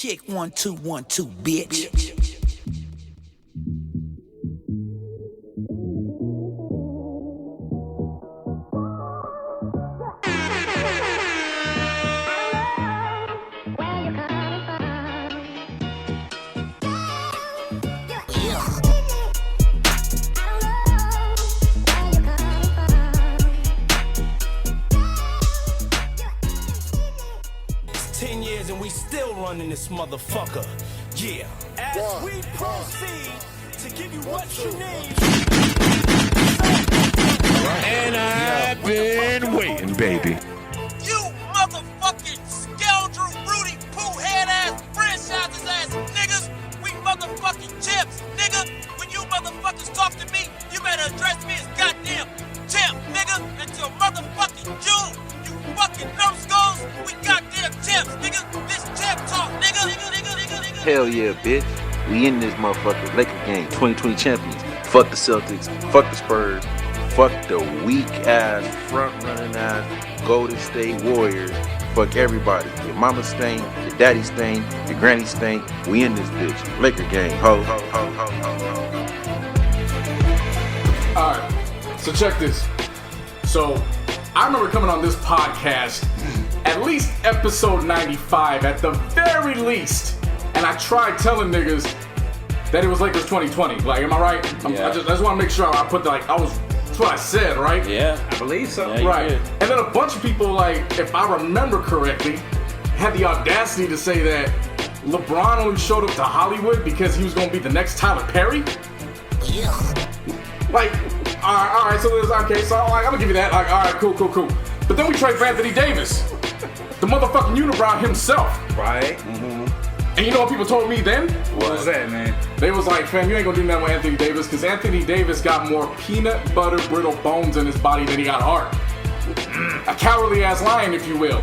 Check 1 2 1 2, bitch. In this motherfucker, yeah. As we proceed to give you what you need. And I've been waiting, baby. You motherfucking scoundrel, Rudy Pooh head ass, franchises ass niggas. We motherfucking champs, nigga. When you motherfuckers talk to me, you better address me as goddamn champ, nigga. Until motherfucking June. You fucking numbskulls. We goddamn champs, nigga. This champ talk, nigga. Hell yeah, bitch. We in this motherfucker. Laker game, 2020 champions. Fuck the Celtics. Fuck the Spurs. Fuck the weak ass, front running ass Golden State Warriors. Fuck everybody. Your mama stink, your daddy stink, your granny stink. We in this bitch. Laker game. Ho, ho, ho, ho, ho, ho. Alright, so check this. So, I remember coming on this podcast, at least episode 95, at the very least. And I tried telling niggas that it was Lakers 2020. Like, am I right? Yeah. I just want to make sure I put that's what I said, right? Yeah. I believe so. Yeah, right. did. And then a bunch of people, like, if I remember correctly, had the audacity to say that LeBron only showed up to Hollywood because he was going to be the next Tyler Perry. Yeah. Like, all right, so there's, okay, so like, I'm gonna give you that. Like, all right, cool. But then we trade for Anthony Davis, the motherfucking unibrow himself. Right. And you know what people told me then? What was that, man? They was like, fam, you ain't gonna do nothing with Anthony Davis because Anthony Davis got more peanut butter brittle bones in his body than he got heart. A cowardly ass lion, if you will.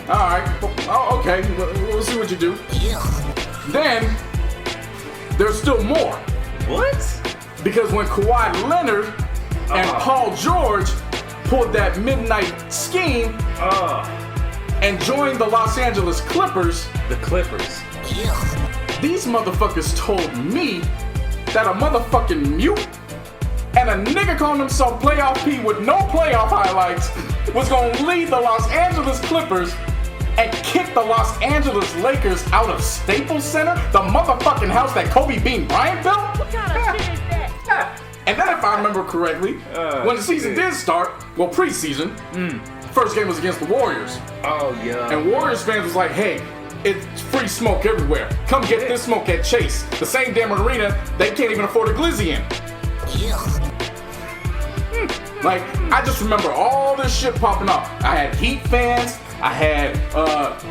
All right, oh, okay, we'll see what you do. Yeah. Then there's still more. What? Because when Kawhi Leonard and Paul George pulled that midnight scheme and joined the Los Angeles Clippers, The Clippers. Yeah. these motherfuckers told me that a motherfucking mute and a nigga calling himself Playoff P with no playoff highlights was gonna lead the Los Angeles Clippers and kick the Los Angeles Lakers out of Staples Center, the motherfucking house that Kobe Bean Bryant built? What kind of shit is that? And then if I remember correctly, when the season did start, well, preseason, first game was against the Warriors. Oh, yeah. And Warriors fans was like, hey, it's free smoke everywhere. Come get this smoke at Chase. The same damn arena they can't even afford a glizzy in. Yeah. Like, I just remember all this shit popping up. I had Heat fans, I had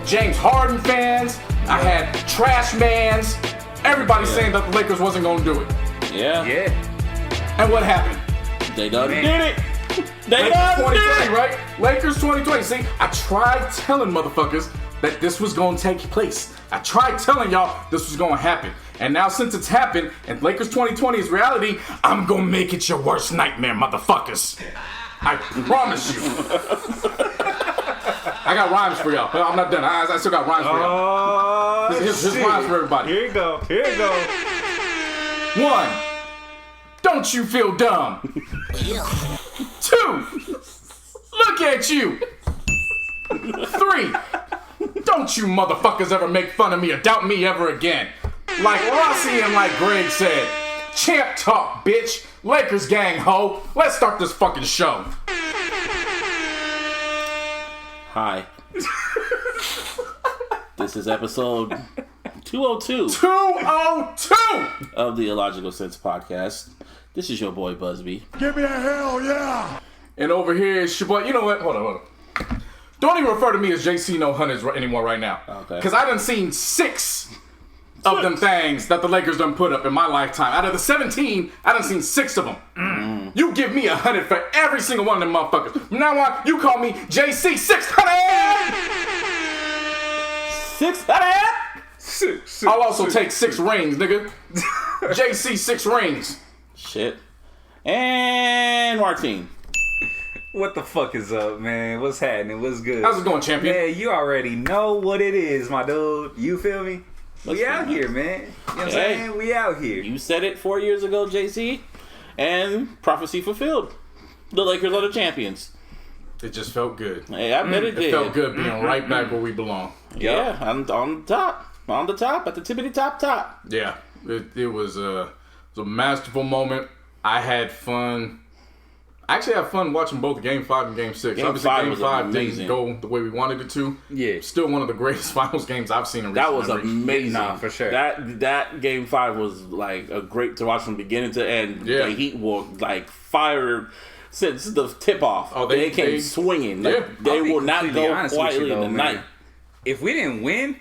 James Harden fans, I had Trash Mans, everybody saying that the Lakers wasn't gonna do it. Yeah. Yeah. And what happened? They done Man. did it. They Lakers done 2020, did it. right? Lakers 2020. See, I tried telling motherfuckers that this was gonna take place. I tried telling y'all this was gonna happen. And now since it's happened and Lakers 2020 is reality, I'm gonna make it your worst nightmare, motherfuckers. I promise you. I got rhymes for y'all. I'm not done. I still got rhymes for y'all. Oh, Here's shit. rhymes for everybody. Here you go. Here you go. 1. Don't you feel dumb? Yeah. 2. Look at you. 3. Don't you motherfuckers ever make fun of me or doubt me ever again. Like Rossi and like Greg said, champ talk, bitch. Lakers gang, ho. Let's start this fucking show. Hi. This is episode 202 202. of the iLLogical Sense podcast. This is your boy Busby. Give me a hell yeah. And over here is your boy. You know what? Hold on. Don't even refer to me as JC No Hunters anymore right now. Okay. Because I done seen 6 of them things that the Lakers done put up in my lifetime. Out of the 17, I done seen 6 of them. You give me 100 for every single one of them motherfuckers. From now on, you call me JC 600. 600. I'll also take 6 rings, nigga. JC 6 rings. Shit. And Martine. What the fuck is up, man? What's happening? What's good? How's it going, champion? Yeah, you already know what it is, my dude. You feel me? We out here, man. You know what I'm saying? We out here. You said it 4 years ago, JC, and prophecy fulfilled. The Lakers are the champions. It just felt good. Hey, I bet it did. It felt good being right back where we belong. Yeah, on the top. On the top, at the tippity top. Yeah, it was a masterful moment. I had fun. I actually had fun watching both Game 5 and Game 6. Game 5 didn't go the way we wanted it to. Yeah. Still one of the greatest finals games I've seen in recent That was memory. amazing. Nah, for sure. That Game 5 was like a great to watch from beginning to end. Yeah. The Heat were like fired since the tip off. Oh, they came swinging. Like, Yeah. they will I'll be not completely go honest with quietly you, in though, the man. night. If we didn't win,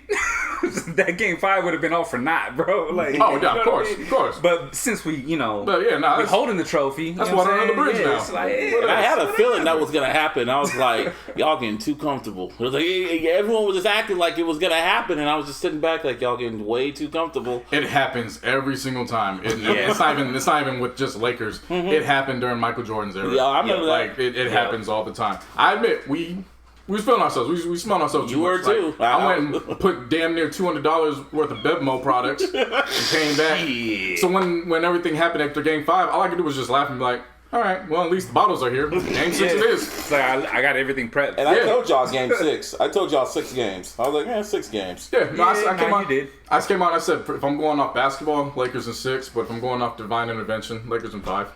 that Game 5 would have been all for naught, bro. Like, Oh, you yeah, know of what course, I mean? of course. But since we, But yeah, nah, we're that's, holding the trophy. that's you know what water I'm under the bridge saying? now. It's like, I had a feeling that whatever. was going to happen. I was like, y'all getting too comfortable. It was like, everyone was just acting like it was going to happen, and I was just sitting back like, y'all getting way too comfortable. it happens every single time. It's not even with just Lakers. It happened during Michael Jordan's era. Yeah, I remember that. Like it happens all the time. I admit we was feeling ourselves. We smelled ourselves too You were much. too. Like, I went and put damn near $200 worth of Bevmo products and came back. Yeah. So when everything happened after Game 5, all I could do was just laugh and be like, all right, well, at least the bottles are here. Game 6 it is. It's like I got everything prepped. And I told y'all Game 6. I told y'all 6 games. I was like, 6 games. Yeah, no, I came you out. did. I just came out and I said, if I'm going off basketball, Lakers in 6. But if I'm going off divine intervention, Lakers in 5.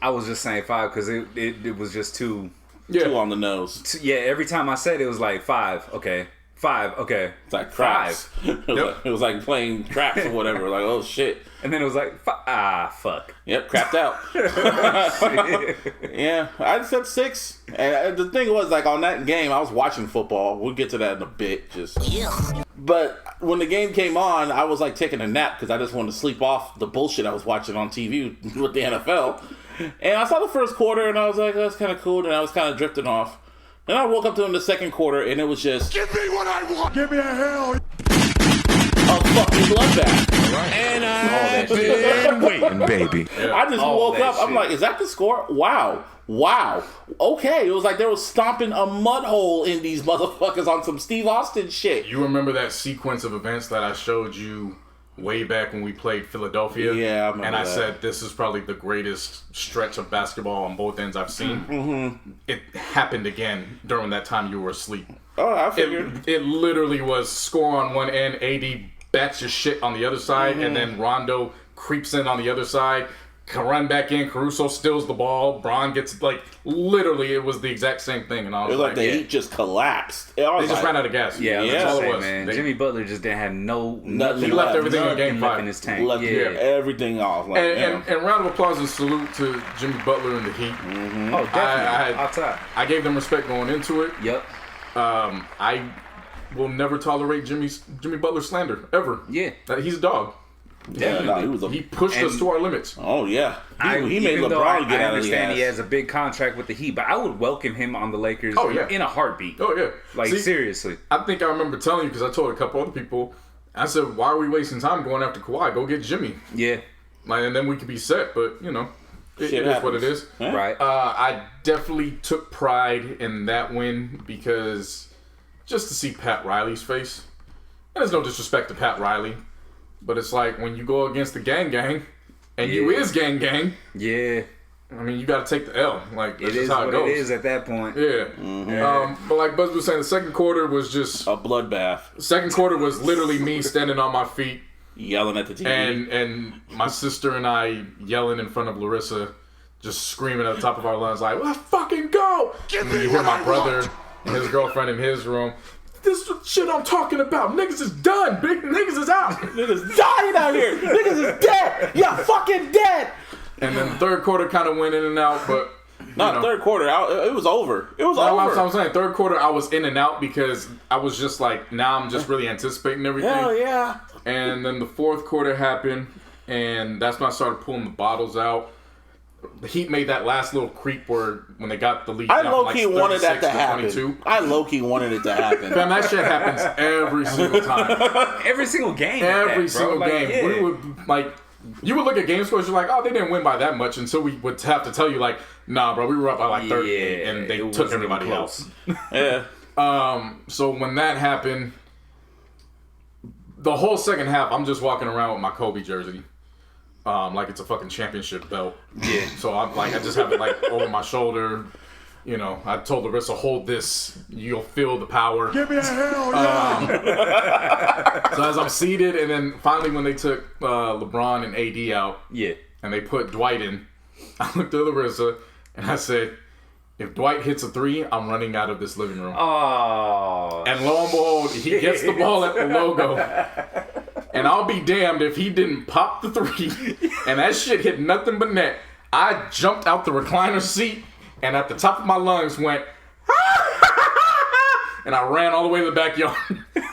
I was just saying 5 because it was just too. Yeah. Two on the nose. Yeah, every time I said it was like 5. Okay, 5. Okay, It's like craps. It was like playing craps or whatever. Like, oh shit. and then it was like fuck. Yep, crapped out. Yeah, I said 6. And the thing was, like, on that game, I was watching football. We'll get to that in a bit. But when the game came on, I was like taking a nap because I just wanted to sleep off the bullshit I was watching on TV with the NFL. And I saw the first quarter, and I was like, that's kind of cool. And I was kind of drifting off. Then I woke up to in the second quarter, and it was just... Give me what I want. Give me a hell. a fucking bloodbath. And I've been waiting, baby. I just All woke that up. I'm shit. like, is that the score? Wow. Okay. It was like they were stomping a mud hole in these motherfuckers on some Steve Austin shit. You remember that sequence of events that I showed you way back when we played Philadelphia? Yeah, I remember And I that. said, this is probably the greatest stretch of basketball on both ends I've seen. Mm-hmm. It happened again during that time you were asleep. Oh, I figured. It literally was score on one end, AD bats your shit on the other side, Mm-hmm. and then Rondo creeps in on the other side. Can run back in, Caruso steals the ball, Bron gets, like, literally it was the exact same thing. And I It was was like the yeah. Heat just collapsed. They They just ran out of gas. Yeah, That's all it was. man. They- Jimmy Butler just didn't have nothing. He left everything in nothing Game left 5. in his tank. left Yeah. everything off. Like, And round of applause and salute to Jimmy Butler and the Heat. Oh, definitely. Outside. I gave them respect going into it. Yep. I will never tolerate Jimmy Butler slander ever. Yeah. He's a dog. he pushed us And- to our limits. Oh yeah, he made Even though I LeBron get out of the understand ass. he has a big contract with the Heat, but I would welcome him on the Lakers in a heartbeat. Oh yeah, Like, See, seriously. I think I remember telling you because I told a couple other people. I said, "Why are we wasting time going after Kawhi? Go get Jimmy, Yeah. like, and then we could be set." But it Shit is what it happens. is. Yeah. Right. I definitely took pride in that win because just to see Pat Riley's face. And there's no disrespect to Pat Riley, but it's like when you go against the gang, and you Yeah. is gang. Yeah. I mean, you got to take the L. Like that's It just is how what it goes. it is at that point. Yeah. But like Buzz was saying, the second quarter was just. A bloodbath, Second quarter was literally me standing on my feet yelling at the TV. and my sister and I yelling in front of Larissa, just screaming at the top of our lungs like, "Let's fucking go!" And then you hear my brother and his girlfriend in his room. This is the shit I'm talking about. Niggas is done. Big niggas is out. Niggas dying out here. Niggas is dead. Yeah, fucking dead. And then the third quarter kind of went in and out, but Third quarter. It was over. It was I'm over. saying third quarter I was in and out because I was just like, now I'm just really anticipating everything. Hell yeah. And then the fourth quarter happened, and that's when I started pulling the bottles out. The Heat made that last little creep where when they got the lead. I down from, low-key wanted that to happen. 22. I low-key wanted it to happen. Man, that shit happens every single time. Every single game. Every like that, bro. single Like, game. yeah. We would like You would look at game scores, you're like, oh, they didn't win by that much, and so we would have to tell you like, nah, bro, we were up by like 38, and they took everybody else. Yeah. So when that happened, the whole second half, I'm just walking around with my Kobe jersey. Like it's a fucking championship belt. Yeah. So I'm like, I just have it like over my shoulder. You know, I told Larissa, hold this. You'll feel the power. Give me a hell yeah. So as I'm seated, and then finally when they took LeBron and AD out, and they put Dwight in, I looked at Larissa and I said, if Dwight hits a 3, I'm running out of this living room. Oh. And lo and behold, he gets the ball at the logo. And I'll be damned if he didn't pop the 3 and that shit hit nothing but net. I jumped out the recliner seat and at the top of my lungs went, and I ran all the way to the backyard.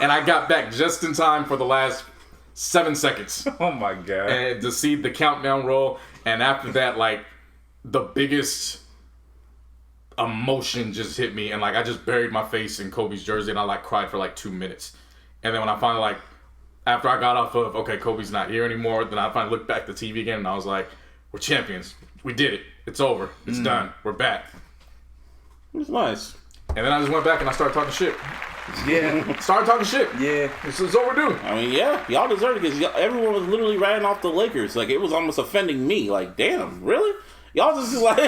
And I got back just in time for the last 7 seconds. Oh my God. And to see the countdown roll. And after that, like, the biggest emotion just hit me. And, like, I just buried my face in Kobe's jersey and I, like, cried for, like, 2 minutes. And then when I finally, like, after I got off of, okay, Kobe's not here anymore, then I finally looked back at the TV again and I was like, we're champions. We did it. It's over. It's done. We're back. It's nice. And then I just went back and I started talking shit. Yeah. Started talking shit. Yeah. This is overdue. I mean, yeah, y'all deserve it because everyone was literally writing off the Lakers. Like, it was almost offending me. Like, damn, really? Y'all just like,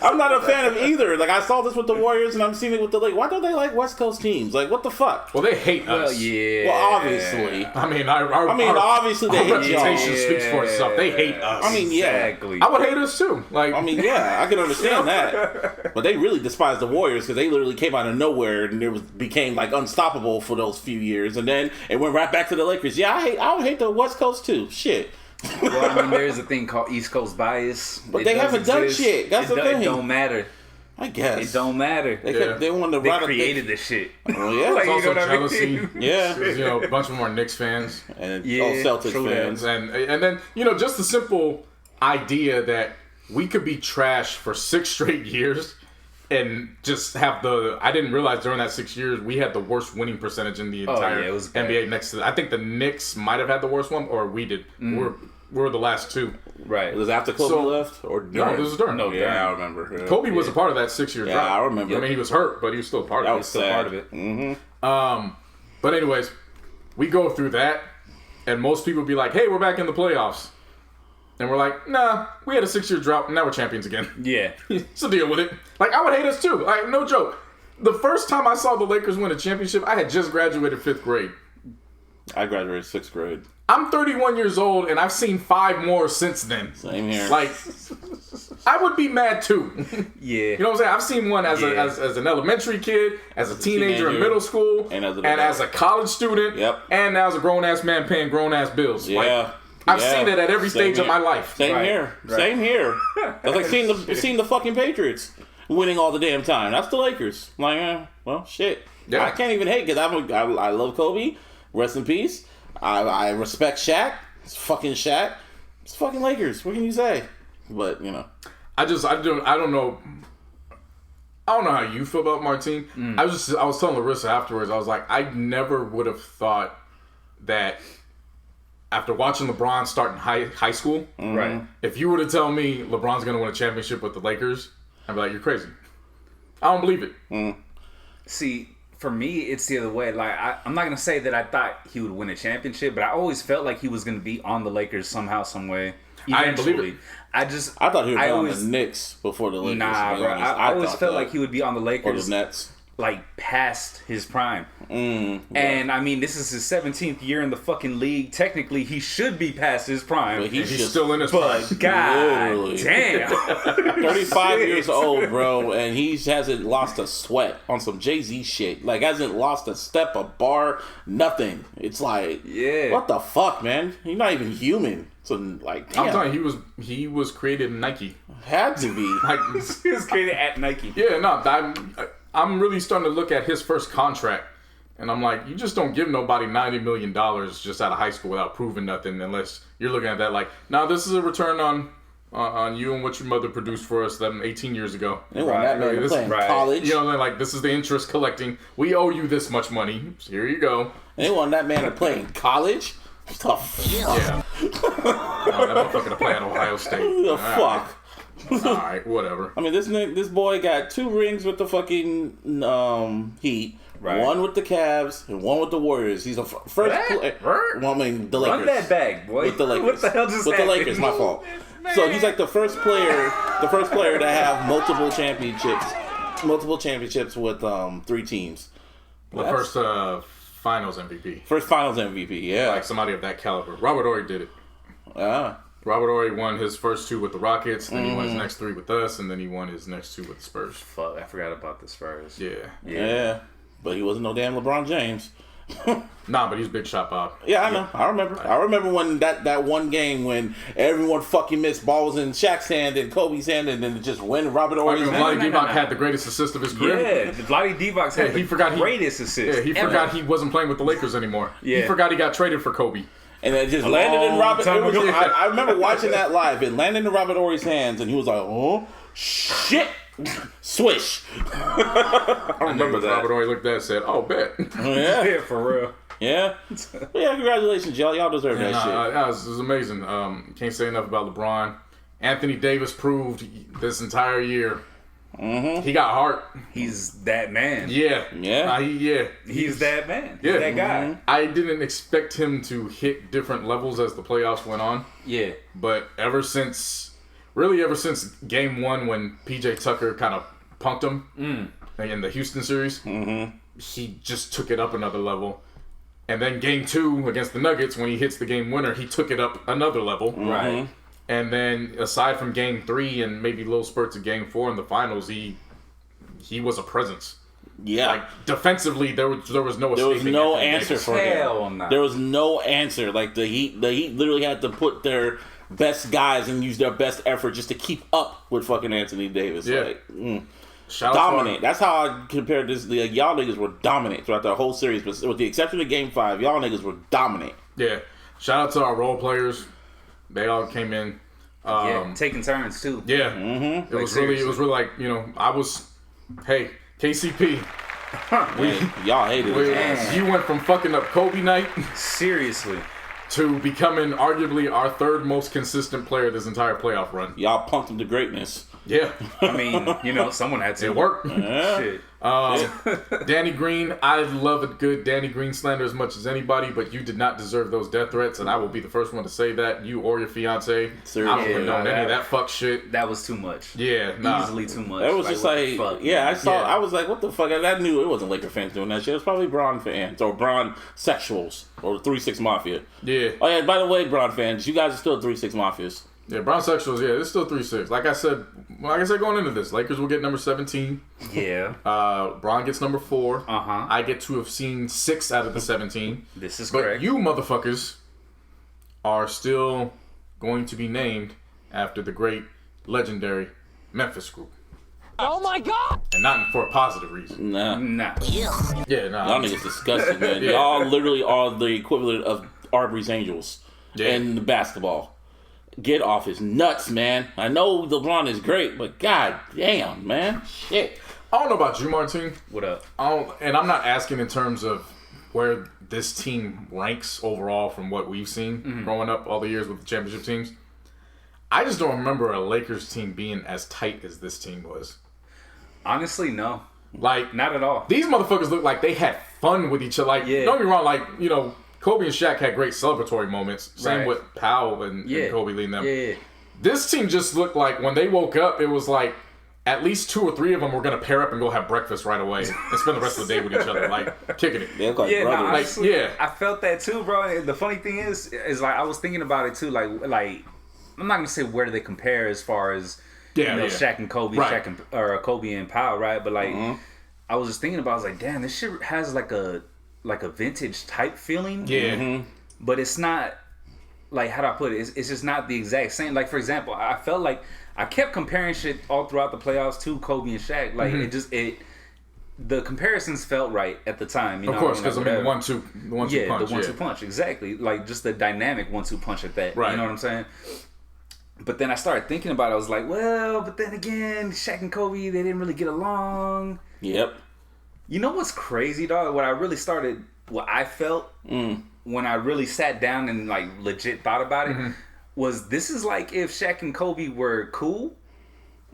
I'm not a fan of either. Like, I saw this with the Warriors and I'm seeing it with the Lakers. Why don't they like West Coast teams? Like, what the fuck? Well, they hate us. Well, yeah. Well, obviously. I mean, obviously they our hate y'all. reputation speaks for itself. They hate us. I mean, yeah. Exactly. I would hate us too. Like, I mean, yeah, I can understand that. But they really despise the Warriors because they literally came out of nowhere and became like unstoppable for those few years, and then it went right back to the Lakers. Yeah, I would hate the West Coast too. Shit. Well, I mean, there's a thing called East Coast bias. But they haven't done shit. That's the thing. It don't matter. I guess. It don't matter. They wanted to They created this shit. Well, yeah. it's Like, also you know what I mean? jealousy. Yeah. You know, a bunch of them are Knicks fans. And Yeah, Celtics true fans. And then, you know, just the simple idea that we could be trash for 6 straight years and just have I didn't realize during that 6 years we had the worst winning percentage in the entire it was bad. NBA next to I think the Knicks might have had the worst one, or we did. We're the last 2. Right. Was it after Kobe left? Or during? No, this was during. No, Yeah, I remember. Yeah. Kobe was a part of that 6-year Yeah, drought. I remember. I mean, he was hurt, but he was still a part of it. That was sad. Part of it. Mm-hmm. But anyways, we go through that, and most people be like, hey, we're back in the playoffs. And we're like, nah, we had a 6-year drought, and now we're champions again. Yeah. So deal with it. Like, I would hate us too. Like, no joke. The first time I saw the Lakers win a championship, I had just graduated 5th grade. I graduated 6th grade. I'm 31 years old, and I've seen 5 more since then. Same here. Like, I would be mad too. Yeah. You know what I'm saying? I've seen one as an elementary kid, as a teenager in middle school, and as a college student, and now as a grown-ass man paying grown-ass bills. Yeah. Like, I've seen it at every stage of my life. Same here. Right. Same here. That's like seeing the fucking Patriots winning all the damn time. That's the Lakers. Like, well, shit. Yeah. I can't even hate because I love Kobe. Rest in peace. I respect Shaq. It's fucking Shaq. It's fucking Lakers. What can you say? But, you know. I don't know. I don't know how you feel about Martine. I was telling Larissa afterwards, I was like, I never would have thought that after watching LeBron start in high school, right? If you were to tell me LeBron's going to win a championship with the Lakers, I'd be like, you're crazy. I don't believe it. See, for me, it's the other way. Like, I'm not going to say that I thought he would win a championship, but I always felt like he was going to be on the Lakers somehow, some way. I didn't believe it. I thought he would be on the Knicks before the Lakers. Nah, bro. I always felt like he would be on the Lakers. Or the Nets. Like, past his prime. And, I mean, this is his 17th year in the fucking league. Technically, he should be past his prime. But he's still in his prime. God damn. 35 years old, bro, and he hasn't lost a sweat on some Jay-Z shit. Like, hasn't lost a step, a bar, nothing. It's like, what the fuck, man? You're not even human. So, like, damn. I'm telling you, he was created in Nike. Had to be. Like, he was created at Nike. Yeah, no, I'm really starting to look at his first contract, and I'm like, you just don't give nobody $90 million just out of high school without proving nothing, unless you're looking at that like, now this is a return on you and what your mother produced for us 18 years ago. They want that man to play in college. You know, like, this is the interest collecting. We owe you this much money. So here you go. They want that man to play in college? What the fuck? Yeah. that motherfucker to play at Ohio State. The fuck. Alright, whatever. I mean, this boy got 2 rings with the fucking Heat, Right. 1 with the Cavs, and 1 with the Warriors. He's a first player. Well, I mean, the Lakers. Run that back, boy. With the Lakers. What the hell just With happened? the Lakers, my fault. So he's like the first player to have multiple championships with 3 teams. The first Finals MVP. First Finals MVP, yeah. Like somebody of that caliber. Robert Horry did it. Robert Horry won his first 2 with the Rockets, then he won his next 3 with us, and then he won his next 2 with the Spurs. Fuck, I forgot about the Spurs. Yeah. But he wasn't no damn LeBron James. Nah, but he's Big Shot Bob. Yeah, I know. I remember when that one game when everyone fucking missed, ball was in Shaq's hand and Kobe's hand, and then it just went Robert Horry's hand. Vlade Divac had the greatest assist of his career. Yeah, Vlade Divac had the greatest assist. Yeah, he forgot he wasn't playing with the Lakers anymore. Yeah. He forgot he got traded for Kobe. And it just landed in Robert. Horry's I remember watching that live. It landed in Robert Horry's hands, and he was like, "Oh shit!" Swish. I remember that. Robert Horry looked at it and said, "Oh, bet." Yeah, for real. Yeah. But yeah, congratulations, y'all. Y'all deserve that shit. It was amazing. Can't say enough about LeBron. Anthony Davis proved this entire year. He got heart. He's that man. Yeah. He's that man. Yeah. He's that guy. I didn't expect him to hit different levels as the playoffs went on. Yeah. But ever since game 1 when PJ Tucker kind of punked him in the Houston series, he just took it up another level. And then game 2 against the Nuggets, when he hits the game winner, he took it up another level. Right. And then aside from game 3 and maybe little spurts of game 4 in the finals, he was a presence. Yeah. Like defensively, there was no escaping. There was no Anthony answer Davis. for Hell him. no. There was no answer. Like the Heat literally had to put their best guys and use their best effort just to keep up with fucking Anthony Davis. Yeah. Like, Dominant. That's how I compared this. Like, y'all niggas were dominant throughout the whole series, but with the exception of Game 5, y'all niggas were dominant. Yeah. Shout out to our role players. They all came in. Taking turns too. Yeah. It was really like, hey, KCP. Y'all hated it. You went from fucking up Kobe night Seriously. to becoming arguably our 3rd most consistent player this entire playoff run. Y'all punked him to greatness. Yeah. I mean, someone had to. It worked. Shit. Danny Green, I love a good Danny Green slander as much as anybody, but you did not deserve those death threats, and I will be the first one to say that. You or your fiance. Seriously. I don't condone any of that fuck shit. That was too much. Yeah, nah. Easily too much. It was just like, what the fuck, yeah, man? I saw. I was like, what the fuck? I knew it wasn't Laker fans doing that shit. It was probably Bron fans or Bron sexuals or 3-6 Mafia. Yeah. Oh yeah. By the way, Bron fans, you guys are still 3-6 Mafias. Yeah, Brown sexuals, yeah, it's still 3-6. Like I said going into this, Lakers will get number 17. Yeah. Bron gets number 4. Uh-huh. I get to have seen 6 out of the 17. This is but correct. You motherfuckers are still going to be named after the great, legendary Memphis group. Oh my god! And not for a positive reason. Nah. Yeah, nah. Y'all niggas disgusting, man. Yeah. Y'all literally are the equivalent of Arbery's Angels in the basketball. Get off his nuts, man. I know LeBron is great, but god damn, man. Shit. I don't know about you, Martin. What up? And I'm not asking in terms of where this team ranks overall from what we've seen growing up all the years with the championship teams. I just don't remember a Lakers team being as tight as this team was. Honestly, no. Like, not at all. These motherfuckers look like they had fun with each other. Like, don't get me wrong, like, Kobe and Shaq had great celebratory moments. Same with Powell and Kobe leading them. Yeah. This team just looked like when they woke up, it was like at least 2 or 3 of them were going to pair up and go have breakfast right away and spend the rest of the day with each other, like kicking it. Honestly, I felt that too, bro. And the funny thing is like I was thinking about it too. Like I'm not gonna say where do they compare as far as Shaq and Kobe, Shaq and or Kobe and Powell, right? But like I was just thinking about, I was like, damn, this shit has like a vintage type feeling. Yeah. But it's not, like, how do I put it? It's just not the exact same. Like, for example, I felt like I kept comparing shit all throughout the playoffs to Kobe and Shaq. Like, the comparisons felt right at the time. You know? Of course, because the 1-2 punch. the 1-2 punch, exactly. Like, just the dynamic 1-2 punch at that. Right. You know what I'm saying? But then I started thinking about it. I was like, well, but then again, Shaq and Kobe, they didn't really get along. Yep. You know what's crazy, dog? What I felt when I really sat down and like legit thought about it, was this is like if Shaq and Kobe were cool.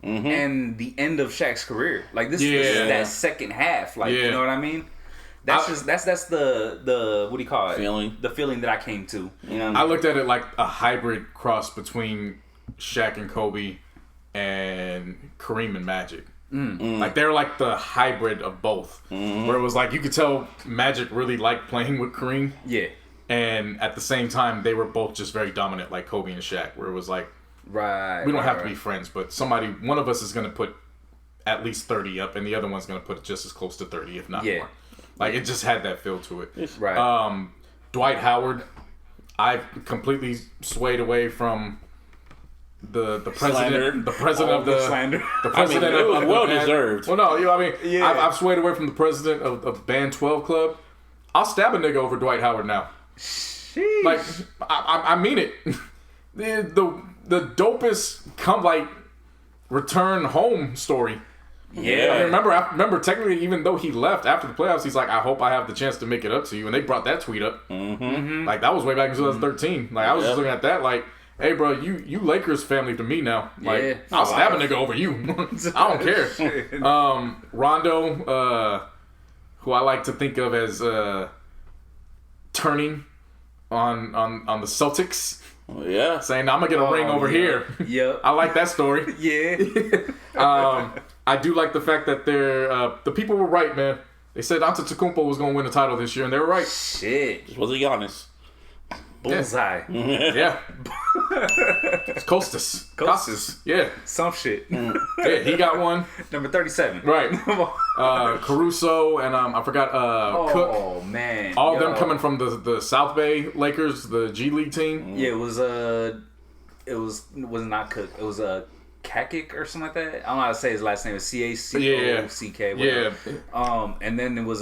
And the end of Shaq's career, like this is that second half, like you know what I mean. That's the what do you call it? Feeling. The feeling that I came to. You know, I looked at it like a hybrid cross between Shaq and Kobe and Kareem and Magic. Like they're like the hybrid of both, where it was like you could tell Magic really liked playing with Kareem. Yeah, and at the same time they were both just very dominant, like Kobe and Shaq, where it was like. We don't have to be friends, but one of us is going to put at least 30 up, and the other one's going to put just as close to 30, if not more. Like, it just had that feel to it. Right. Dwight Howard, I completely swayed away from the president, of well deserved. Well, no, I've swayed away from the president of Band 12 Club. I'll stab a nigga over Dwight Howard now. Sheesh. Like, I mean it. The dopest return home story. Yeah. I mean, remember technically even though he left after the playoffs, he's like, I hope I have the chance to make it up to you. And they brought that tweet up. Like that was way back in 2013. Like I was just looking at that like, hey bro, you Lakers family to me now. Like I'll stab a nigga over you. I don't care. Rondo, who I like to think of as turning on the Celtics. Yeah, saying I'm gonna get a ring over here. Yep, I like that story. I do like the fact that the people were right, man. They said Antetokounmpo was gonna win the title this year, and they were right. Shit, just wasn't Giannis. Bullseye. Yeah. It's Kostas. Yeah. Some shit. Yeah, he got one. Number 37. Right. Caruso and I forgot Cook. Oh man. All of them coming from the South Bay Lakers, the G League team. Yeah, it was not Cook. It was Kakic or something like that. I don't know how to say his last name. It's Cacock. Yeah. And then it was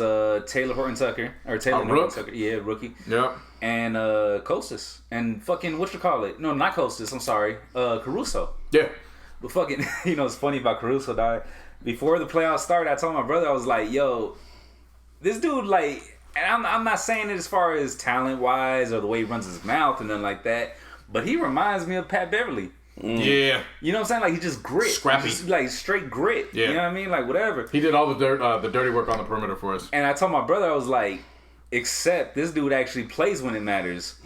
Taylor Horton Tucker Tucker. Yeah, rookie. Yep. And Kostas and fucking whatchamacallit? No, not Kostas. I'm sorry. Caruso. Yeah. But fucking, it's funny about Caruso, dog. Before the playoffs started, I told my brother, I was like, yo, this dude, like, and I'm not saying it as far as talent wise or the way he runs his mouth and nothing like that, but he reminds me of Pat Beverly. Yeah. You know what I'm saying? Like, he just grit. Scrappy. Just, like, straight grit. Yeah. You know what I mean? Like, whatever. He did all the dirty work on the perimeter for us. And I told my brother, I was like, except this dude actually plays when it matters.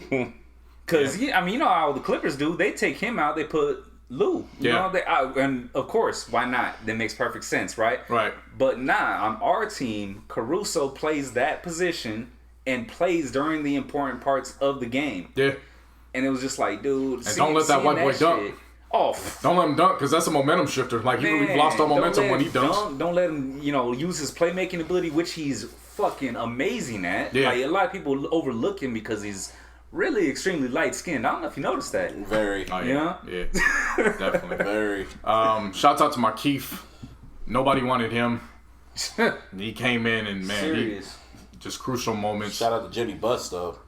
Because, you know how the Clippers do. They take him out, they put Lou. You know, and of course, why not? That makes perfect sense, right? Right. But on our team, Caruso plays that position and plays during the important parts of the game. Yeah. And it was just like, dude, and don't let that white boy dunk. Don't let him dunk because that's a momentum shifter. Like, we've lost our momentum when he dunks. Don't let him, use his playmaking ability, which he's fucking amazing at. Yeah. Like, a lot of people overlook him because he's really extremely light-skinned. I don't know if you noticed that. Very. Oh, yeah. Yeah. Definitely. Very. Shouts out to Markeith. Nobody wanted him. He came in and, man, just crucial moments. Shout out to Jenny Buss, though.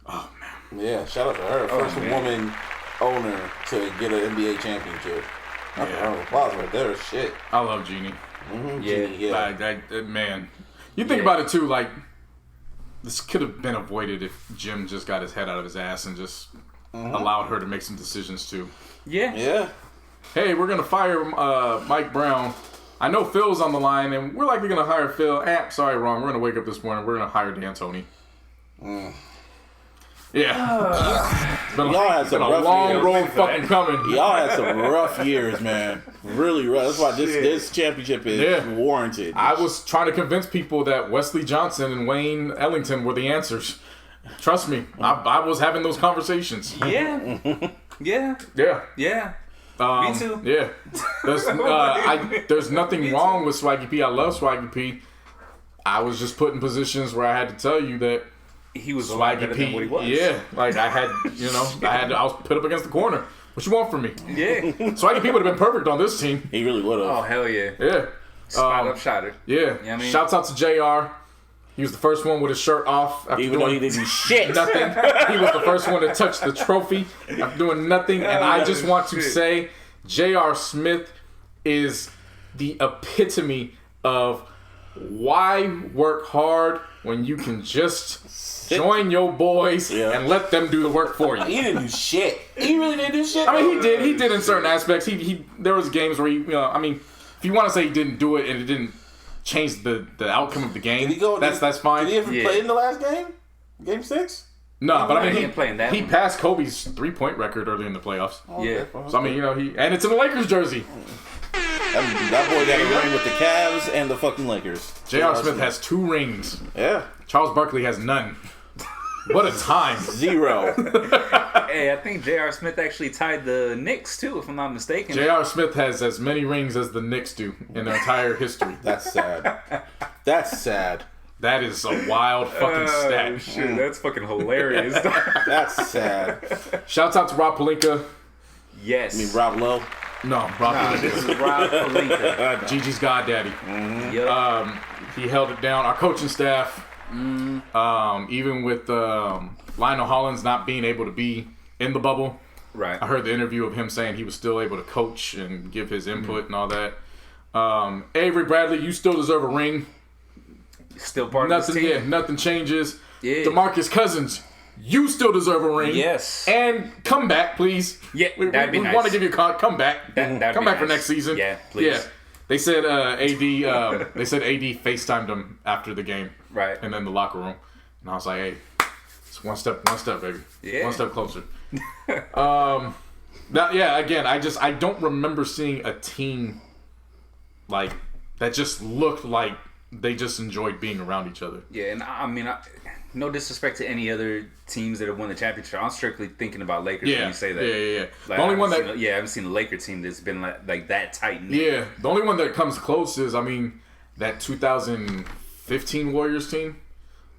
Oh, man. Yeah, shout out to her. First woman owner to get an NBA championship. That's a round of applause right there. Shit. I love Jeannie. Mm-hmm. Yeah. Like, man. You think about it, too, like, this could have been avoided if Jim just got his head out of his ass and just allowed her to make some decisions, too. Yeah. Yeah. Hey, we're going to fire Mike Brown. I know Phil's on the line, and we're likely going to hire Phil. Sorry, wrong. We're going to wake up this morning. We're going to hire D'Antoni. Yeah. Y'all had some rough long years. road fucking coming. Y'all had some rough years, man. Really rough. That's why this championship is warranted. I was trying to convince people that Wesley Johnson and Wayne Ellington were the answers. Trust me. I was having those conversations. Yeah. Yeah. Yeah. Yeah. Me too. Yeah. There's nothing wrong with Swaggy P. I love Swaggy P. I was just put in positions where I had to tell you that he was a lot better than what he was. Yeah, like I was put up against the corner. What you want from me? Yeah. Swaggy P would have been perfect on this team. He really would have. Oh, hell yeah. Yeah. Spot up shotter. Yeah. You know what I mean? Shouts out to JR. He was the first one with his shirt off. Even though he didn't do shit. Nothing. He was the first one to touch the trophy after doing nothing. And I just want to say, J.R. Smith is the epitome of why work hard when you can just join your boys and let them do the work for you? He didn't do shit. He really didn't do shit. I mean, he did in certain aspects. He there was games where I mean, if you want to say he didn't do it and it didn't change the outcome of the game, that's fine. Did he ever play in the last game? Game 6? No, but I mean, he one. passed Kobe's 3-point record early in the playoffs. Yeah. So I mean, and it's in the Lakers jersey. That boy got a ring with the Cavs and the fucking Lakers. J.R. Smith has 2 rings. Yeah. Charles Barkley has none. What a time. 0. Hey, I think J.R. Smith actually tied the Knicks too, if I'm not mistaken. J.R. Smith has as many rings as the Knicks do in their entire history. That's sad. That's sad. That is a wild fucking stat. Shit, that's fucking hilarious. That's sad. Shouts out to Rob Pelinka. Yes. You mean Rob Lowe? No, Rob Pelinka. This is Rob Pelinka. Gigi's goddaddy. Mm-hmm. Yep. He held it down. Our coaching staff, even with Lionel Hollins not being able to be in the bubble. Right. I heard the interview of him saying he was still able to coach and give his input and all that. Avery Bradley, you still deserve a ring. Still part of the team. Yeah, nothing changes. Yeah. DeMarcus Cousins, you still deserve a ring. Yes. And come back, please. Yeah, that'd be we nice. want to give you a come back. That'd come be back for nice. next season. Yeah, please. Yeah. They said AD. They said AD FaceTimed him after the game. Right. And then the locker room, and I was like, hey, it's one step, baby. Yeah. One step closer. Again, I don't remember seeing a team like that just looked like they just enjoyed being around each other. Yeah, and I mean, no disrespect to any other teams that have won the championship. I'm strictly thinking about Lakers when you say that. Yeah. Like, The only one that... I haven't seen a Laker team that's been like that tight. Yeah, the only one that comes close is, I mean, that 2015 Warriors team.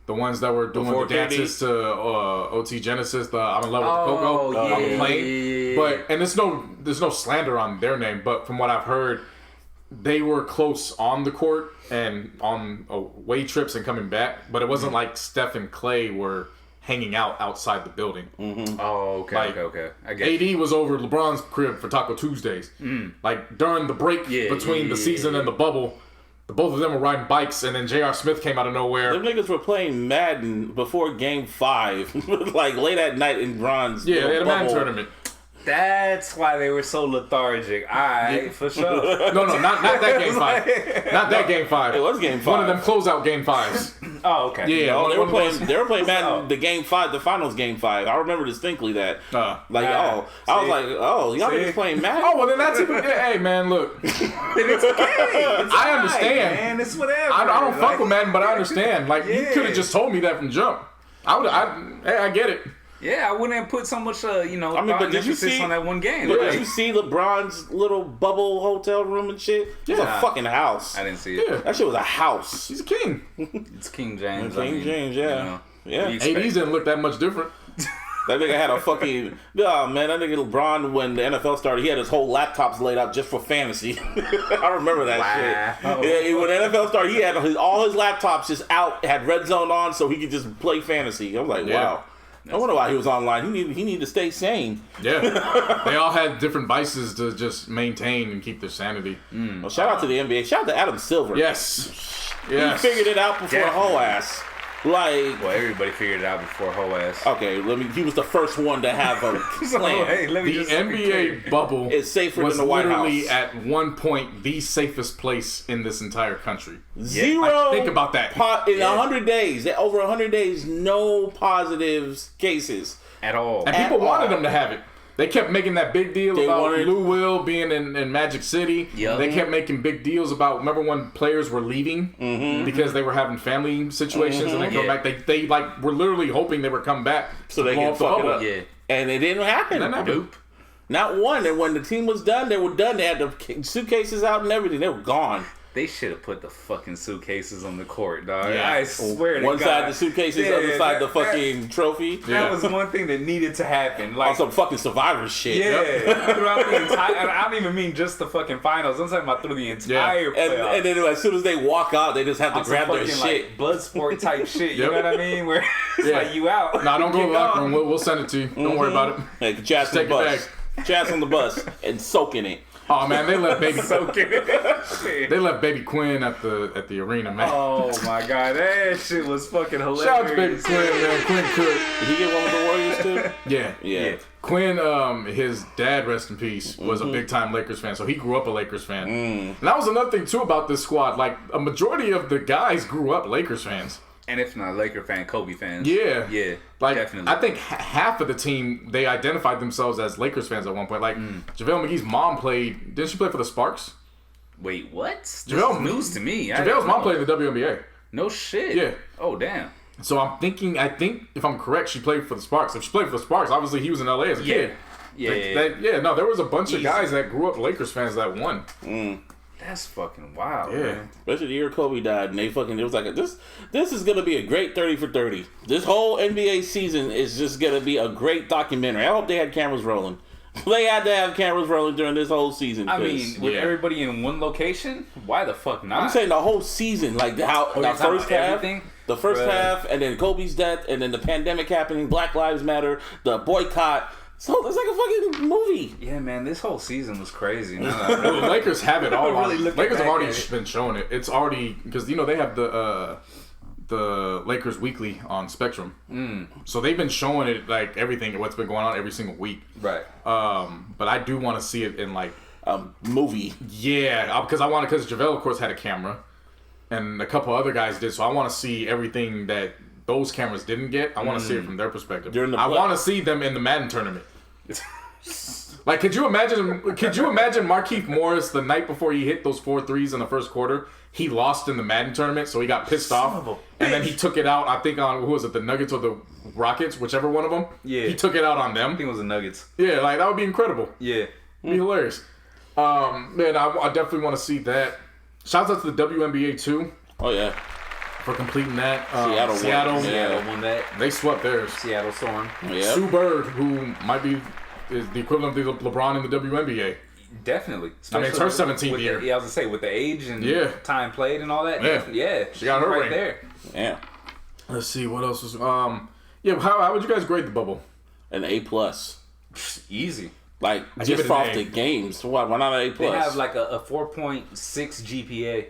The ones that were doing the dances to OT Genesis, the I'm in love with Coco on the plane. But, and there's no slander on their name, but from what I've heard, they were close on the court and on away trips and coming back, but it wasn't like Steph and Clay were hanging out outside the building. Mm-hmm. Oh, okay, like, okay. I get AD was over at LeBron's crib for Taco Tuesdays. Like during the break between the season and the bubble, the both of them were riding bikes, and then J.R. Smith came out of nowhere. Them niggas were playing Madden before Game 5, like late at night in Bronze. Yeah, they had a Madden tournament. That's why they were so lethargic. Alright, for sure. No, not that Game 5. Not that Game 5. It was Game 5. One of them closeout Game 5s. Oh, okay. Yeah, no, they were playing Madden, the Game 5, the finals Game 5. I remember distinctly that. I was like, y'all niggas playing Madden? Oh, well then that's even. Hey, man, look. Then it's okay. I understand. Man, it's whatever. I don't fuck with Madden, but I understand. Like, you could have just told me that from jump. I get it. Yeah, I wouldn't have put so much, but did you see on that one game. Did you see LeBron's little bubble hotel room and shit? It was a fucking house. I didn't see it. Yeah. That shit was a house. He's a king. It's King James. James, yeah. Yeah. ADs didn't look that much different. That nigga had a fucking... Oh, man, that nigga LeBron, when the NFL started, he had his whole laptops laid out just for fantasy. I remember that shit. Yeah, when the NFL started, he had all his laptops just out, had Red Zone on so he could just play fantasy. I was like, wow. I wonder why he was online. He needed to stay sane. Yeah. They all had different vices to just maintain and keep their sanity. Well, shout out to the NBA. Shout out to Adam Silver. Yes. He figured it out before whole ass. Like, well, everybody figured it out before whole ass. Okay, he was the first one to have a plan. Hey, let me the just NBA bubble is safer was than the White House. literally at one point the safest place in this entire country. Zero. Like, think about that. In 100 days, over 100 days, no positives cases at all. And people wanted them to have it. They kept making that big deal about Lou Will being in Magic City. Yep. They kept making big deals about, remember when players were leaving because they were having family situations and they come back. They like were literally hoping they would come back so they can fuck it up. Yeah. And it didn't happen. Nope. Not one. And when the team was done, they were done. They had the suitcases out and everything. They were gone. They should have put the fucking suitcases on the court, dog. Yeah. I swear to God. One side the suitcases, other side the fucking trophy. That was one thing that needed to happen. Like on some fucking Survivor shit. Yeah. Throughout the entire... I don't even mean just the fucking finals. I'm talking about through the entire playoff. And then as soon as they walk out, they just have to grab their shit. Like blood sport type shit. You know what I mean? Where it's like you out. Nah, don't go to the locker room. We'll send it to you. Don't worry about it. Hey, Chats on the bus. Chats on the bus and soaking it. Oh man, they left baby. So good. They left baby Quinn at the arena, man. Oh my god, that shit was fucking hilarious. Shout out to baby Quinn, man. Quinn could. Did he get one with the Warriors too? Yeah. Quinn, his dad, rest in peace, was a big time Lakers fan, so he grew up a Lakers fan. And that was another thing too about this squad. Like a majority of the guys grew up Lakers fans. And if not Laker fan, Kobe fans. Yeah. Like, definitely. I think half of the team, they identified themselves as Lakers fans at one point. Like, JaVale McGee's mom didn't she play for the Sparks? Wait, what? This is news to me. JaVale's mom played in the WNBA. No shit. Yeah. Oh, damn. So I think if I'm correct, she played for the Sparks. If she played for the Sparks, obviously he was in LA as a kid. No, there was a bunch of guys that grew up Lakers fans that won. That's fucking wild, yeah. man. Especially the year Kobe died, and it was like this is gonna be a great 30 for 30. This whole NBA season is just gonna be a great documentary. I hope they had cameras rolling. They had to have cameras rolling during this whole season. I mean, with everybody in one location, why the fuck not? I'm saying the whole season, like the first half, the first half, and then Kobe's death, and then the pandemic happening, Black Lives Matter, the boycott. So it's like a fucking movie. Yeah, man, this whole season was crazy. The Lakers have it all. Lakers have already been showing it. It's already because they have the Lakers Weekly on Spectrum. So they've been showing it like everything, what's been going on every single week. Right. But I do want to see it in like a movie. Yeah, because JaVale of course had a camera, and a couple other guys did. So I want to see everything that those cameras didn't get. I want to see it from their perspective. I want to see them in the Madden tournament. Like, could you imagine Markieff Morris the night before he hit those 4 threes in the first quarter? He lost in the Madden tournament, so he got pissed off, and then he took it out. I think on the Nuggets or the Rockets, whichever one of them. Yeah, he took it out on them. I think it was the Nuggets. Yeah, like that would be incredible. Yeah, it'd be hilarious. Man, I definitely want to see that. Shouts out to the WNBA too. Oh yeah. For completing that. Seattle won that. They swept theirs. Seattle Storm. Yep. Sue Bird, who is the equivalent of LeBron in the WNBA. Definitely. Especially it's her 17th year. I was gonna say with the age and time played and all that. Yeah, she got her right ring there. Yeah. Let's see what else was. How would you guys grade the bubble? An A+. Easy. Like just off the games. Why not an A+? They have like a 4.6 GPA.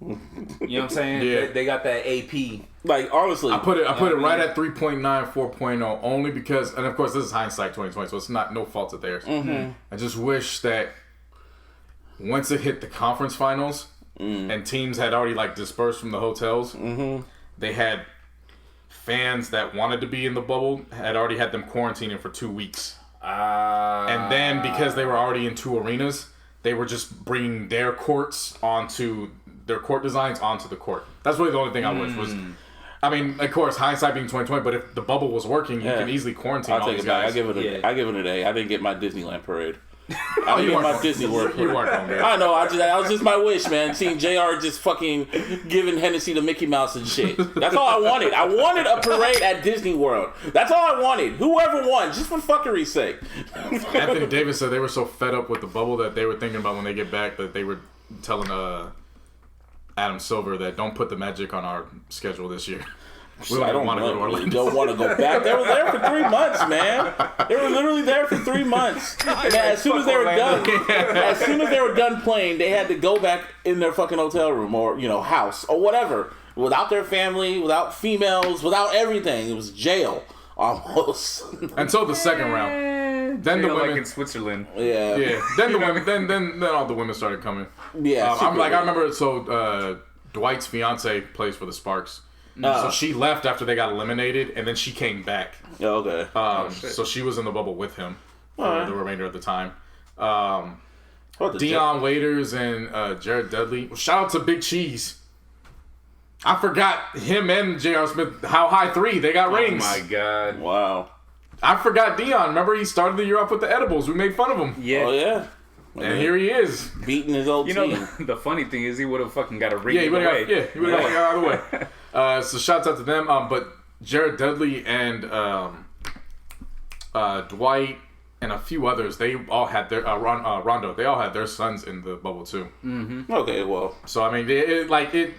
You know what I'm saying? Yeah. They got that AP. Like honestly, I put it right at 3.9, 4.0 only because, and of course this is hindsight 2020, so it's no fault of theirs. I just wish that once it hit the conference finals and teams had already like dispersed from the hotels, they had fans that wanted to be in the bubble had already had them quarantining for 2 weeks, and then because they were already in 2 arenas, they were just bringing their court designs onto the court. That's really the only thing I wish was. I mean, of course, hindsight being 2020, but if the bubble was working, you can easily quarantine all these guys. I give it an A. I didn't get my Disneyland parade. I didn't get my Disney World parade. You weren't on there. I know. That was just my wish, man. Seeing JR just fucking giving Hennessy to Mickey Mouse and shit. That's all I wanted. I wanted a parade at Disney World. That's all I wanted. Whoever won, just for fuckery's sake. Anthony Davis said they were so fed up with the bubble that they were thinking about when they get back that they were telling Adam Silver that don't put the Magic on our schedule this year. I don't want to go to Orlando. Don't want to go back. They were there for 3 months, man. They were literally there for 3 months. And as soon as they were done playing, they had to go back in their fucking hotel room or house or whatever, without their family, without females, without everything. It was jail almost until the second round. Then the women like in Switzerland. Yeah. Then the women. Then all the women started coming. Yeah. I remember. So Dwight's fiance plays for the Sparks. So she left after they got eliminated, and then she came back. Oh, okay. So she was in the bubble with him for the remainder of the time. Deion Waiters and Jared Dudley. Shout out to Big Cheese. I forgot him and J.R. Smith. How high 3? They got rings. Oh my god! Wow. I forgot Deion. Remember he started the year off with the edibles. We made fun of him. Yeah. Oh yeah. And here he is. Beating his old team. The funny thing is he would have fucking got a ring. He would have got out of the way. So shouts out to them. But Jared Dudley and Dwight and a few others, they all had their Rondo. They all had their sons in the bubble too. Mm-hmm. Okay, well, so I mean,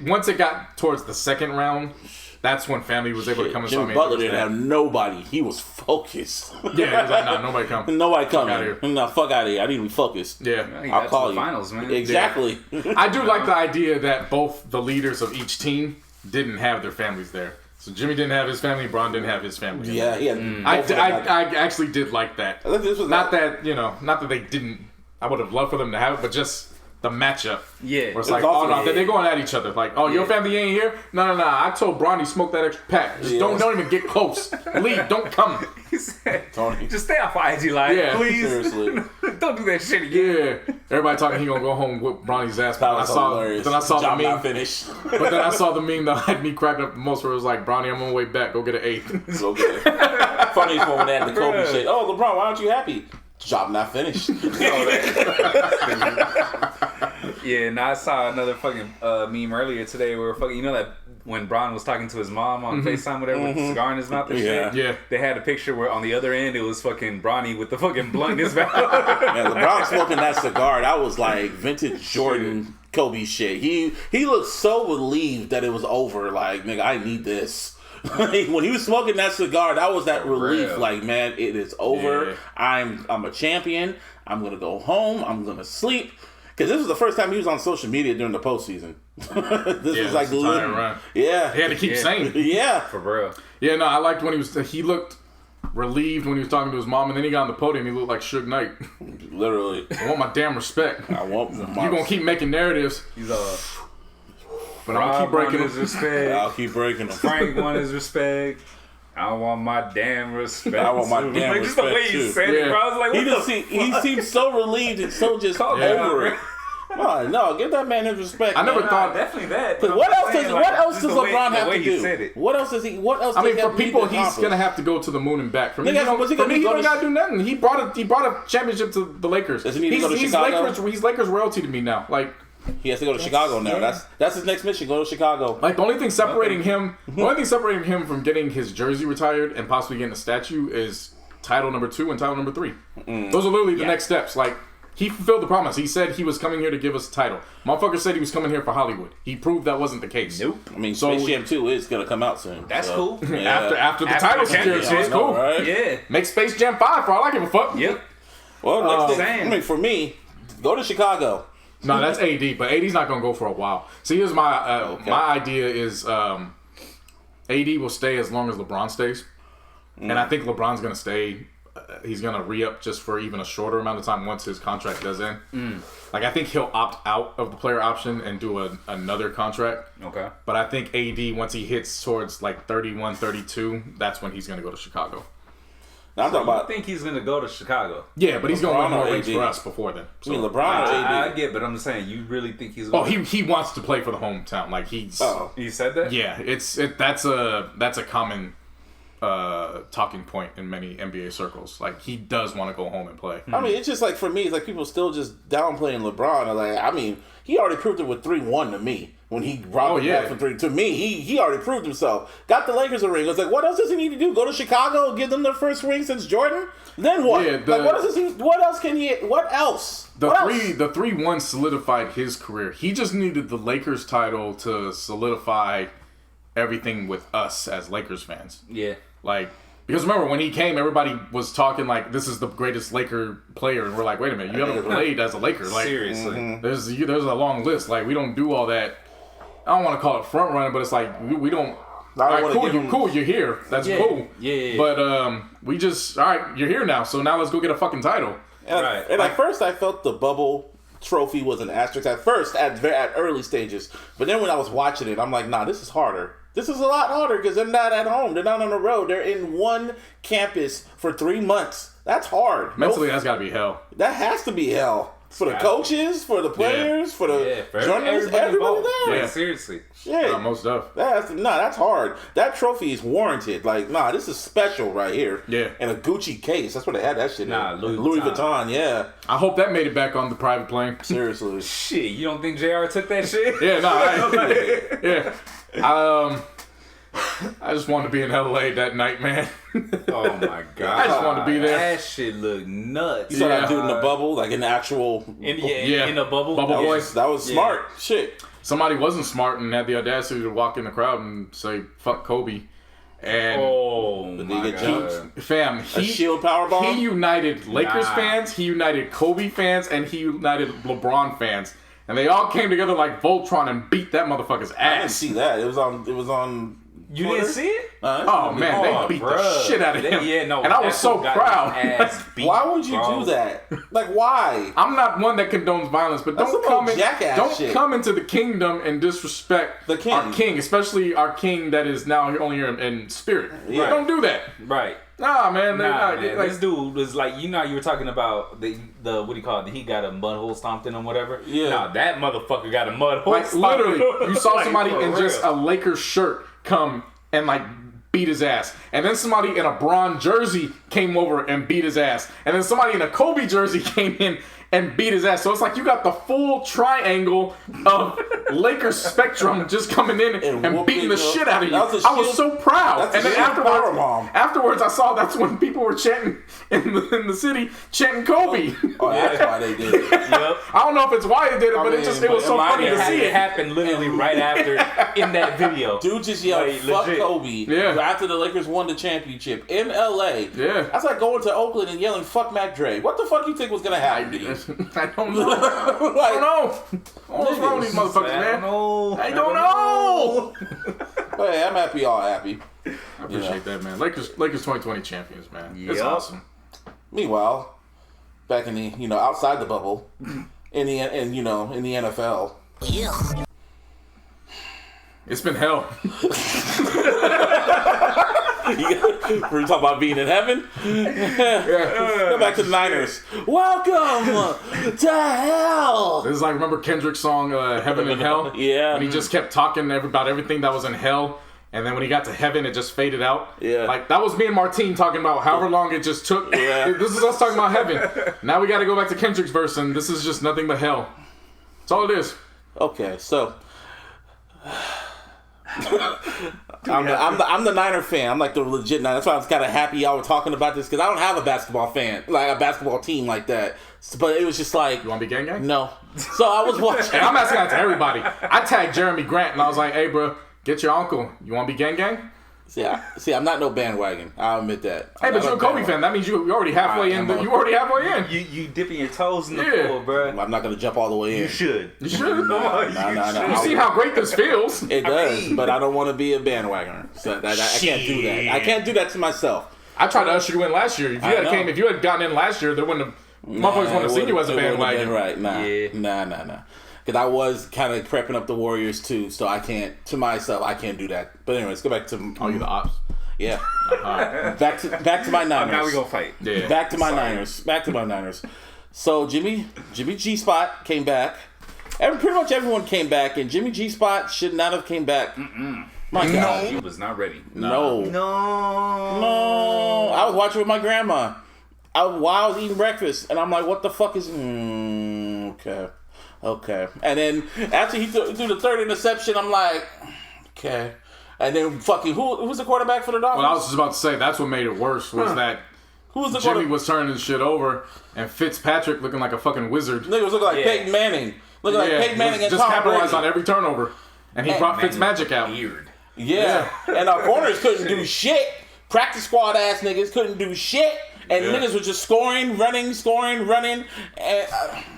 once it got towards the second round, that's when family was able to come. Jimmy Butler didn't have nobody. He was focused. Yeah, he was like, nah, nobody come. Nobody coming. Nah, fuck out of here. I need to be focused. Yeah, I'll call you. Finals, man. Exactly. Yeah. I do like the idea that both the leaders of each team didn't have their families there. So Jimmy didn't have his family, Bron didn't have his family. Yeah, yeah. I actually did like that. Not that they didn't. I would have loved for them to have it, but just the matchup. Yeah. Where it's like, oh no, they're going at each other. Like, oh, your family ain't here? No. I told Bronny smoke that extra pack. Just don't even get close. Leave. Don't come. He said, just stay off IG Live, please. Seriously. Don't do that shit again. Yeah. Everybody talking he gonna go home with Bronny's ass. That was hilarious. Then I saw the meme. Finish. But then I saw the meme that had me cracking up the most, where it was like, Bronny, I'm on my way back. Go get an 8th. Go get it. Funny when they had the Kobe shit. Oh, LeBron, why aren't you happy? Job not finished. Yeah, and I saw another fucking meme earlier today where fucking, you know that when Bron was talking to his mom on FaceTime, whatever, with the cigar in his mouth and shit? Yeah. They had a picture where on the other end it was fucking Bronny with the fucking blunt in his mouth. Yeah, LeBron smoking that cigar, that was like vintage Jordan Kobe shit. He looked so relieved that it was over. Like, nigga, I need this. When he was smoking that cigar, that was that relief. Real. Like, man, it is over. Yeah. I'm a champion. I'm gonna go home. I'm gonna sleep. Because this was the first time he was on social media during the postseason. This was like run. Yeah, he had to keep saying it. Yeah, for real. Yeah, no, I liked when he looked relieved when he was talking to his mom, and then he got on the podium. He looked like Suge Knight. Literally, I want my damn respect. I want. You gonna keep making narratives? He's but I'm gonna keep breaking his respect. I'll keep breaking them. Frank won his respect. I want my damn respect. I want my damn respect. Just the way he said it, bro. I was like, what he seems so relieved and so just over it. No, give that man his respect. I never thought definitely that. But what else does LeBron have to do? What else does he? What else? I mean, for people, he's gonna have to go to the moon and back. For me, he don't gotta do nothing. He brought a championship to the Lakers. Does he need to go to Chicago? He's Lakers royalty to me now. Like, he has to go to Chicago now. That's his next mission. Go to Chicago. Like, the only thing separating him from getting his jersey retired and possibly getting a statue is title number 2 and title number 3. Those are literally the next steps. Like, he fulfilled the promise. He said he was coming here to give us a title. Motherfucker said he was coming here for Hollywood. He proved that wasn't the case. Nope. I mean, Space Jam 2 is gonna come out soon. That's cool. Yeah. After the title security, it's cool. Right? Yeah. Make Space Jam 5 for all I give a fuck. Yep. Well, next thing, I mean, for me, go to Chicago. No, that's AD, but AD's not gonna go for a while. See, here's my my idea is AD will stay as long as LeBron stays, and I think LeBron's gonna stay. He's gonna re-up just for even a shorter amount of time once his contract does end. Like, I think he'll opt out of the player option and do another contract. Okay. But I think AD, once he hits towards like 31, 32, that's when he's gonna go to Chicago. Now, I'm talking about. I think he's gonna go to Chicago. Yeah, but he's gonna win more rings for us before then. So, I mean, LeBron or AD? I get, but I'm just saying, you really think he's gonna... Oh, he wants to play for the hometown. Like, he's... Oh. He said that? Yeah, that's a common talking point in many NBA circles. Like, he does want to go home and play. I mean, it's just like, for me, it's like people still just downplaying LeBron. Like, I mean, he already proved it with 3-1 to me. When he brought it back from 3 to me, he already proved himself. Got the Lakers a ring. I was like, what else does he need to do? Go to Chicago and give them their first ring since Jordan? Then what? Yeah, what else can he? What else? The 3-1 solidified his career. He just needed the Lakers title to solidify everything with us as Lakers fans. Yeah. Like, because remember, when he came, everybody was talking like, this is the greatest Laker player. And we're like, wait a minute, you haven't played as a Laker. Like, seriously. There's a long list. Like, we don't do all that. I don't want to call it front running, but it's like, we don't. All right, cool, you're here. That's cool. Yeah. But we just, all right, you're here now. So now let's go get a fucking title. And at first, I felt the bubble trophy was an asterisk. At first, at early stages. But then when I was watching it, I'm like, nah, this is harder. This is a lot harder because they're not at home. They're not on the road. They're in one campus for 3 months. That's hard. Mentally, that's got to be hell. That has to be hell. For the coaches, for the players, for the journalists, everybody there. Yeah, seriously. Yeah, most stuff. That's hard. That trophy is warranted. Like, nah, this is special right here. Yeah. In a Gucci case. That's where they had that shit. Louis Vuitton. Yeah. I hope that made it back on the private plane. Seriously. Shit, you don't think JR took that shit? Yeah, no. Yeah. I just wanted to be in LA that night, man. Oh my god! I just wanted to be there. That shit looked nuts. You saw that dude in the bubble, like in the actual. In the bubble. Bubble boy. That was smart. Shit. Somebody wasn't smart and had the audacity to walk in the crowd and say "fuck Kobe." And my God. Fam, a shield powerbomb. He united Lakers fans, he united Kobe fans, and he united LeBron fans, and they all came together like Voltron and beat that motherfucker's ass. I didn't see that. It was on. You didn't see it? Oh man, they beat the shit out of him. And I was so proud. Why would you do that? Like, why? I'm not one that condones violence, but That's don't come into the kingdom and disrespect the king. Our king, especially our king that is now only here in spirit. Yeah. Don't do that. Right. Nah, man. Like, this dude was like, you were talking about the what do you call it? He got a mud hole stomped in him, whatever. Yeah. Nah, that motherfucker got a mud hole. Like literally, you saw somebody in just a Lakers shirt come and like beat his ass, and then somebody in a Bron jersey came over and beat his ass, and then somebody in a Kobe jersey came in and beat his ass. So it's like you got the full triangle of Lakers spectrum just coming in and beating the shit out of you. I was so proud. And then afterwards, I saw that's when people were chanting in the city, chanting Kobe. Oh, that's why they did it. Yep. I don't know if it's why they did it, but it was so funny to see it. It happened literally right after in that video. Dude just yelled, fuck legit. Kobe. Yeah. After the Lakers won the championship in LA. Yeah. That's like going to Oakland and yelling, fuck Mac Dre. What the fuck you think was going to happen to you? I don't know. I don't know. What's wrong with these motherfuckers, man? I don't know. But hey, I'm happy y'all happy. I appreciate that, man. Lakers 2020 champions, man. It's awesome. Meanwhile, back in the outside the bubble, in the NFL. Yeah. It's been hell. We're talking about being in heaven. Go back to the Niners. Welcome to hell. This is like, remember Kendrick's song "Heaven and Hell"? Yeah. And he just kept talking about everything that was in hell, and then when he got to heaven, it just faded out. Yeah. Like that was me and Martine talking about however long it just took. Yeah. This is us talking about heaven. Now we got to go back to Kendrick's verse, and this is just nothing but hell. That's all it is. Okay, so. I'm the Niner fan. I'm like the legit Niner. That's why I was kind of happy y'all were talking about this, because I don't have a basketball team like that. But it was just like, you want to be gang? No. So I was watching. And I'm asking that to everybody. I tagged Jeremy Grant and I was like, "Hey, bro, get your uncle. You want to be gang?" See, I'm not no bandwagon. I'll admit that. Hey, but you're a Kobe fan. That means you're already halfway in. You already halfway in. You dipping your toes in the pool, bro. I'm not gonna jump all the way in. You should. You should. No. You see how great this feels. It does, but I don't want to be a bandwagoner. So I can't do that. I can't do that to myself. I tried to usher you in last year. If you had gotten in last year, there wouldn't have. Motherfuckers wouldn't have seen you as a bandwagon. Right? Nah. Because I was kind of prepping up the Warriors too, so I can't do that. But anyways, go back to. Oh, you the ops. Yeah. Back to my Niners. Now we gonna fight. Yeah. Back to my Niners. So Jimmy G Spot came back. Pretty much everyone came back, and Jimmy G Spot should not have came back. My God, he was not ready. No. I was watching with my grandma while I was eating breakfast, and I'm like, "What the fuck is?" Okay. And then after he threw the third interception, I'm like, "Okay." And then fucking who's the quarterback for the Dolphins? Well, I was just about to say that's what made it worse was that Jimmy was turning shit over and Fitzpatrick looking like a fucking wizard. Nigga was looking like Peyton Manning. Peyton Manning and just Tom capitalized Brady on every turnover, and he brought Fitzmagic out. Weird. Yeah. And our corners couldn't do shit. Practice squad ass niggas couldn't do shit. And niggas were just scoring, running. And,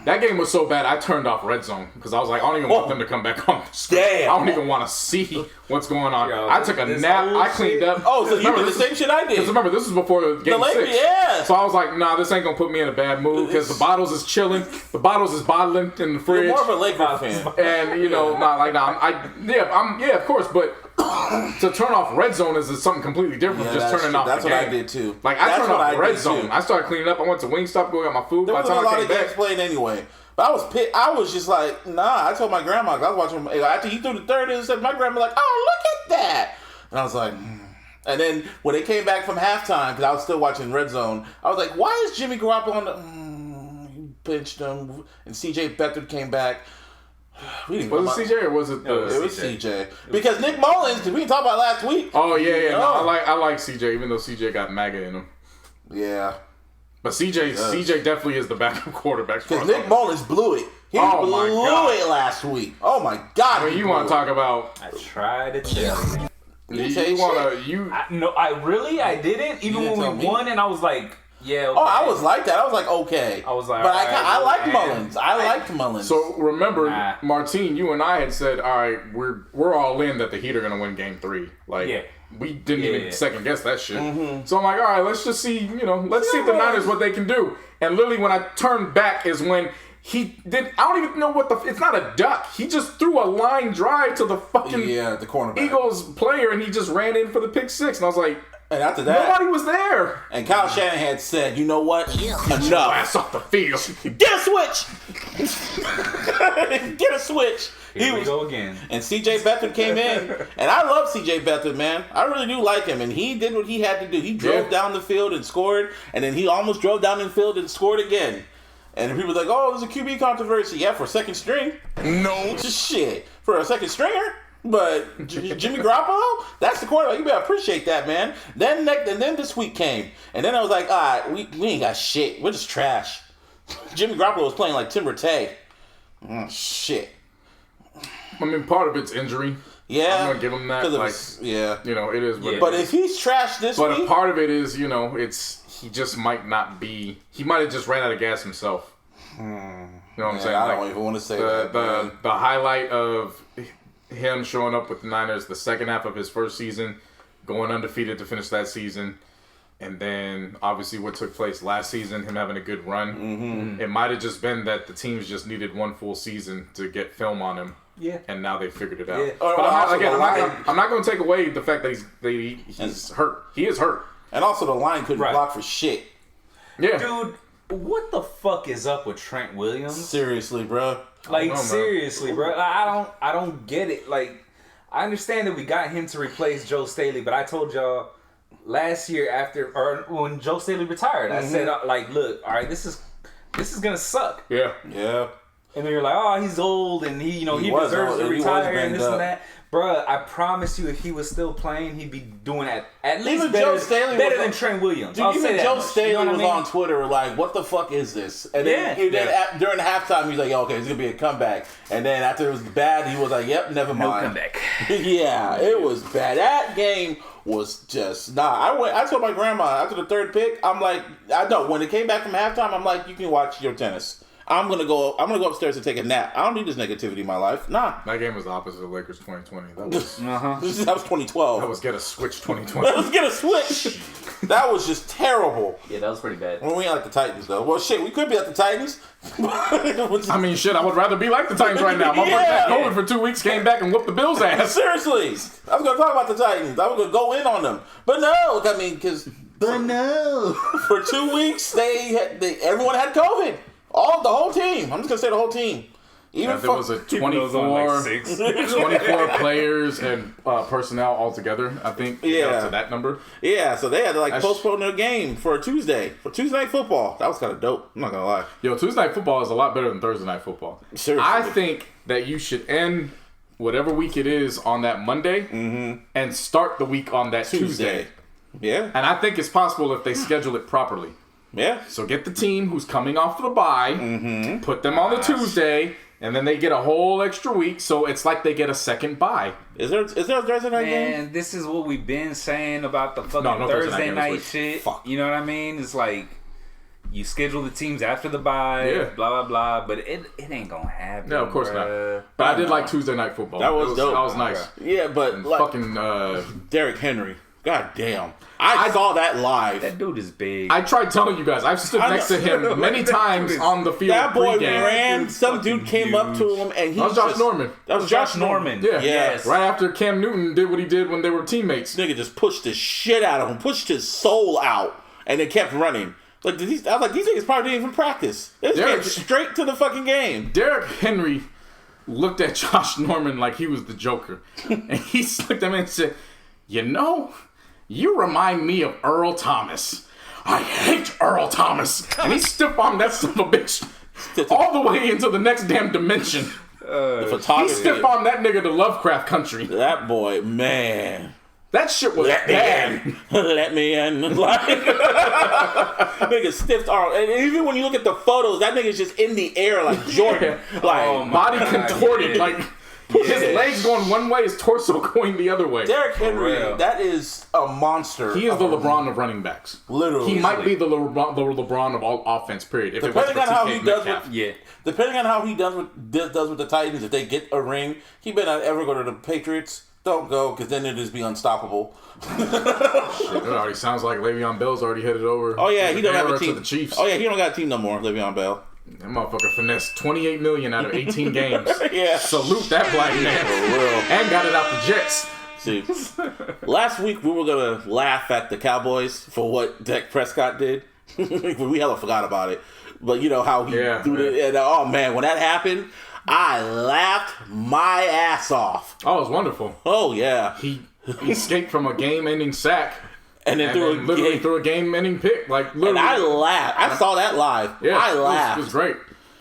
that game was so bad, I turned off Red Zone because I was like, I don't even want them to come back on the screen. Damn. I don't even want to see what's going on. I took a nap. I cleaned up. Oh, so you did the same shit I did. Because remember, this was before game 6. Yeah. So I was like, nah, this ain't going to put me in a bad mood because the bottles is chilling. The bottles is bottling in the fridge. You're more of a Lakers fan. And, of course, but to turn off Red Zone is something completely different from just turning off the game. That's what I did too. Like, I turned off Red Zone. I started cleaning up. I went to Wingstop, go get my food. There By the wasn't time a lot I of came games back, played anyway. But I was pissed. I was just like, nah. I told my grandma, I was watching, after he threw the third interception, my grandma like, oh, look at that. And I was like, And then when they came back from halftime, because I was still watching Red Zone, I was like, why is Jimmy Garoppolo on the... he benched him. And CJ Beathard came back. Was it CJ or was it? It was CJ. Because Nick Mullins, we didn't talk about last week. Oh yeah. No, I like CJ, even though CJ got MAGA in him. Yeah. But CJ definitely is the backup quarterback. Because Nick Mullins blew it. He blew it last week. Oh my God. I mean, you want to talk about? I tried to tell you. I didn't. Even when we won, and I was like, yeah. Okay. Oh, I was like that. I was like, okay. I was like, but I liked Mullins. I liked Mullins. So remember, Martine, you and I had said, all right, we're all in that the Heat are gonna win Game 3. Like, we didn't even second guess that shit. Mm-hmm. So I'm like, all right, let's just see. Let's see if the Niners what they can do. And literally, when I turned back, is when. He did. I don't even know what it's not a duck. He just threw a line drive to the fucking the cornerback Eagles player, and he just ran in for the pick six. And I was like, and after that, nobody was there. And Kyle Shanahan said, "You know what? Enough. Ass off the field. Get a switch. Get a switch." Here we go again. And C.J. Beathard came in, and I love C.J. Beathard, man. I really do like him, and he did what he had to do. He drove down the field and scored, and then he almost drove down the field and scored again. And people were like, oh, there's a QB controversy. Yeah, for a second string. No. Just shit. For a second stringer. But Jimmy Garoppolo, that's the quarterback. You better appreciate that, man. Then this week came. And then I was like, all right, we ain't got shit. We're just trash. Jimmy Garoppolo was playing like Timber Tay. Shit. I mean, part of it's injury. Yeah. I'm going to give him that. Like, it is. But if he's trash this week. But a part of it is, he just might not be. He might have just ran out of gas himself. You know what I'm saying? I don't even want to say that. The highlight of him showing up with the Niners the second half of his first season, going undefeated to finish that season, and then obviously what took place last season, him having a good run. Mm-hmm. It might have just been that the teams just needed one full season to get film on him. Yeah. And now they figured it out. Yeah. But I'm not going to take away the fact that he's hurt. He is hurt. And also the line couldn't block for shit. Yeah. Dude, what the fuck is up with Trent Williams? Seriously, bro. Seriously, bro. I don't get it. Like, I understand that we got him to replace Joe Staley, but I told y'all last year when Joe Staley retired, I said, look, all right, this is gonna suck. Yeah. Yeah. And then you're like, oh, he's old and he deserves to retire and this and that. Bruh, I promise you, if he was still playing, he'd be doing at least better than Trent Williams. Dude, even Joe Staley was on Twitter like, what the fuck is this? And then, during halftime, he's like, okay, it's going to be a comeback. And then after it was bad, he was like, yep, never mind. No comeback. Yeah, it was bad. That game was just, I told my grandma after the third pick, I'm like, when it came back from halftime, I'm like, you can watch your tennis. I'm gonna go upstairs and take a nap. I don't need this negativity in my life. Nah. That game was the opposite of Lakers 2020. That was that was 2012. That was get a switch 2020. That was get a switch. That was just terrible. Yeah, that was pretty bad. Well, we ain't like the Titans though. Well, shit, we could be like the Titans. I mean, shit, I would rather be like the Titans right now. My boy had COVID for 2 weeks, came back and whooped the Bills' ass. Seriously, I was gonna talk about the Titans. I was gonna go in on them, but no. I mean, for 2 weeks everyone had COVID. The whole team. I'm just gonna say the whole team. Even there was a 24 players and personnel altogether. I think got to that number. Yeah, so they had to postpone their game for Tuesday Night Football. That was kind of dope. I'm not gonna lie. Yo, Tuesday Night Football is a lot better than Thursday Night Football. Seriously. I think that you should end whatever week it is on that Monday and start the week on that Tuesday. Yeah, and I think it's possible if they schedule it properly. Yeah. So get the team who's coming off the bye, put them on the Tuesday, and then they get a whole extra week. So it's like they get a second bye. Is there a Thursday night game? Man, this is what we've been saying about the fucking Thursday night shit. Fuck. You know what I mean? It's like you schedule the teams after the bye, blah blah blah. But it ain't gonna happen. No, of course not. But I did like Tuesday Night Football. That was dope. That was nice. Yeah, but fucking Derrick Henry. God damn. I saw that live. That dude is big. I tried telling you guys. I've stood next to him many times on the field. That boy ran. Some dude came up to him and he That was Josh Norman. That was Josh Norman. Yeah. Yes. Right after Cam Newton did what he did when they were teammates. This nigga just pushed the shit out of him. Pushed his soul out. And then kept running. I was like, these niggas probably didn't even practice. They just came straight to the fucking game. Derrick Henry looked at Josh Norman like he was the Joker. And he looked at him and said, you remind me of Earl Thomas. I hate Earl Thomas. And he stiff-armed that son of a bitch all the way into the next damn dimension. The He photography. stiff on that nigga to Lovecraft Country. That boy, man. That shit was bad. Let me in. Like, nigga stiffed arm. And even when you look at the photos, that nigga's just in the air like Jordan. Like, body contorted. Like, his legs going one way, his torso going the other way. Derrick Henry, that is a monster. He is the LeBron of running backs. Literally. He might be the LeBron of all offense, period. If Depending on how he does Metcalf. Depending on how he does with the Titans, if they get a ring, he better not ever go to the Patriots. Don't go, because then it just be unstoppable. Shit, it already sounds like Le'Veon Bell's already headed over. Oh yeah, he don't have a team. To the Chiefs. Oh yeah, he don't got a team no more, Le'Veon Bell. That motherfucker finessed $28 million out of 18 games. Yeah. Salute that black man. For real. And got it out the Jets. See, last week we were gonna laugh at the Cowboys for what Dak Prescott did. We hella forgot about it, but you know how he threw it. And oh man, when that happened, I laughed my ass off. Oh, it was wonderful. Oh yeah, he escaped from a game-ending sack. And then threw a game-ending pick. Like, literally. And I laughed. I saw that live. Yeah, I laughed. It was great.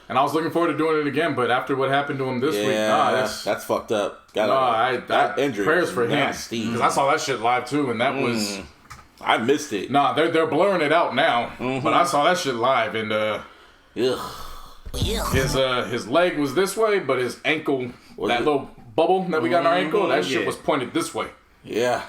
And I was looking forward to doing it again, but after what happened to him this week, that's fucked up. That injury. Prayers for him. Because I saw that shit live too, and that was... I missed it. Nah, they're blurring it out now, but I saw that shit live, and his leg was this way, but his ankle, little bubble that we got in our ankle, that shit was pointed this way. Yeah.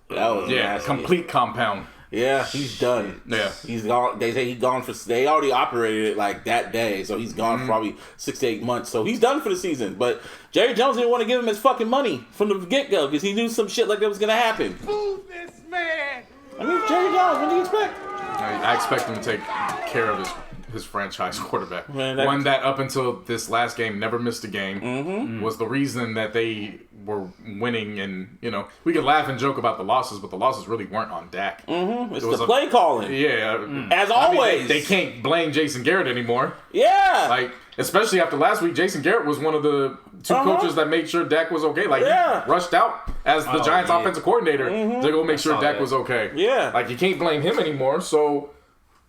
That was nasty. Complete compound. Yeah, he's done. Yeah. He's gone. They say he's gone they already operated it like that day, so he's gone for probably 6 to 8 months. So he's done for the season. But Jerry Jones didn't want to give him his fucking money from the get-go because he knew some shit like that was going to happen. Move this man! I mean, Jerry Jones, what do you expect? I expect him to take care of his franchise quarterback. One that up until this last game never missed a game was the reason that they were winning. And you know, we could laugh and joke about the losses, but the losses really weren't on Dak. It's the play calling. Yeah, as always. Mean, they can't blame Jason Garrett anymore. Yeah, like especially after last week, Jason Garrett was one of the two coaches that made sure Dak was okay. Like he rushed out as the Giants offensive coordinator to go make sure Dak was okay. Yeah, like you can't blame him anymore. So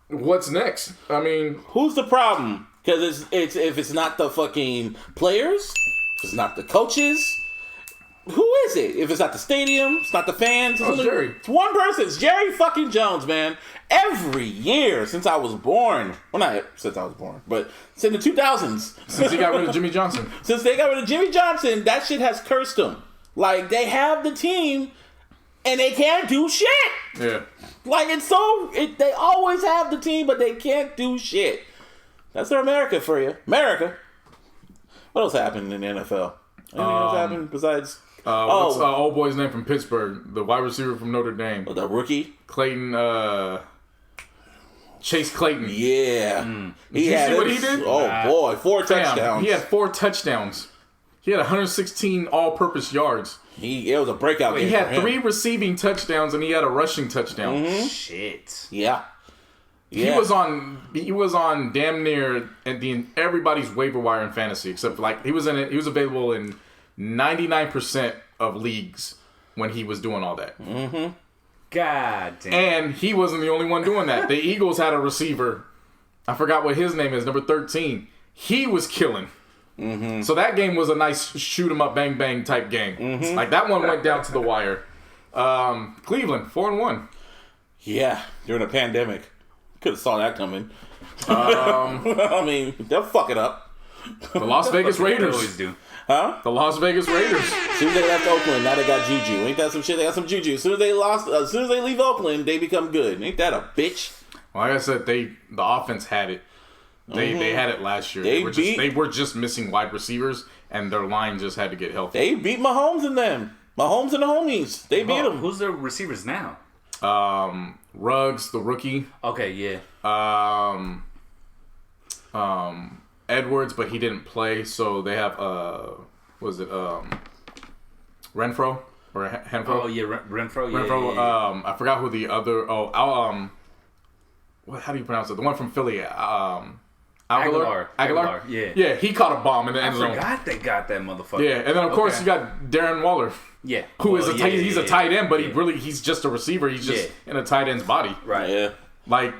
what's next? I mean, who's the problem? Because it's if it's not the fucking players, if it's not the coaches, who is it? If it's not the stadium, it's not the fans. It's Jerry. It's one person. It's Jerry fucking Jones, man. Every year since I was born. Well, not since I was born, but since the 2000s. Since he got rid of Jimmy Johnson. Since they got rid of Jimmy Johnson, that shit has cursed them. Like, they have the team, and they can't do shit. Yeah. Like, they always have the team, but they can't do shit. That's their America for you. America. What else happened in the NFL? Anything else happened besides... what's old boy's name from Pittsburgh? The wide receiver from Notre Dame. The rookie? Clayton, Chase Clayton. Yeah. Did you see what he did? Oh, boy. 4 touchdowns. He had 4 touchdowns. He had 116 all-purpose yards. It was a breakout game. He had 3 receiving touchdowns, and he had a rushing touchdown. Shit. Yeah. He was on damn near everybody's waiver wire in fantasy, except like he was available in 99% of leagues when he was doing all that. God damn. And he wasn't the only one doing that. The Eagles had a receiver. I forgot what his name is, number 13. He was killing. So that game was a nice shoot 'em up, bang bang type game. Like that one went down to the wire. Cleveland 4-1. Yeah, during a pandemic, could have saw that coming. I mean, they'll fuck it up. The Las Vegas Raiders always do. Huh? The Las Vegas Raiders. As soon as they left Oakland, now they got juju. Ain't that some shit? They got some juju. As soon as they leave Oakland, they become good. Ain't that a bitch? Well, like I said, the offense had it. They had it last year. They were just missing wide receivers, and their line just had to get healthy. They beat Mahomes and them. Mahomes and the homies. They beat them. Who's their receivers now? Ruggs, the rookie. Okay, yeah. Edwards, but he didn't play, so they have Renfro or Henfro? Oh yeah, Renfro. Yeah, Renfro. Yeah. I forgot who the other. How do you pronounce it? The one from Philly. Aguilar. Yeah, he caught a bomb in the end zone. I forgot they got that motherfucker. Yeah, and then of course you got Darren Waller. Yeah, who is he's a tight end, but he's just a receiver. He's just in a tight end's body. Right. Yeah. Like,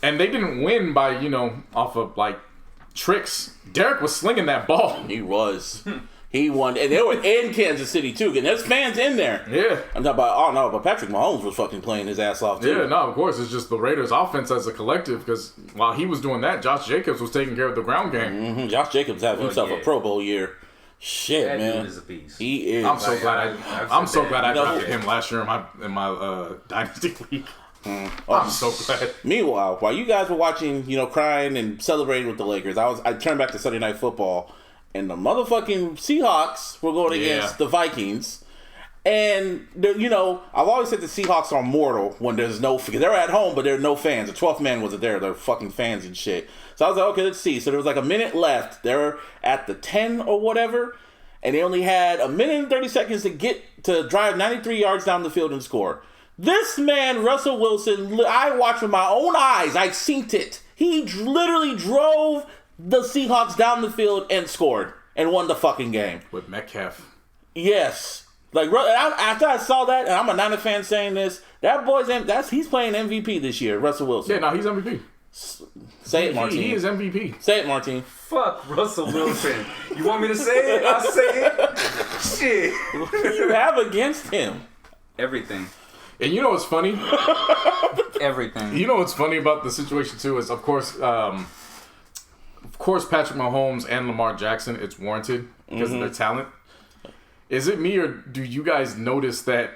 and they didn't win by off of like tricks. Derek was slinging that ball. He was. He won, and they were in Kansas City too. And there's fans in there. Yeah, I'm talking about. But Patrick Mahomes was fucking playing his ass off too. Yeah, no, of course. It's just the Raiders' offense as a collective. Because while he was doing that, Josh Jacobs was taking care of the ground game. Mm-hmm. Josh Jacobs had himself a Pro Bowl year. Shit, that man, dude is a beast. He is. I'm so glad I drafted him last year in my dynasty league. I'm so glad. Meanwhile, while you guys were watching, crying and celebrating with the Lakers, I turned back to Sunday Night Football. And the motherfucking Seahawks were going against the Vikings. And, I've always said the Seahawks are mortal when there's no... Because they're at home, but there are no fans. The 12th man wasn't there. They're fucking fans and shit. So I was like, okay, let's see. So there was like a minute left. They were at the 10 or whatever. And they only had a minute and 30 seconds to drive 93 yards down the field and score. This man, Russell Wilson, I watched with my own eyes. I seen it. He literally drove the Seahawks down the field and scored and won the fucking game. With Metcalf. Yes. Like, after I saw that, and I'm a Niner fan saying this, that boy's he's playing MVP this year, Russell Wilson. Yeah, no, he's MVP. Say it, Martin. He is MVP. Say it, Martin. Fuck Russell Wilson. You want me to say it? I'll say it. Shit. What do you have against him? Everything. And you know what's funny? Everything. You know what's funny about the situation, too, is, of course, Patrick Mahomes and Lamar Jackson, it's warranted because of their talent. Is it me or do you guys notice that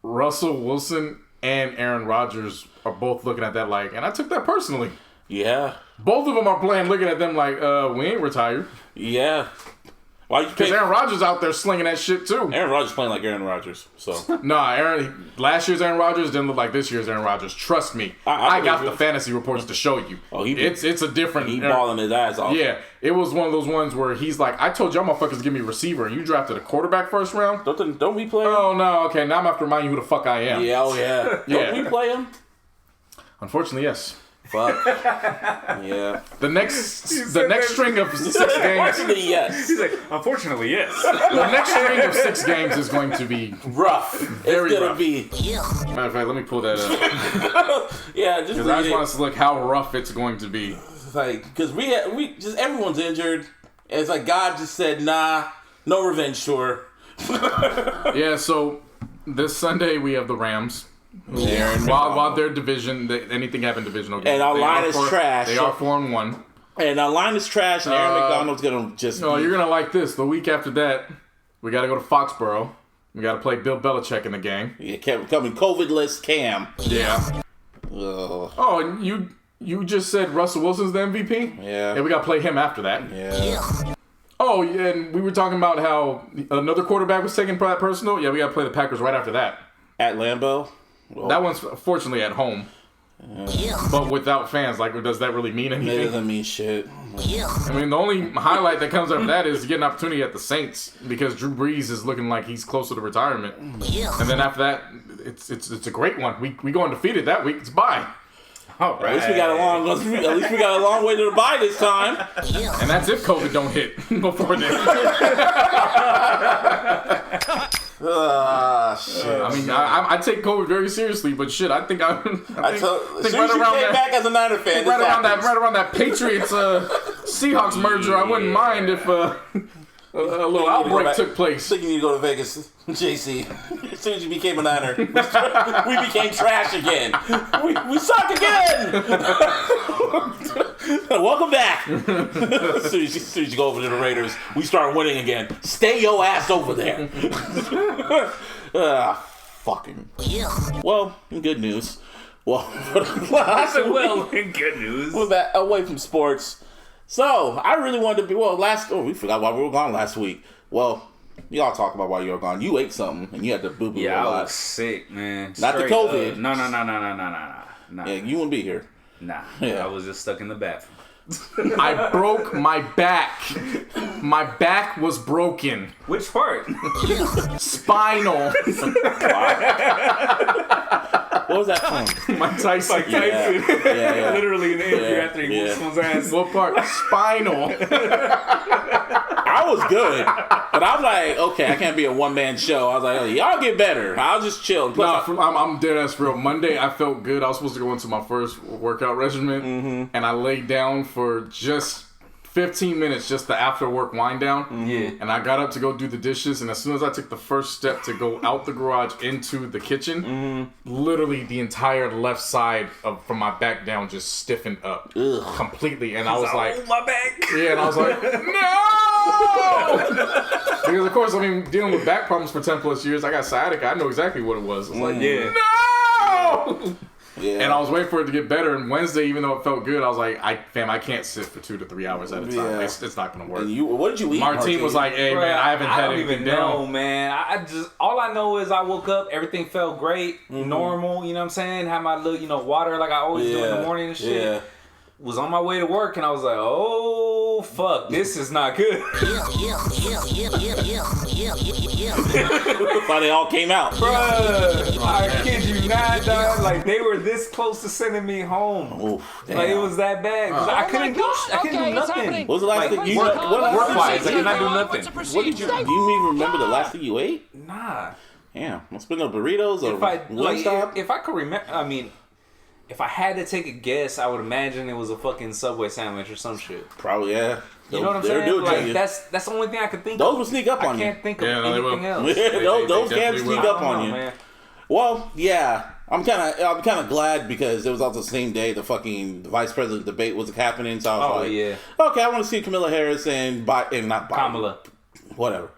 Russell Wilson and Aaron Rodgers are both looking at that like, and I took that personally. Yeah. Both of them are looking at them like, we ain't retired. Yeah. Because Aaron Rodgers out there slinging that shit too. Aaron Rodgers playing like Aaron Rodgers. So last year's Aaron Rodgers didn't look like this year's Aaron Rodgers. Trust me, I got the fantasy reports to show you. Oh, it's a different. He balling his ass off. Yeah, it was one of those ones where he's like, I told y'all motherfuckers to give me a receiver, and you drafted a quarterback first round. Don't we play him? Oh no, okay. Now I'm have to remind you who the fuck I am. Yeah, oh yeah. Don't we play him? Unfortunately, yes. Fuck. Yeah. The next string of 6 games. Unfortunately, yes. He's like, unfortunately, yes. The next string of 6 games is going to be rough. Very it's gonna rough. Be. Matter of fact, let me pull that up. Yeah, just because I just want us to look how rough it's going to be. Like, because we just everyone's injured. And it's like God just said, nah, no revenge tour. Yeah. So this Sunday we have the Rams. Yeah, while their division, anything happen divisional game. And our line is trash. They are 4-1. And our line is trash, and Aaron McDonald's gonna just. No, you're gonna like this. The week after that, we got to go to Foxborough. We got to play Bill Belichick in the game. Yeah, coming COVID-less Cam. Yeah. Oh, and you just said Russell Wilson's the MVP? Yeah. And we got to play him after that. Yeah. Oh, yeah, and we were talking about how another quarterback was taking personal. Yeah, we got to play the Packers right after that. At Lambeau? Well, that one's fortunately at home. But without fans, like, does that really mean anything? It doesn't mean shit. I mean, the only highlight that comes after that is to get an opportunity at the Saints because Drew Brees is looking like he's closer to retirement. And then after that, it's a great one. We go undefeated that week. It's bye. All right. At least we got a long way to the bye this time. And that's if COVID don't hit before then. Shit. I mean, I take COVID very seriously, but shit, I think as soon as you came back as a Niner fan, right around that Patriots Seahawks merger, I wouldn't mind if a little outbreak took place. I think you need to go to Vegas, JC. As soon as you became a Niner, we became trash again. We suck again. Welcome back. As soon as you go over to the Raiders, we start winning again. Stay your ass over there. Fucking. Well, in good news. Well, in good news. We're back away from sports. So, I really wanted to be, we forgot why we were gone last week. Well, y'all talk about why you were gone. You ate something, and you had to boo-boo a lot. Yeah, I was sick, man. Not the COVID. No. Yeah, you wouldn't be here. Nah, yeah. I was just stuck in the bathroom. I broke my back. My back was broken. Which part? Spinal. What was that from? Mike Tyson. Yeah. Literally in the interview after he whooped someone's ass. What part? Spinal. I was good, but I'm like, okay, I can't be a one-man show. I was like, oh, y'all get better. I'll just chill. I'm dead ass real. Monday, I felt good. I was supposed to go into my first workout regimen, and I laid down for just 15 minutes just the after work wind down. Yeah. And I got up to go do the dishes, and as soon as I took the first step to go out the garage into the kitchen, literally the entire left side from my back down just stiffened up completely. And I was like, oh, my back. Yeah, and I was like, no! Because of course, I mean, dealing with back problems for 10 plus years, I got sciatica. I know exactly what it was. I was like, no! Yeah. And I was waiting for it to get better. And Wednesday, even though it felt good, I was like, I can't sit for 2 to 3 hours at a time. Yeah. It's not going to work. What did you eat? Martine was like, hey, man, I haven't had anything down. I don't even know, man. I just, all I know is I woke up, everything felt great, normal, you know what I'm saying? Had my little, water like I always do in the morning and shit. Yeah. Was on my way to work, and I was like, oh, fuck, this is not good. Why they all came out. Bruh, I kid you not, dog. Like, they were this close to sending me home. Oof, like, it was that bad. I couldn't do nothing. What was the last thing you work-wise, I could not do nothing. What did you, do you even remember the last thing you ate? Nah. Damn, must have been no burritos or Wingstop? If I could remember, I mean, if I had to take a guess, I would imagine it was a fucking Subway sandwich or some shit. Probably, yeah. You know what I'm saying? Like, that's the only thing I could think of. Those will sneak up on you. I can't think of anything else. Those can sneak up on you. Man. Well, yeah. I'm kind of glad because it was also the same day the fucking vice president debate was happening. So I was okay, I want to see Kamala Harris and not Biden. Kamala. Whatever.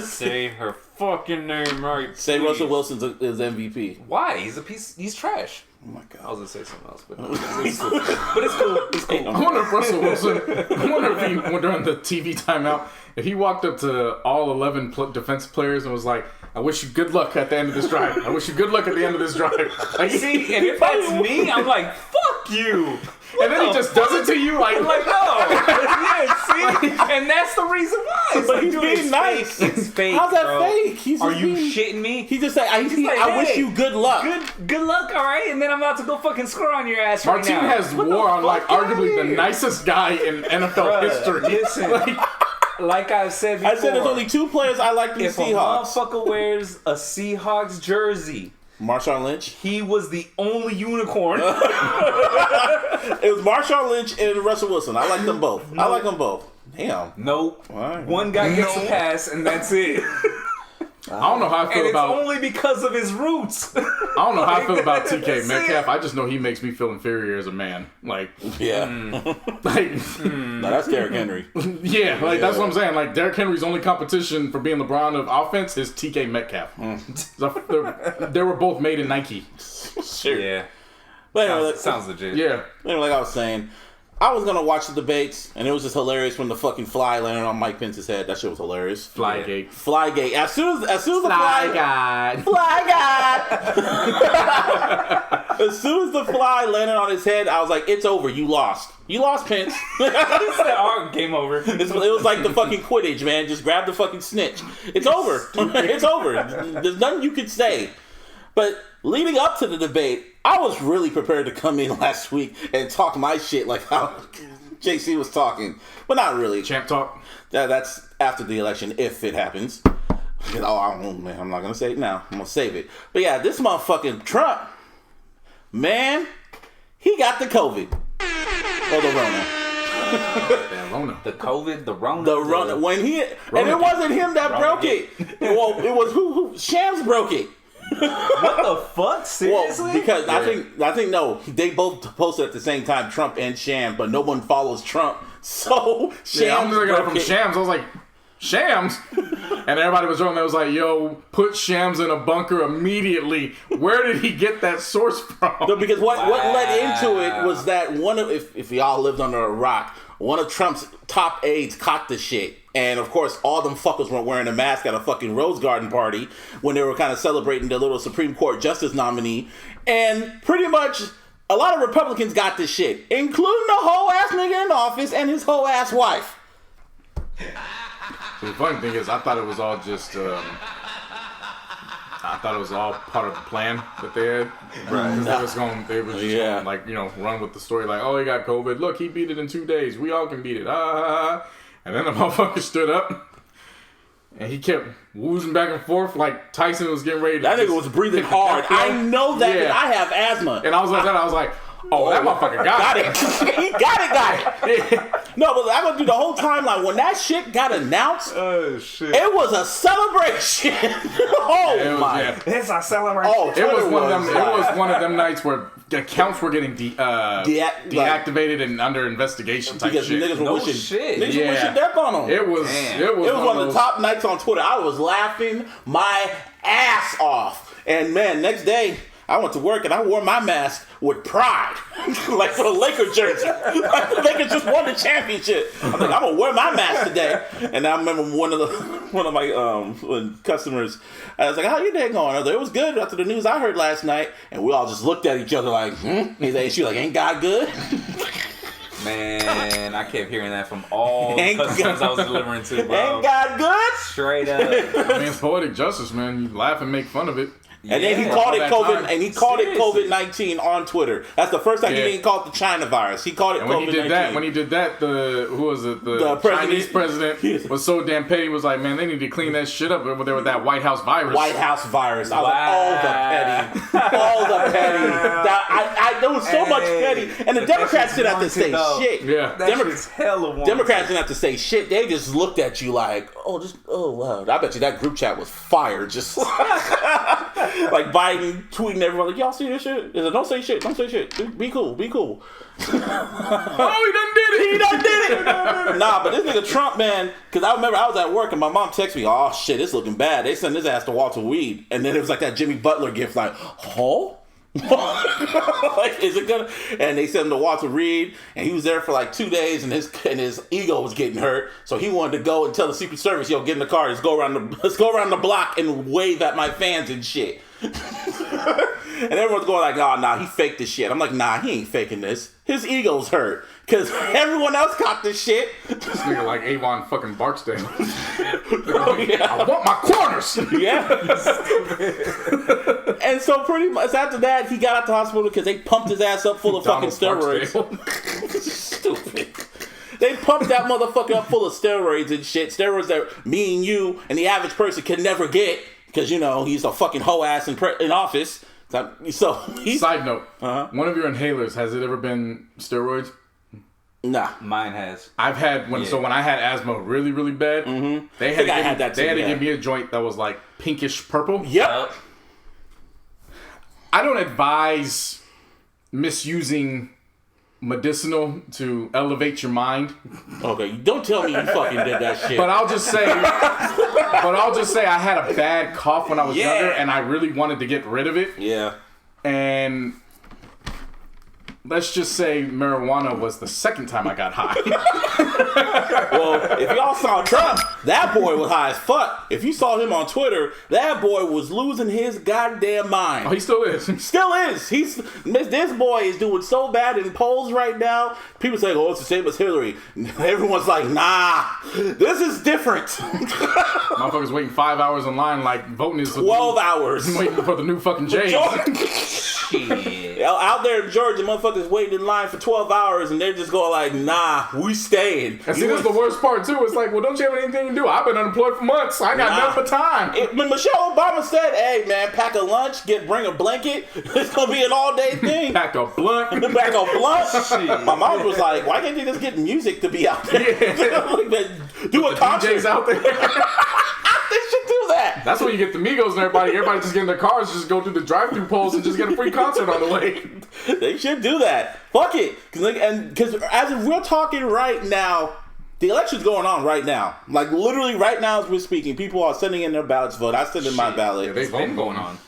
Say her fucking name right. Say please. Russell Wilson is MVP. Why? He's a piece. He's trash. Oh my god! I was gonna say something else, but it's cool. But it's cool. It's cool. I wonder if Russell Wilson. I wonder if he during the TV timeout, if he walked up to all 11 defense players and was like, "I wish you good luck at the end of this drive. I wish you good luck at the end of this drive." Like, see, and if that's me, I'm like, "Fuck you." And then he just does it to you like no. Yeah, see? And that's the reason why. It's but he's being nice. It's fake. How's that fake? Are you shitting me? He just said, I wish you good luck. Good luck, alright? And then I'm about to go fucking score on your ass right now. Martine has war on like arguably the nicest guy in NFL history. Listen. Like I said before. I said there's only 2 players I like in the Seahawks. If a motherfucker wears a Seahawks jersey, Marshawn Lynch. He was the only unicorn. It was Marshawn Lynch and Russell Wilson. I like them both. I like them both. Damn. Nope. Right. One guy gets a pass and that's it. I don't know how I feel about. It's only because of his roots. I don't know how I feel about TK Metcalf. I just know he makes me feel inferior as a man. Like, yeah, no, that's Derrick Henry. Yeah, like that's what I'm saying. Like Derrick Henry's only competition for being LeBron of offense is TK Metcalf. They were both made in Nike. Sure. Yeah. But anyway, sounds legit. Yeah. Anyway, like I was saying, I was gonna watch the debates, and it was just hilarious when the fucking fly landed on Mike Pence's head. That shit was hilarious. Flygate. As soon as the fly guy. As soon as the fly landed on his head, I was like, "It's over. You lost. You lost, Pence." Game over. It was like the fucking Quidditch, man. Just grab the fucking snitch. It's over. It's over. There's nothing you can say. But leading up to the debate, I was really prepared to come in last week and talk my shit like how JC was talking. But not really. Champ talk? That's after the election, if it happens. I'm not going to say it now. I'm going to save it. But yeah, this motherfucking Trump, man, he got the COVID. Or the Rona. The COVID, the Rona. The Rona. And it wasn't him that broke it. Well, it was who Shams broke it. What the fuck? Seriously? Well, because I think no, they both posted at the same time, Trump and Shams, but no one follows Trump. So Shams I'm looking at it from Shams. I was like, Shams? And everybody was wrong. They was like, yo, put Shams in a bunker immediately. Where did he get that source from? No, because what led into it was that one of if y'all lived under a rock, one of Trump's top aides caught the shit. And, of course, all them fuckers weren't wearing a mask at a fucking Rose Garden party when they were kind of celebrating their little Supreme Court justice nominee. And pretty much a lot of Republicans got this shit, including the whole ass nigga in office and his whole ass wife. So the funny thing is, I thought it was all just... I thought it was all part of the plan that they had. Right. They were just going, like, run with the story like, oh, he got COVID. Look, he beat it in 2 days. We all can beat it. And then the motherfucker stood up and he kept woozing back and forth like Tyson was getting ready to... That nigga was breathing hard. I know that. Yeah. I have asthma. And I was like that. I was like, Oh, that motherfucker got it. He got it. No, but I'm gonna do the whole timeline. When that shit got announced, oh shit, it was a celebration. It's a celebration. Oh, it was one of them. It was one of them nights where accounts were getting deactivated and under investigation type because shit. Niggas were wishing death on them. It was one of the top nights on Twitter. I was laughing my ass off, and man, next day I went to work and I wore my mask with pride, like for the Lakers jersey. Like the Lakers just won the championship. I'm like, I'm gonna wear my mask today. And I remember one of my customers, I was like, "How your day going?" I was like, "It was good after the news I heard last night." And we all just looked at each other like, She was like, "Ain't God good?" Man, I kept hearing that from all customers I was delivering to, bro. Ain't God good? Straight up. I mean, it's poetic justice, man. You laugh and make fun of it. And then he called it COVID, and he called it COVID-19 on Twitter. That's the first time he didn't call it the China virus. He called it COVID-19. When he did that, the Chinese president was so damn petty. He was like, man, they need to clean that shit up over there with that White House virus. White House virus. I was like, all the petty. There was so much petty, and the Democrats didn't have to say shit. Yeah, Democrats hella Democrats didn't have to say shit. They just looked at you like, oh wow. I bet you that group chat was fire. Just like Biden tweeting everyone like, y'all see this shit? Don't say shit. Don't say shit. Be cool. Be cool. Oh, he done did it. Nah, but this nigga Trump, man, because I remember I was at work and my mom texted me, oh shit, it's looking bad. They sent his ass to Walter Reed. And then it was like that Jimmy Butler gift, like, oh? Like, is it gonna? And they sent him to Walter Reed, and he was there for like 2 days, and his ego was getting hurt, so he wanted to go and tell the Secret Service, "Yo, get in the car, let's go around the block and wave at my fans and shit." And everyone's going like, "Oh, nah, he faked this shit." I'm like, "Nah, he ain't faking this. His ego's hurt because everyone else caught this shit." This nigga like Avon fucking Barksdale. Oh, yeah. I want my corners. Yeah. And so pretty much after that, he got out the hospital because they pumped his ass up full of fucking steroids. Stupid. They pumped that motherfucker up full of steroids and shit. Steroids that me and you and the average person can never get because, you know, he's a fucking hoe ass in office. So Side note, one of your inhalers, has it ever been steroids? Nah. Mine has. I've had so when I had asthma really, really bad, they had to give me a joint that was like pinkish purple. Yep. I don't advise misusing medicinal to elevate your mind. Okay, don't tell me you fucking did that shit. But I'll just say I had a bad cough when I was younger, and I really wanted to get rid of it. Yeah. And let's just say marijuana was the second time I got high. Well, if y'all saw Trump, that boy was high as fuck. If you saw him on Twitter, that boy was losing his goddamn mind. Oh, he still is. Still is. This boy is doing so bad in polls right now. People say, "Oh, it's the same as Hillary." Everyone's like, "Nah, this is different." Motherfuckers waiting 5 hours in line, like voting is 12 hours waiting for the new fucking J's. Shit. Out there in Georgia, motherfuckers waiting in line for 12 hours, and they're just going like, "Nah, we staying." And see, this is the worst part too. It's like, well, don't you have anything to do? I've been unemployed for months. I got nothing but time. When Michelle Obama said, "Hey man, pack a lunch, bring a blanket," it's gonna be an all-day thing. Pack a blunt. Pack a blunt. My mom was like, "Why can't they just get music to be out there? Do a concert DJs out there." They should do that. That's when you get the Migos and everybody just get in their cars, just go through the drive-through polls and just get a free concert on the way. They should do that. Fuck it. Because as we're talking right now, the election's going on right now. Like literally right now as we're speaking, people are sending in their ballots to vote. I sent in my ballot. Yeah, they've been going on.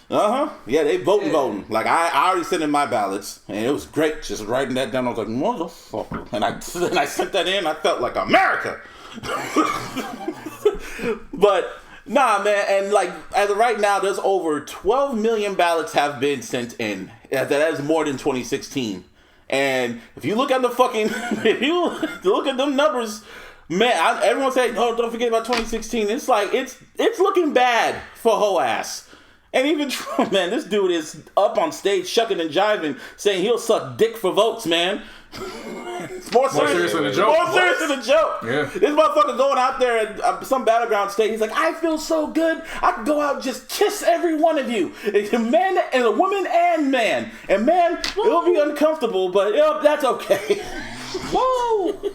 Yeah, they voting. Like I already sent in my ballots, and it was great. Just writing that down, I was like, motherfucker. And I sent that in. I felt like America. But nah, man, and like as of right now, there's over 12 million ballots have been sent in. That is more than 2016. And if you look at if you look at them numbers, man, everyone say, "Oh, don't forget about 2016." It's like it's looking bad for hoe ass. And even Trump, man, this dude is up on stage shucking and jiving, saying he'll suck dick for votes, man. It's more serious than a joke. More serious than a joke. Yeah. This motherfucker going out there at some battleground state. He's like, I feel so good. I can go out and just kiss every one of you. A man and a woman and man. And man, it'll be uncomfortable, but that's okay. Whoa!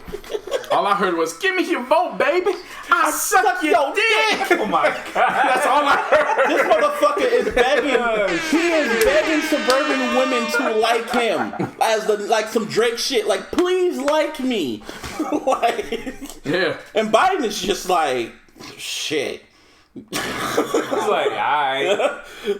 All I heard was, give me your vote, baby. I suck your dick. Oh my God. That's all I heard. This motherfucker is begging. He is begging suburban women to like him. Like some Drake shit. Like, please like me. Yeah. And Biden is just like, shit. It's like, alright.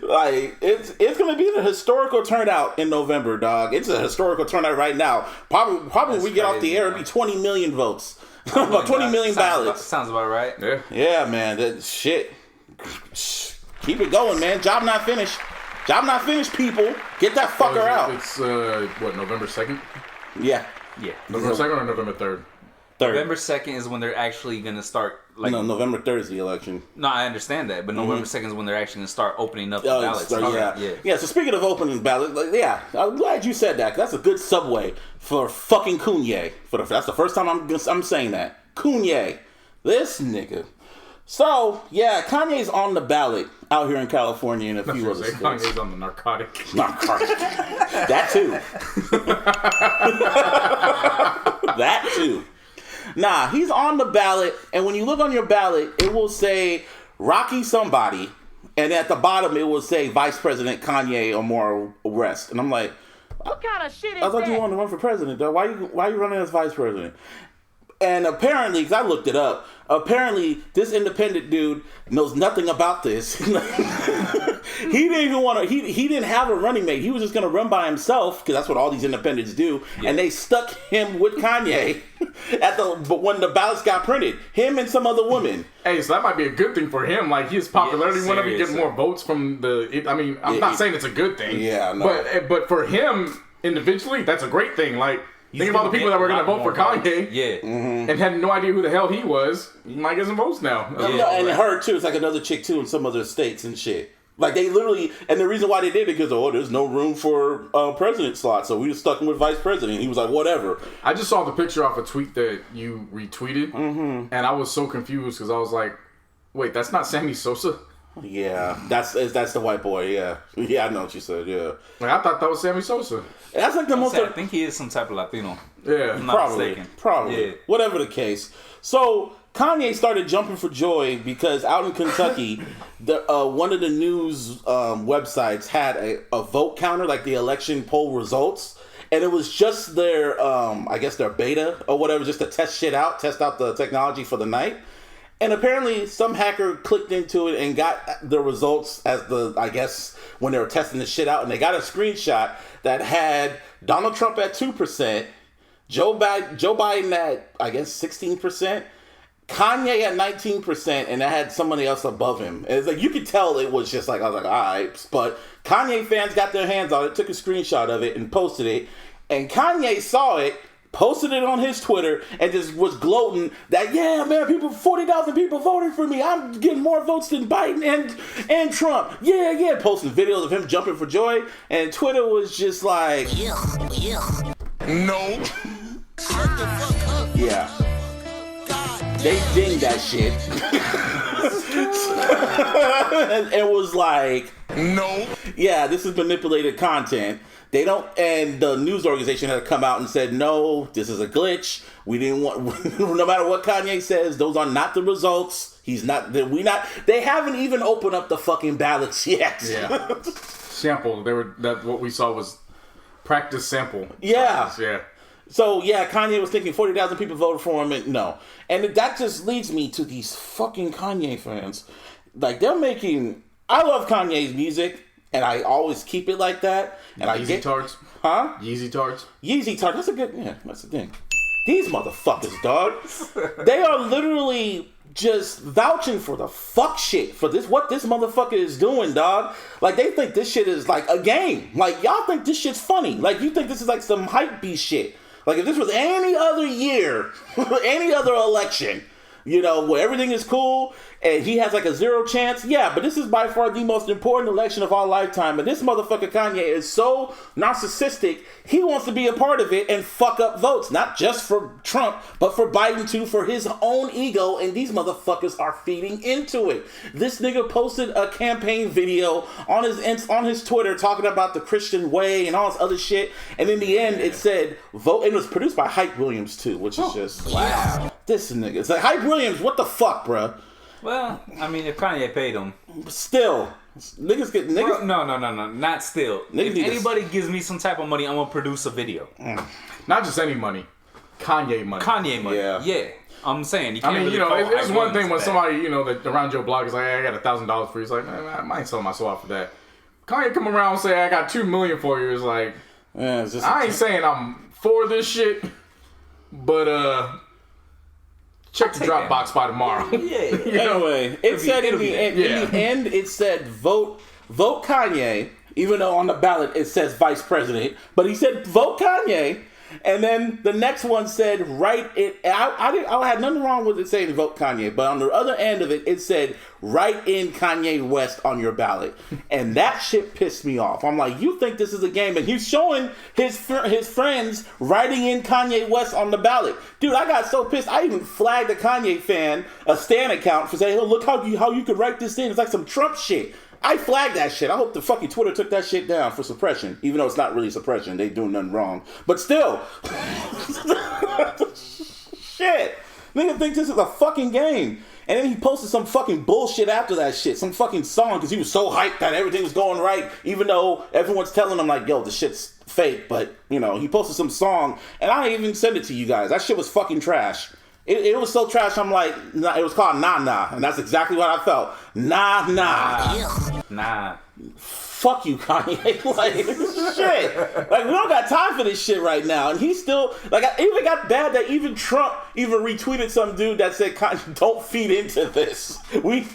Like, it's gonna be the historical turnout in November, dog. It's a historical turnout right now. Probably when we get off the air, it'll be 20 million votes. About 20 million ballots. Sounds about right. Yeah, man. That shit. Keep it going, man. Job not finished. Job not finished, people. Get that fucker out. It's November 2nd? Yeah. November 2nd or November 3rd? November 2nd is when they're actually going to start. No, November 3rd is the election. No, I understand that, but November 2nd is when they're actually going to start opening up the ballots. Yeah. So speaking of opening ballots, I'm glad you said that. 'Cause that's a good segue for fucking Kanye. That's the first time I'm saying that. Kanye, this nigga. So Kanye's on the ballot out here in California and a few other states. Kanye's on the narcotic. That too. That too. Nah, he's on the ballot, and when you look on your ballot, it will say Rocky somebody, and at the bottom it will say Vice President Kanye or more arrest. And I'm like, what kind of shit is I thought that? you wanted to run for president, though. Why you running as vice president? And apparently, because I looked it up, apparently this independent dude knows nothing about this. He didn't even want to. He didn't have a running mate. He was just going to run by himself because that's what all these independents do. Yeah. And they stuck him with Kanye but when the ballots got printed, him and some other woman. Hey, so that might be a good thing for him. Like his popularity went up. He get more votes from the. I'm not saying it's a good thing. Yeah, no. But for him individually, that's a great thing. Like. Think about the people that were going to vote for Kanye and had no idea who the hell he was. You might get some votes now. And her, too. It's like another chick, too, in some other states and shit. Like, they literally... And the reason why they did it because, there's no room for president slot, so we just stuck him with vice president. He was like, whatever. I just saw the picture off a tweet that you retweeted, and I was so confused because I was like, wait, that's not Sammy Sosa? Yeah, that's the white boy. Yeah, I know what you said. Yeah, like, I thought that was Sammy Sosa. That's like the most. I think he is some type of Latino. Yeah, probably. Yeah. Whatever the case. So Kanye started jumping for joy because out in Kentucky, one of the news websites had a vote counter, like the election poll results, and it was just their I guess their beta or whatever, just to test out the technology for the night. And apparently some hacker clicked into it and got the results I guess, when they were testing the shit out. And they got a screenshot that had Donald Trump at 2%, Joe Biden at, I guess, 16%, Kanye at 19%, and that had somebody else above him. And it's like, you could tell it was just like, I was like, all right. But Kanye fans got their hands on it, took a screenshot of it and posted it. And Kanye saw it, posted it on his Twitter, and just was gloating that, yeah, man, 40,000 people voted for me. I'm getting more votes than Biden and Trump. Yeah. Posting videos of him jumping for joy, and Twitter was just like, no. Yeah. They dinged that shit. and was like, no. Yeah, this is manipulated content. They don't, and the news organization had come out and said, no, this is a glitch. We didn't want, no matter what Kanye says, those are not the results. They haven't even opened up the fucking ballots yet. Yeah. Sample. What we saw was practice sample. Yeah. Yeah. So, Kanye was thinking 40,000 people voted for him, and no. And that just leads me to these fucking Kanye fans. Like, I love Kanye's music. And I always keep it like that. And Yeezy tarts? Huh? Yeezy tarts? Yeezy tarts. That's the thing. These motherfuckers, dog. They are literally just vouching for the fuck shit. For what this motherfucker is doing, dog. Like, they think this shit is like a game. Like, y'all think this shit's funny. Like, you think this is like some hype beast shit. Like, if this was any other year, any other election, where everything is cool and he has like a 0 chance. Yeah, but this is by far the most important election of our lifetime. And this motherfucker Kanye is so narcissistic, he wants to be a part of it and fuck up votes. Not just for Trump, but for Biden too, for his own ego. And these motherfuckers are feeding into it. This nigga posted a campaign video on his Twitter talking about the Christian way and all this other shit. And in the end, it said, vote. It was produced by Hype Williams too, which is just, wow. This nigga. It's like, Hype Williams, what the fuck, bruh? Well, I mean, if Kanye paid him. Still. Niggas get... Niggas, bro, no. Not still. If anybody gives me some type of money, I'm going to produce a video. Not just any money. Kanye money. Kanye money. Yeah. I'm saying, you can't really it's one thing when somebody, that around your block is like, hey, I got $1,000 for you. It's like, man, I ain't selling my soul out for that. Kanye come around and say, I got $2 million for you. It's like, it's just I ain't saying I'm for this shit, but check the Dropbox by tomorrow. Anyway, it said in the end, it said vote Kanye, even though on the ballot it says vice president, but he said vote Kanye. And then the next one said, write it. I had nothing wrong with it saying vote Kanye, but on the other end of it, it said, write in Kanye West on your ballot. And that shit pissed me off. I'm like, you think this is a game? And he's showing his friends writing in Kanye West on the ballot. Dude, I got so pissed. I even flagged a Kanye fan, a Stan account, for saying, oh, look how you could write this in. It's like some Trump shit. I flagged that shit. I hope the fucking Twitter took that shit down for suppression. Even though it's not really suppression. They doing nothing wrong. But still. Shit. Nigga think this is a fucking game. And then he posted some fucking bullshit after that shit. Some fucking song because he was so hyped that everything was going right. Even though everyone's telling him like, yo, this shit's fake. But, he posted some song. And I didn't even send it to you guys. That shit was fucking trash. It was so trash, I'm like, nah, it was called Nah Nah, and that's exactly what I felt. Nah. Fuck you, Kanye. Like, shit. Like, we don't got time for this shit right now. And he's still, like, it even got bad that even Trump even retweeted some dude that said, Kanye, don't feed into this.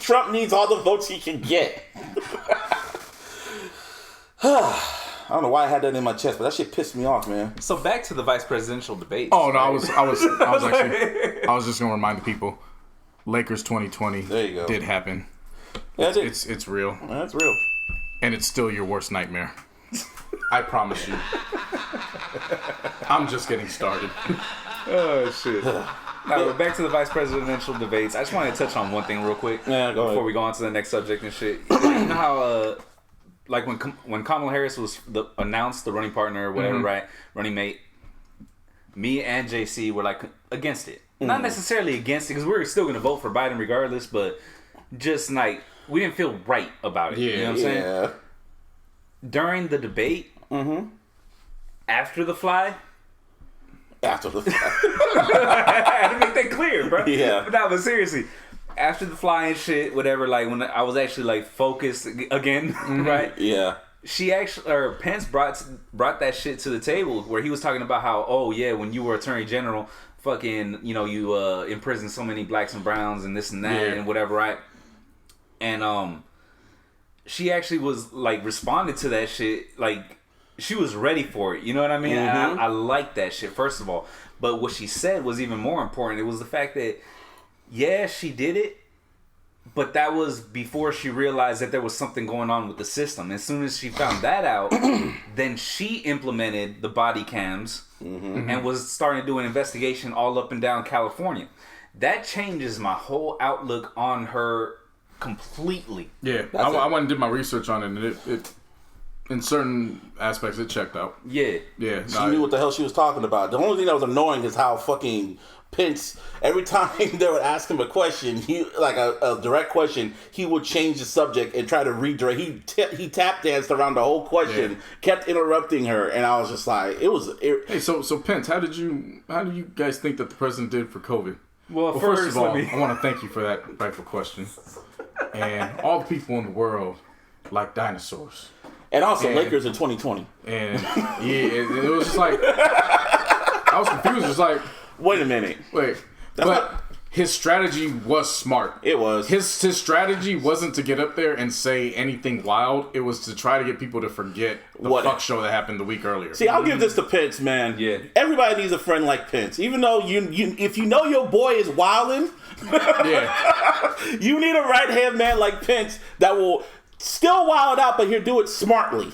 Trump needs all the votes he can get. I don't know why I had that in my chest, but that shit pissed me off, man. So back to the vice presidential debate. Oh no, I was just gonna remind the people, Lakers 2020 did happen. Yeah, it's real. That's real. And it's still your worst nightmare. I promise you. I'm just getting started. Oh shit. Now, back to the vice presidential debates. I just want to touch on one thing real quick. Yeah, go ahead. Before we go on to the next subject and shit. You know how like when Kamala Harris was announced the running partner or whatever, right? Running mate. Me and JC were like against it. Not necessarily against it because we were still going to vote for Biden regardless, but just like we didn't feel right about it. You know what I'm saying? During the debate, after the fly. I had to make that clear, bro. Yeah. But seriously. After the fly and shit, whatever, like when I was actually like focused again, right? Yeah. Pence brought that shit to the table where he was talking about how, oh yeah, when you were Attorney General, fucking, you imprisoned so many blacks and browns and this and that and whatever, right? And she actually was like responded to that shit, like she was ready for it. You know what I mean? And I like that shit, first of all. But what she said was even more important. It was the fact that, yeah, she did it, but that was before she realized that there was something going on with the system. As soon as she found that out, then she implemented the body cams and was starting to do an investigation all up and down California. That changes my whole outlook on her completely. Yeah, I went and did my research on it, and it in certain aspects it checked out. Yeah. She knew what the hell she was talking about. The only thing that was annoying is how fucking Pence, every time they would ask him a question, a direct question, he would change the subject and try to redirect. He tap danced around the whole question, kept interrupting her, and I was just like, Hey, so Pence, how do you guys think that the president did for COVID? Well, first of all, I want to thank you for that rightful question. And all the people in the world like dinosaurs. And also Lakers in 2020. And it was just like, I was confused. It was like, wait a minute. Wait. his strategy was smart. It was. His strategy wasn't to get up there and say anything wild. It was to try to get people to forget the fuck show that happened the week earlier. See, I'll give this to Pence, man. Yeah. Everybody needs a friend like Pence. Even though you if you know your boy is wildin', you need a right-hand man like Pence that will still wild out, but he'll do it smartly.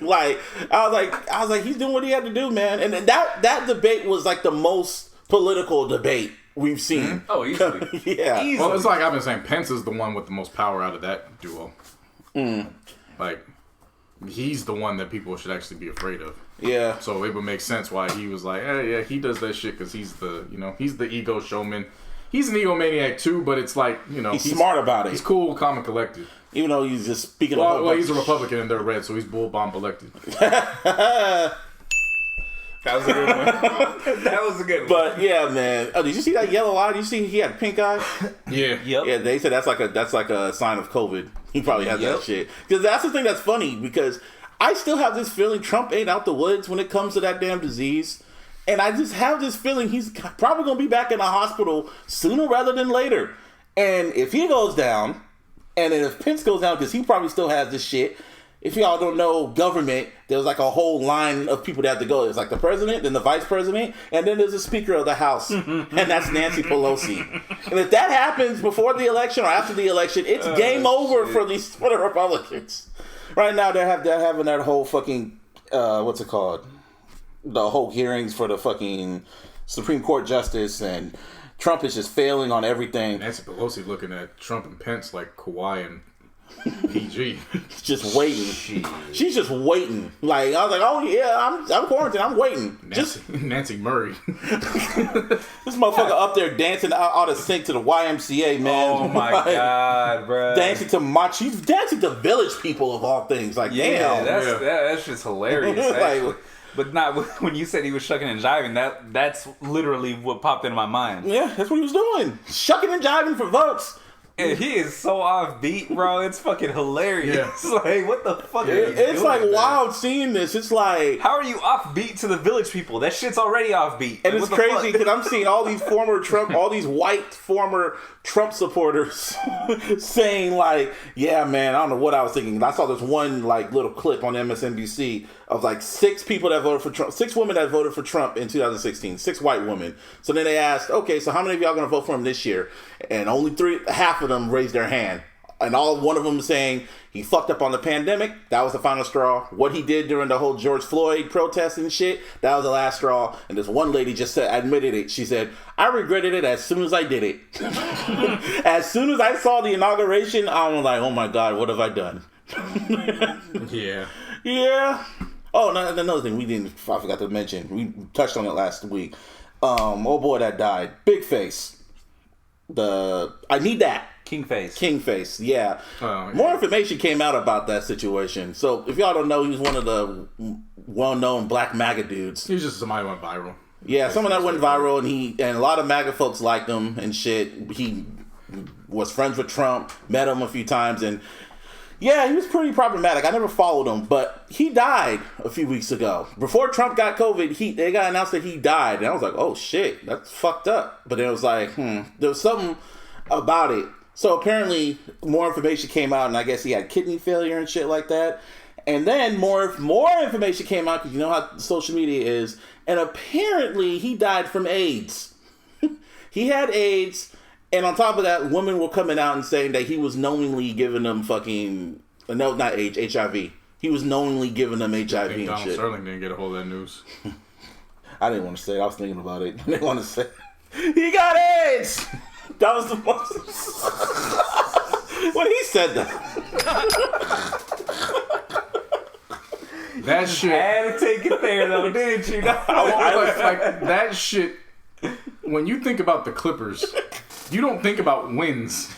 Like I was like, he's doing what he had to do, man. And that debate was like the most political debate we've seen. Mm-hmm. Oh, easily. Easily. Well, it's like I've been saying, Pence is the one with the most power out of that duo. Like, he's the one that people should actually be afraid of. Yeah. So it would make sense why he was like, yeah, he does that shit because he's the ego showman. He's an egomaniac too, but it's like, he's smart about it. He's cool, calm, and collected. Even though he's just speaking. Well, he's a Republican and they're red, so he's bull bomb elected. That was a good one. That was a good one. But yeah, man. Oh, did you see that yellow eye? Did you see he had pink eye? Yeah. Yep. Yeah, they said that's like a sign of COVID. He probably has that shit. Because that's the thing that's funny, because I still have this feeling Trump ain't out the woods when it comes to that damn disease. And I just have this feeling he's probably going to be back in the hospital sooner rather than later. And if he goes down, and then if Pence goes down, because he probably still has this shit. If y'all don't know government, there's like a whole line of people that have to go. There's like the president, then the vice president, and then there's the speaker of the house. And that's Nancy Pelosi. And if that happens before the election or after the election, it's game over for the Republicans. Right now, they're having that whole fucking, what's it called? The whole hearings for the fucking Supreme Court justice, and Trump is just failing on everything. Nancy Pelosi looking at Trump and Pence like Kawhi and PG. Just waiting. She's just waiting. Like, I was like, oh yeah, I'm quarantined. I'm waiting. Nancy Murray. This motherfucker up there dancing out of sync to the YMCA, man. Oh my god, bro. Dancing to she's dancing to Village People of all things. Like, damn. That's just hilarious. Like, but not when you said he was shucking and jiving. That's literally what popped into my mind. Yeah, that's what he was doing. Shucking and jiving for votes. And he is so offbeat, bro. It's fucking hilarious. Yeah. It's like, what the fuck are you doing? It's like wild seeing this. It's like, how are you offbeat to the Village People? That shit's already offbeat. And it's crazy because I'm seeing all these all these white former Trump supporters saying like, yeah, man, I don't know what I was thinking. I saw this one like little clip on MSNBC of like 6 people that voted for Trump, 6 women that voted for Trump in 2016, 6 white women. So then they asked, okay, so how many of y'all gonna vote for him this year? And only half of them raised their hand. And one of them saying he fucked up on the pandemic. That was the final straw. What he did during the whole George Floyd protest and shit, that was the last straw. And this one lady just admitted it. She said, I regretted it as soon as I did it. As soon as I saw the inauguration, I was like, oh my God, what have I done? Yeah. Oh, another thing I forgot to mention. We touched on it last week. Oh boy, that died. Big Face. I need that. King Face, yeah. More information came out about that situation. So if y'all don't know, he was one of the well-known black MAGA dudes. He was just somebody who went viral. Yeah, someone that went viral, and a lot of MAGA folks liked him and shit. He was friends with Trump, met him a few times, and yeah, he was pretty problematic. I never followed him, but he died a few weeks ago. Before Trump got COVID, they got announced that he died, and I was like, oh shit, that's fucked up. But it was like, there was something about it. So apparently more information came out, and I guess he had kidney failure and shit like that. And then more information came out, because you know how social media is, and apparently he died from AIDS. He had AIDS, and on top of that, women were coming out and saying that he was knowingly giving them HIV. He was knowingly giving them HIV and Donald shit. Sterling didn't get a hold of that news. I didn't want to say it. I was thinking about it. I didn't want to say it. He got AIDS! That was the most... when he said that. That shit... I had to take it there, though, didn't you? Like, that shit... When you think about the Clippers, you don't think about wins.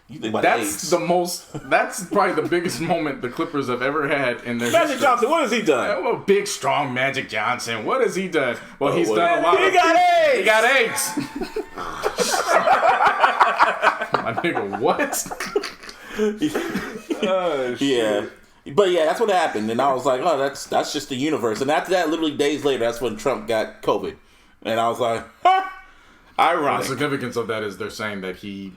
You think about that's That's probably the biggest moment the Clippers have ever had in their Magic history. Johnson, what has he done? Oh, big, strong Magic Johnson. What has he done? Well, he's done a lot. He got AIDS! He got AIDS! My nigga, what? Oh, shit. Yeah. But yeah, that's what happened. And I was like, oh, that's just the universe. And after that, literally days later, that's when Trump got COVID. And I was like, huh? Ironic. The significance of that is they're saying that he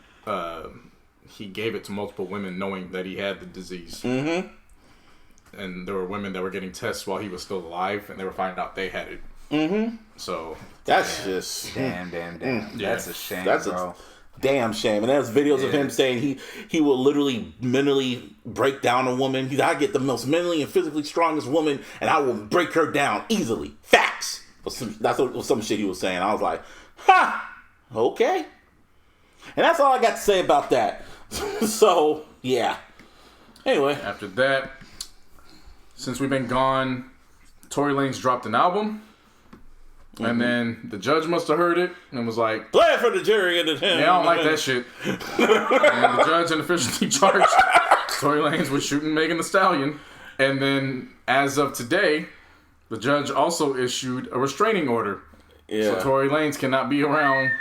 gave it to multiple women knowing that he had the disease. Mm-hmm. And there were women that were getting tests while he was still alive, and they were finding out they had it. Mm-hmm. So that's just damn. That's a shame, bro. A damn shame. And there's videos of him saying he will literally mentally break down a woman. I get the most mentally and physically strongest woman, and I will break her down easily. Facts. That's what some shit he was saying. I was like, ha, okay. And that's all I got to say about that. So yeah. Anyway, after that, since we've been gone, Tory Lanez dropped an album. Mm-hmm. And then the judge must have heard it and was like, play it for the jury and the him. Yeah, I don't like that shit. And the judge officially charged Tory Lanez with shooting Megan Thee Stallion. And then, as of today, the judge also issued a restraining order. Yeah. So Tory Lanez cannot be around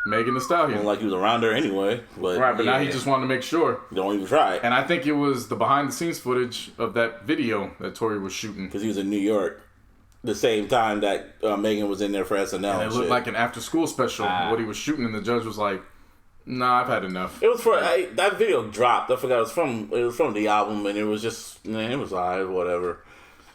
Megan Thee Stallion. Well, like he was around her anyway. But now he just wanted to make sure. Don't even try it. And I think it was the behind-the-scenes footage of that video that Tory was shooting. Because he was in New York the same time that Megan was in there for SNL. And it looked like an after-school special, what he was shooting, and the judge was like, nah, I've had enough. It was for, that video dropped. I forgot, it was from the album, and it was just, it was alright, whatever.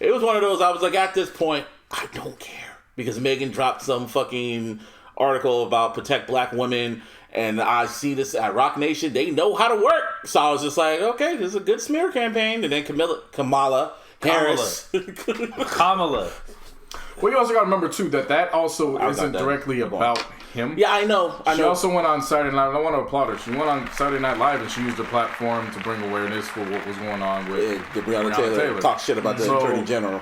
It was one of those, I was like, at this point, I don't care. Because Megan dropped some fucking article about protect black women, and I see this at Rock Nation, they know how to work. So I was just like, okay, this is a good smear campaign. And then Kamala Harris. Well, you also got to remember, too, that also isn't directly about him. Yeah, I know. She also went on Saturday Night. I want to applaud her. She went on Saturday Night Live and she used the platform to bring awareness for what was going on with Breonna Taylor. Talk shit about the Attorney General.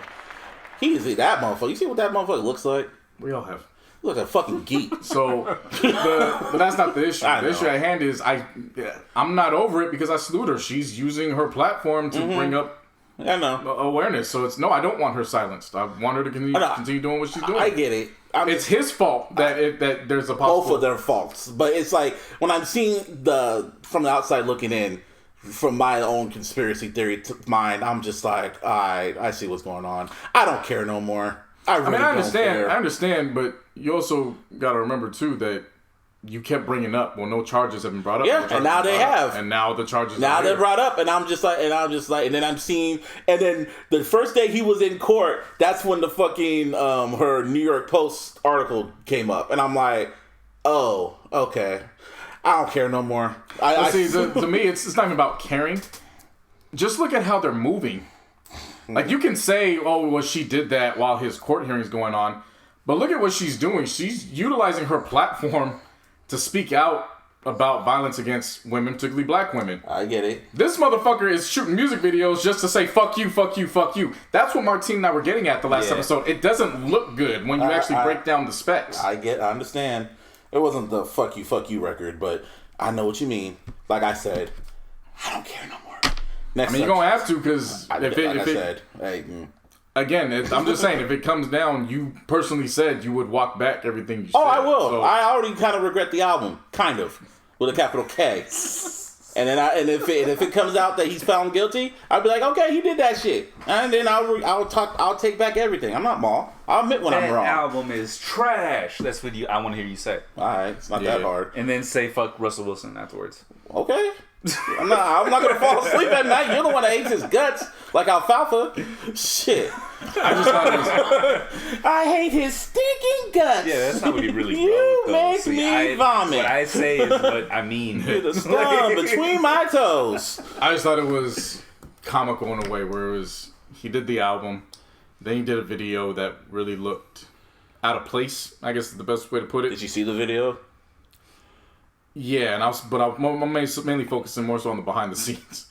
That motherfucker. You see what that motherfucker looks like? We all have. Look, a fucking geek. So, but that's not the issue. The issue at hand is I'm not over it because I salute her. She's using her platform to bring up awareness. So I don't want her silenced. I want her to continue doing what she's doing. I get it. It's his fault that there's a possible... Both of their faults. But it's like, when I'm seeing from the outside looking in, from my own conspiracy theory mind, I'm just like, I see what's going on. I don't care no more. I understand, but you also got to remember, too, that you kept bringing up, no charges have been brought up. Yeah, and now they have. And now the charges now they're brought up, and I'm just like, and then I'm seeing, and then the first day he was in court, that's when the fucking, her New York Post article came up. And I'm like, oh, okay. I don't care no more. To me, it's not even about caring. Just look at how they're moving. Like, you can say, she did that while his court hearing's going on. But look at what she's doing. She's utilizing her platform to speak out about violence against women, particularly black women. I get it. This motherfucker is shooting music videos just to say, fuck you, fuck you, fuck you. That's what Martine and I were getting at the last episode. It doesn't look good when you actually break down the specs. I understand. It wasn't the fuck you record, but I know what you mean. Like I said, I don't care no more. You're going to have to, because again, I'm just saying, if it comes down, you personally said you would walk back everything you said. Oh, I will. So, I already kind of regret the album, kind of, with a capital K. And then if it comes out that he's found guilty, I'll be like, okay, he did that shit, and then I'll take back everything. I'm not Maul. I'll admit when I'm wrong. That album is trash. That's what I want to hear you say. All right, it's not that hard. And then say fuck Russell Wilson afterwards. Okay. I'm not gonna fall asleep at night. You're the one that hates his guts, like alfalfa. Shit. I just thought it was... I hate his stinking guts. Yeah, that's not what he really wrote. You make me vomit. What I say is what I mean. You're the scum between my toes. I just thought it was comical in a way where he did the album, then he did a video that really looked out of place, I guess is the best way to put it. Did you see the video? Yeah, I'm mainly focusing more so on the behind the scenes.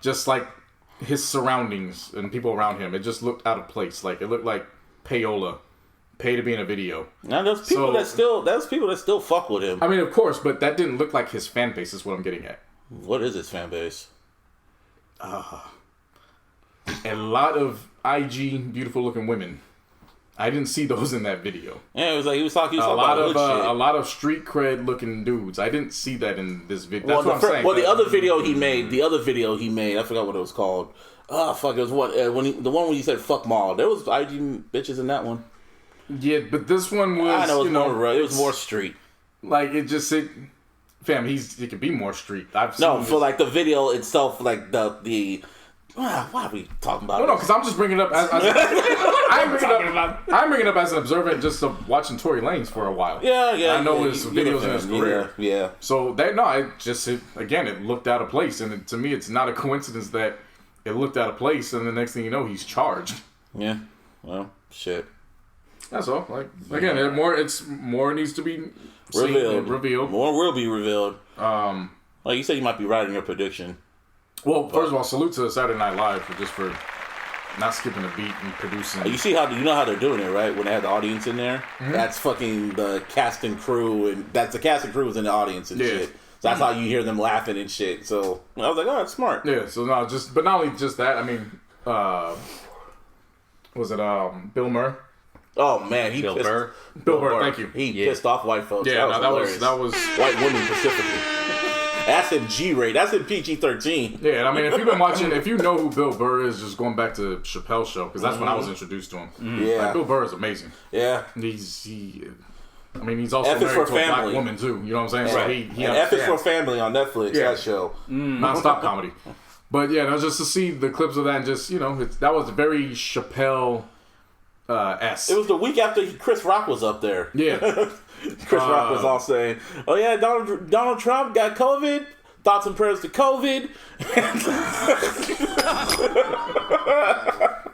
Just like his surroundings and people around him. It just looked out of place. Like, it looked like payola. Pay to be in a video. Now there's people that still fuck with him. I mean, of course, but that didn't look like his fan base is what I'm getting at. What is his fan base? A lot of IG beautiful looking women. I didn't see those in that video. Yeah, it was like he was talking a lot of street cred looking dudes. I didn't see that in this video. That's what I'm saying. Well, the other video he made, I forgot what it was called. Oh fuck! It was the one when you said fuck Maul. There was IG bitches in that one. Yeah, but this one was. I know it was more street. Like fam, he could be more street. For like the video itself, like the why are we talking about? No, because I'm just bringing it up as I'm bringing it up as an observer just of watching Tory Lanez for a while. Yeah. I know his videos in his career. Yeah. So it looked out of place, and to me, it's not a coincidence that it looked out of place, and the next thing you know, he's charged. Yeah. Well, shit. That's all. Like again, more needs to be revealed. More will be revealed. Like you said, you might be right in your prediction. Well, first of all, salute to Saturday Night Live for not skipping a beat and producing. You see how they're doing it, right? When they have the audience in there, that's fucking the cast and crew, and that's the cast and crew is in the audience and shit. So that's how you hear them laughing and shit. So I was like, oh, that's smart. Yeah. So but not only just that. I mean, was it Bill Murray? Oh man, Bill Burr. Thank you. He pissed off white folks. Yeah, that was white women specifically. That's in G-rated. That's in PG-13. Yeah, I mean, if you've been watching, if you know who Bill Burr is, just going back to Chappelle's show, because that's when I was introduced to him. Yeah, like, Bill Burr is amazing. Yeah, he's also married to a black woman too. You know what I'm saying? Right. So he F is for Family on Netflix. That show, non-stop comedy. But yeah, just to see the clips of that, and just that was very Chappelle. It was the week after Chris Rock was up there. Yeah. Chris Rock was all saying, oh yeah, Donald Trump got COVID. Thoughts and prayers to COVID.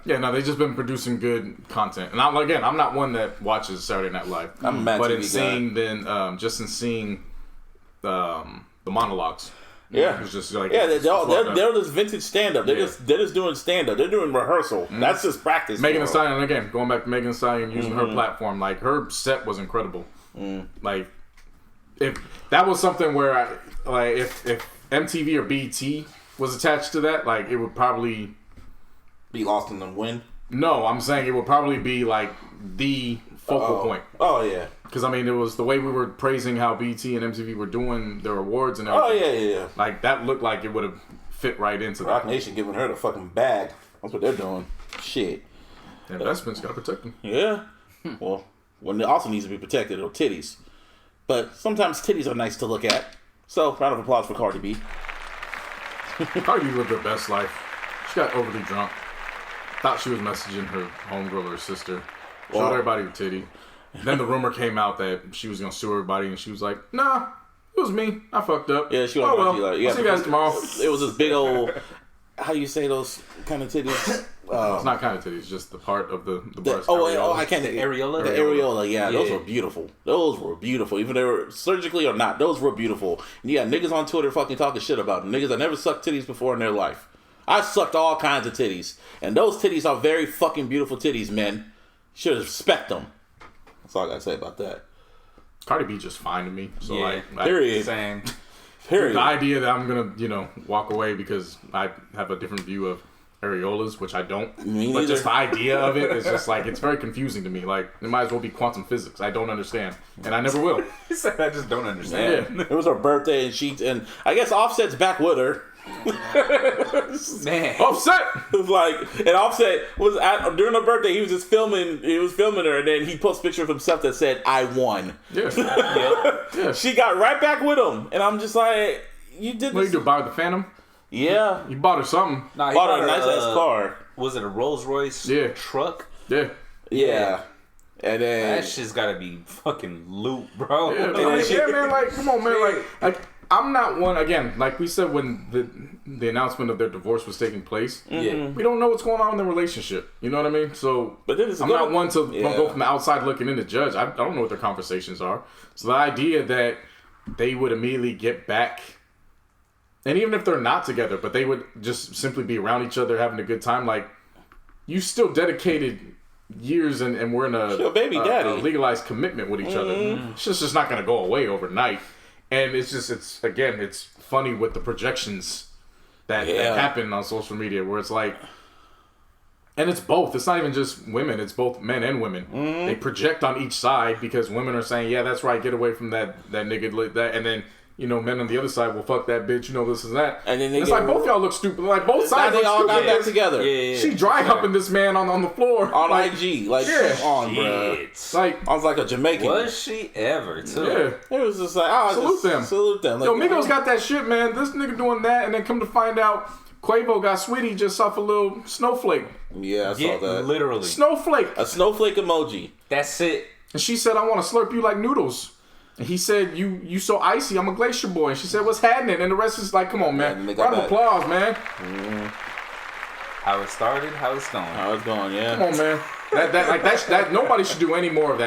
Yeah, no, they've just been producing good content. And I'm not one that watches Saturday Night Live. But in seeing the monologues. Yeah, it's just like they're just vintage stand up. They're just doing stand up. They're doing rehearsal. That's just practice. Megan Thee Stallion, again, going back to Megan Thee Stallion using her platform, like her set was incredible. Like if that was something where if MTV or BET was attached to that, like it would probably be lost in the wind. No, I'm saying it would probably be like the focal point. Oh yeah. Because, I mean, it was the way we were praising how BT and MTV were doing their awards and everything. Oh, yeah. Like, that looked like it would have fit right into that. Rock Nation giving her the fucking bag. That's what they're doing. Shit. The investment's got to protect them. Yeah. Well, it also needs to be protected are titties. But sometimes titties are nice to look at. So, round of applause for Cardi B. Cardi B lived her best life. She got overly drunk. Thought she was messaging her homegirl or her sister. Showed everybody the titty. Then the rumor came out that she was gonna sue everybody, and she was like, "Nah, it was me. I fucked up." Yeah, she was like, "See you guys tomorrow." It was this big old. How do you say those kind of titties? It's not kind of titties, just the part of the breast. I can't. The areola. The areola. Yeah, those were beautiful. Those were beautiful, even if they were surgically or not. Those were beautiful. And you got niggas on Twitter fucking talking shit about them. Niggas that never sucked titties before in their life. I sucked all kinds of titties, and those titties are very fucking beautiful titties, men. Should respect them. That's all I gotta say about that. Cardi B just fine to me. So period. Period. The idea that I'm gonna, walk away because I have a different view of areolas, which I don't. But just the idea of it is just like it's very confusing to me. Like it might as well be quantum physics. I don't understand, and I never will. He said I just don't understand. Yeah. It was her birthday, and I guess Offset's back with her. Man, Offset was like, and Offset was during her birthday. He was just filming. He was filming her, and then he posted a picture of himself that said, "I won." Yeah. Yeah. She got right back with him, and I'm just like, "You did." What you do? Buy her the Phantom? Yeah, you bought her something. Nah, bought her a nice ass car. Was it a Rolls Royce? Truck? Yeah. And then that shit's gotta be fucking loot, bro. Yeah, man. Like, come on, man. Like. I'm not one, again, like we said when the announcement of their divorce was taking place, we don't know what's going on in their relationship. You know what I mean? So I'm not one to go from the outside looking in to judge. I don't know what their conversations are. So the idea that they would immediately get back, and even if they're not together, but they would just simply be around each other having a good time, like, you still dedicated years and we're in a legalized commitment with each other. It's just not going to go away overnight. And it's funny with the projections that happen on social media where it's like, and it's both. It's not even just women. It's both men and women. They project on each side because women are saying, yeah, that's right. Get away from that nigga. And then men on the other side will fuck that bitch, this and that. And then it's like both y'all look stupid. Like both sides they all got stupid. back together. Yeah. She dry humping this man on the floor on IG. Like, come on, bro. Like, I was like a Jamaican. Was she ever? Too? Yeah. It was just like, salute them. Like, yo, Migos got that shit, man. This nigga doing that, and then come to find out, Quavo got Saweetie just off a little snowflake. Yeah, I saw that. Literally. Snowflake. A snowflake emoji. That's it. And she said, I want to slurp you like noodles. And he said, you so icy, I'm a glacier boy. And she said, what's happening? And the rest is like, come on, man. Round of applause, man. How it started, how it's going. How it's going, yeah. Come on, man. That nobody should do any more of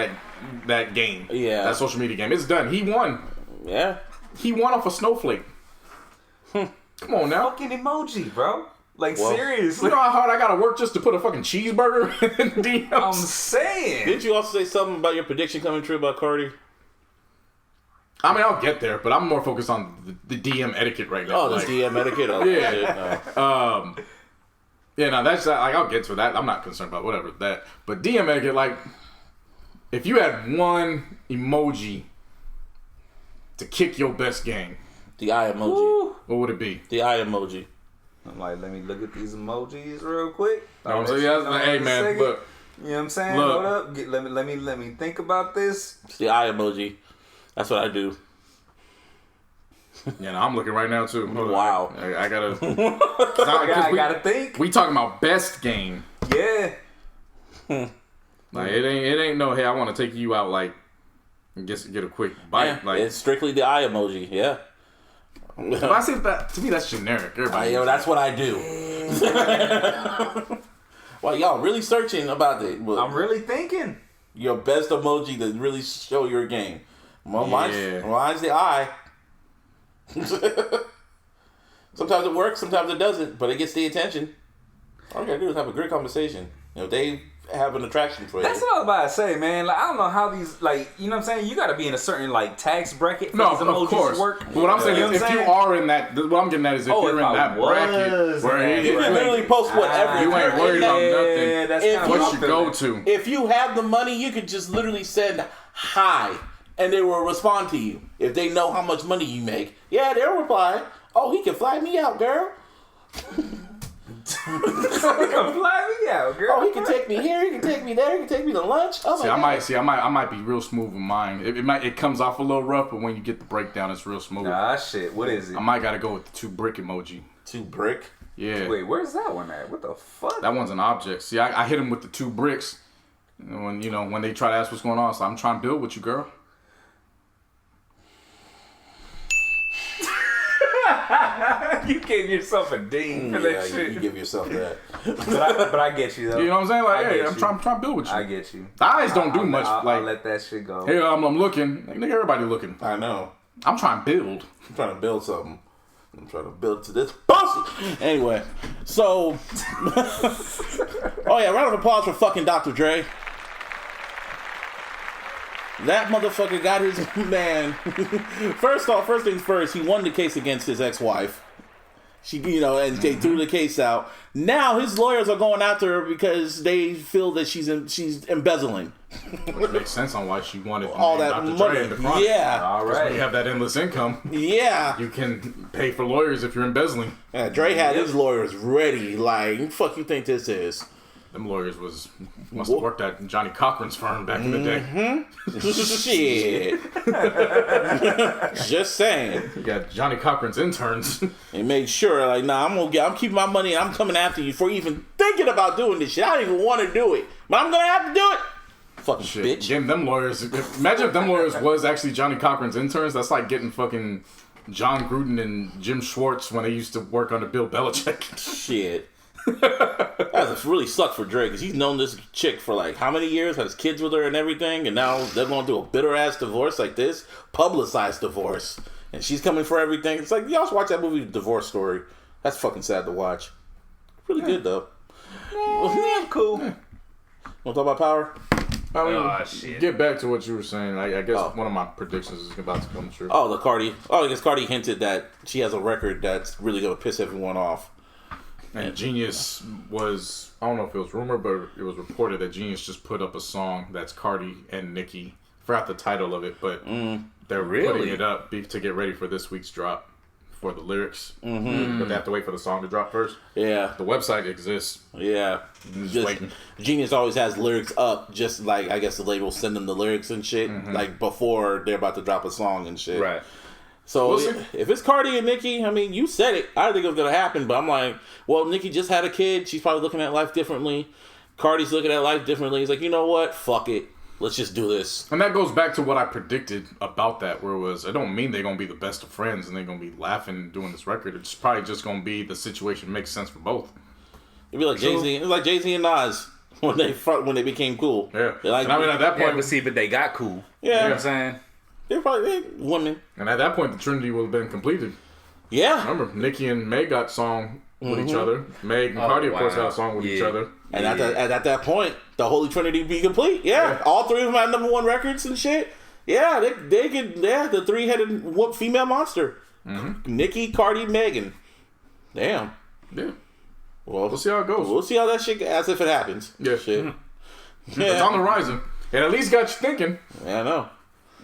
that game. Yeah. That social media game. It's done. He won. Yeah. He won off a snowflake. Come on now. Fucking emoji, bro. Like, seriously. You know how hard I gotta work just to put a fucking cheeseburger in DMs? I'm saying. Didn't you also say something about your prediction coming true about Cardi? I mean, I'll get there, but I'm more focused on the DM etiquette right now. Oh, the DM etiquette? Oh, yeah. Yeah, no, that's like, I'll get to that. I'm not concerned about whatever that. But DM etiquette, like, if you had one emoji to kick your best game, the eye emoji. Woo. What would it be? The eye emoji. I'm like, let me look at these emojis real quick. No, so yeah, hey man, look. You know what I'm saying? Look. Hold up. Let me think about this. It's the eye emoji. That's what I do. Yeah, no, I'm looking right now too. Wow. I gotta. I gotta think. We talking about best game. Yeah. Like it ain't no. Hey, I want to take you out like, and get a quick bite. Yeah, like it's strictly the eye emoji. Yeah. But I say that to me, that's generic. Everybody. Yo, that's what I do. Well, y'all really searching about it. I'm really thinking. Your best emoji to really show your game. Well, mine's the eye. Sometimes it works, sometimes it doesn't, but it gets the attention. All you gotta do is have a great conversation. They have an attraction for you. That's what I was about to say, man. Like, I don't know how these, like, you know what I'm saying? You gotta be in a certain, like, tax bracket for these emojis of course. to work. But what I'm saying is, if you are in that, what I'm getting at is if you're in that bracket, where you can literally post whatever. You ain't worried about nothing. That's what you go to. If you have the money, you could just literally send hi, and they will respond to you. If they know how much money you make, yeah, they'll reply. Oh, he can fly me out, girl. He can fly me out, girl. Oh, he can take me here. He can take me there. He can take me to lunch. Oh, I might be real smooth with mine. It comes off a little rough, but when you get the breakdown, it's real smooth. Ah, shit. What is it? I might gotta go with the 2 brick emoji. 2 brick? Yeah. Wait, where's that one at? What the fuck? That one's an object. See, I hit him with the 2 bricks. When when they try to ask what's going on, so I'm trying to build with you, girl. You gave yourself a ding for that shit. You give yourself that. but I get you though. You know what I'm saying? Like, hey, I'm trying to build with you. I get you. The eyes don't do much. I'll let that shit go. Hey, I'm looking. Like, nigga, everybody looking. I know. I'm trying to build. I'm trying to build something. I'm trying to build to this pussy. Anyway, so. Oh yeah, round of applause for fucking Dr. Dre. That motherfucker got his man. First things first, he won the case against his ex-wife. She, and they threw the case out. Now his lawyers are going after her because they feel that she's embezzling. Which makes sense on why she wanted all that Dr. money. Dre in the front. Yeah. All right. When you have that endless income. Yeah. You can pay for lawyers if you're embezzling. Yeah, Dre had his lawyers ready. Like, who the fuck you think this is? Them lawyers must have worked at Johnny Cochran's firm back in the day. Shit. Just saying. You got Johnny Cochran's interns. They made sure, like, nah, I'm keeping my money and I'm coming after you for even thinking about doing this shit. I don't even want to do it, but I'm gonna have to do it. Fucking shit. Bitch. Getting them lawyers. Imagine if them lawyers was actually Johnny Cochran's interns. That's like getting fucking John Gruden and Jim Schwartz when they used to work under Bill Belichick. Shit. That really sucked for Drake because he's known this chick for like how many years, has kids with her and everything, and now they're going through a bitter ass divorce like this, publicized divorce, and she's coming for everything. It's like, y'all should watch that movie Divorce Story. That's fucking sad to watch. Really good though. Yeah, cool. Want to talk about Power? I mean, shit. Get back to what you were saying. I guess one of my predictions is about to come true. Oh, I guess Cardi hinted that she has a record that's really going to piss everyone off. And Genius was, I don't know if it was rumored, but it was reported that Genius just put up a song that's Cardi and Nicki. I forgot the title of it, but They're putting it up to get ready for this week's drop for the lyrics. But they have to wait for the song to drop first. Yeah. The website exists. Yeah. Just waiting. Genius always has lyrics up, just like, I guess the label send them the lyrics and shit, like before they're about to drop a song and shit. Right. So if it's Cardi and Nicki, I mean, you said it. I didn't think it was going to happen, but I'm like, well, Nicki just had a kid. She's probably looking at life differently. Cardi's looking at life differently. He's like, you know what? Fuck it. Let's just do this. And that goes back to what I predicted about that, where it was, it don't mean they're going to be the best of friends and they're going to be laughing doing this record. It's probably just going to be the situation makes sense for both. It'd be like Jay-Z. It was like Jay-Z and Nas when they became cool. Yeah. Like, and I mean, at that point... but they got cool. Yeah. You know what I'm saying? They're probably women. And at that point, the Trinity would have been completed. Yeah. Remember, Nicki and Meg got a song with each other. Meg and Cardi, of course, got a song with each other. And at that point, the Holy Trinity be complete. Yeah. All three of them had number one records and shit. Yeah, they could. Yeah, the three-headed female monster. Nicki, Cardi, Megan. Damn. Yeah. Well, we'll see how it goes. We'll see how that shit, as if it happens. Yeah. Shit. It's on the horizon. It at least got you thinking. Yeah, I know.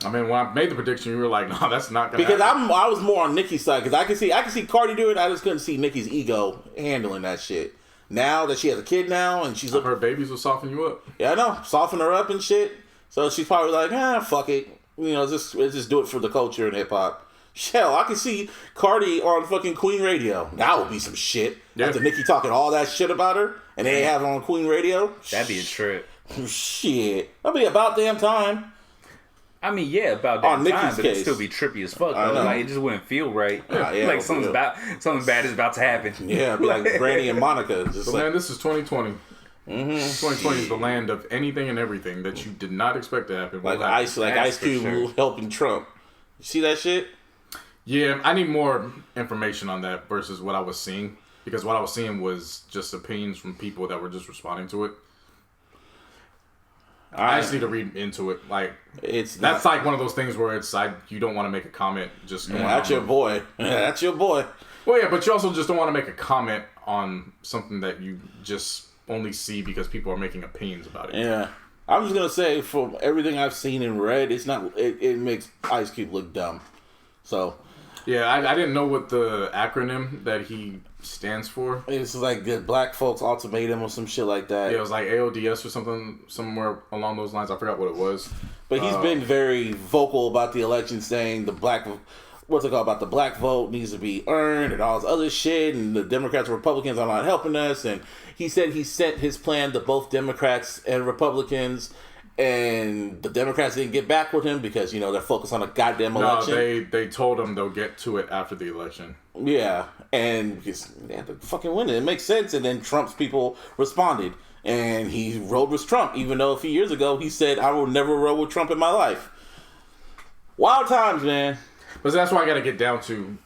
I mean, when I made the prediction, you were like, "No, that's not gonna." Because happen. I was more on Nicki's side because I could see Cardi do it. I just couldn't see Nicki's ego handling that shit. Now that she has a kid now and she's her babies will soften you up. Yeah, I know, soften her up and shit. So she's probably like, fuck it, you know, let's just do it for the culture and hip hop. Hell, I can see Cardi on fucking Queen Radio. That would be some shit. Yeah. After Nicki talking all that shit about her and they have her on Queen Radio. That'd be a trip. Shit, that'd be about damn time. I mean, yeah, about that time, but it'd still be trippy as fuck, though. Like, it just wouldn't feel right. Yeah, like, something bad is about to happen. Yeah, it'd be like Brandy and Monica. So, man, this is 2020. 2020 is the land of anything and everything that you did not expect to happen. Like Ice Cube helping Trump. You see that shit? Yeah, I need more information on that versus what I was seeing. Because what I was seeing was just opinions from people that were just responding to it. I just need to read into it. Like that's like one of those things where it's you don't want to make a comment. Just that's your boy. That's your boy. Well, yeah, but you also just don't want to make a comment on something that you just only see because people are making opinions about it. Yeah, I'm just gonna say from everything I've seen and read, it's not. It makes Ice Cube look dumb. So. Yeah, I didn't know what the acronym that he stands for. It's like the Black Folks Ultimatum or some shit like that. Yeah, it was like AODS or something, somewhere along those lines. I forgot what it was. But he's been very vocal about the election, saying the black vote needs to be earned and all this other shit, and the Democrats and Republicans are not helping us. And he said he sent his plan to both Democrats and Republicans. And the Democrats didn't get back with him because, you know, they're focused on a goddamn election. No, they told him they'll get to it after the election. Yeah, and because they had to fucking win it. It makes sense. And then Trump's people responded. And he rode with Trump, even though a few years ago he said, I will never roll with Trump in my life. Wild times, man. But that's why I got to get down to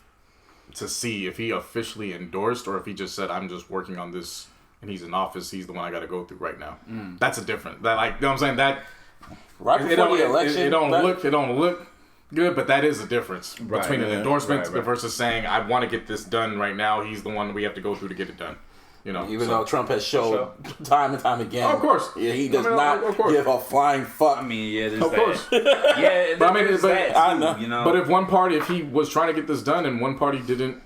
see if he officially endorsed or if he just said, I'm just working on this. And he's in office, he's the one I got to go through right now. That's a different. That, like, you know what I'm saying? That right before the election, it don't look good, but that is a difference between an endorsement versus saying I want to get this done right now. He's the one we have to go through to get it done. You know, even though Trump has showed time and time again, of course, yeah, he does not give a flying fuck. I mean, yeah, there's of course, yeah, but I mean, I know. You know, but if he was trying to get this done and one party didn't,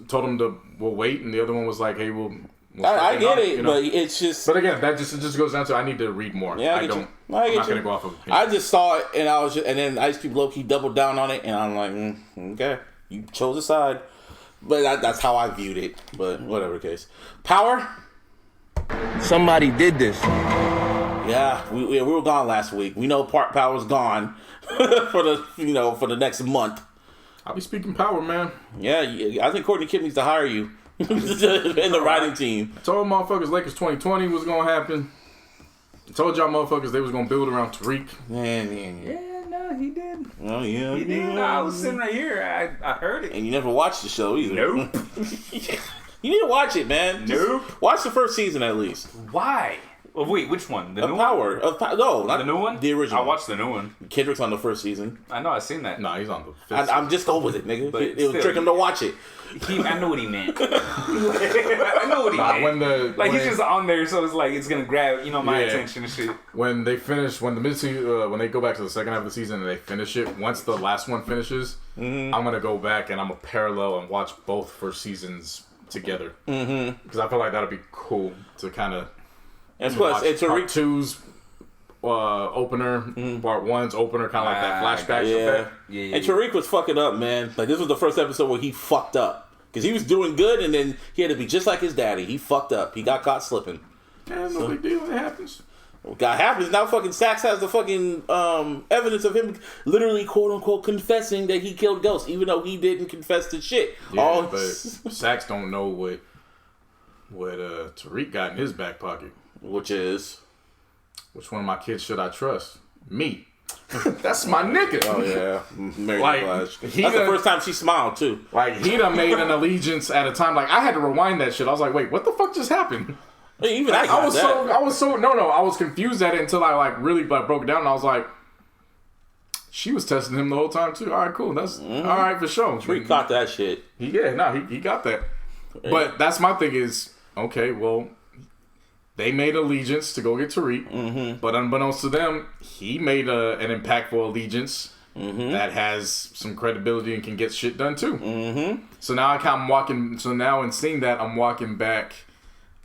told him to wait, and the other one was like, hey, we'll I get it, you know? But it's just. But again, it just goes down to I need to read more. Yeah, I'm not gonna go off of opinion. I just saw it, and and then Ice Cube low-key doubled down on it, and I'm like, okay, you chose a side, but that's how I viewed it. But whatever case, Power. Somebody did this. Yeah, we were gone last week. We know Power's gone for the next month. I'll be speaking Power, man. Yeah, I think Courtney Kidd needs to hire you. In the writing team. I told motherfuckers Lakers 2020 was gonna happen. I told y'all motherfuckers they was gonna build around Tariq. Yeah, no, he did. Oh yeah, he did. No, I was sitting right here. I heard it. And you never watched the show either. Nope. You need to watch it, man. Nope. Watch the first season at least. Why? Oh, wait, which one? The new Power. one? No, not the new one. The original. I watched the new one. Kendrick's on the first season. I know. I seen that. Nah, he's on the fifth. I'm just going with it, nigga. But It'll trick him to watch it. I know what he meant. I know what he meant. He's just on there, so it's like it's gonna grab my attention and shit. When they finish, when they go back to the second half of the season and they finish it, once the last one finishes, I'm gonna go back and I'm gonna parallel and watch both first seasons together because I feel like that'd be cool to kind of. And plus, it's part two's opener, part one's opener, kind of like that flashback effect. Yeah. And Tariq was fucking up, man. Like, this was the first episode where he fucked up. Because he was doing good, and then he had to be just like his daddy. He fucked up. He got caught slipping. Yeah, no big deal. It happens. What happens now? Fucking Sax has the fucking evidence of him literally, quote unquote, confessing that he killed Ghost, even though he didn't confess to shit. Yeah, but Sax don't know what Tariq got in his back pocket. Which one of my kids should I trust? Me. That's my nigga. Oh yeah, Mary Blige. That's the first time she smiled too. Like he done made an allegiance at a time. Like I had to rewind that shit. I was like, wait, what the fuck just happened? Even I was confused at it until I really broke it down. And I was like, she was testing him the whole time too. All right, cool. That's all right for sure. He caught that shit. He got that. Yeah. But that's my thing is okay. Well. They made allegiance to go get Tariq, but unbeknownst to them, he made an impactful allegiance that has some credibility and can get shit done too. So now I'm walking. So now in seeing that, I'm walking back.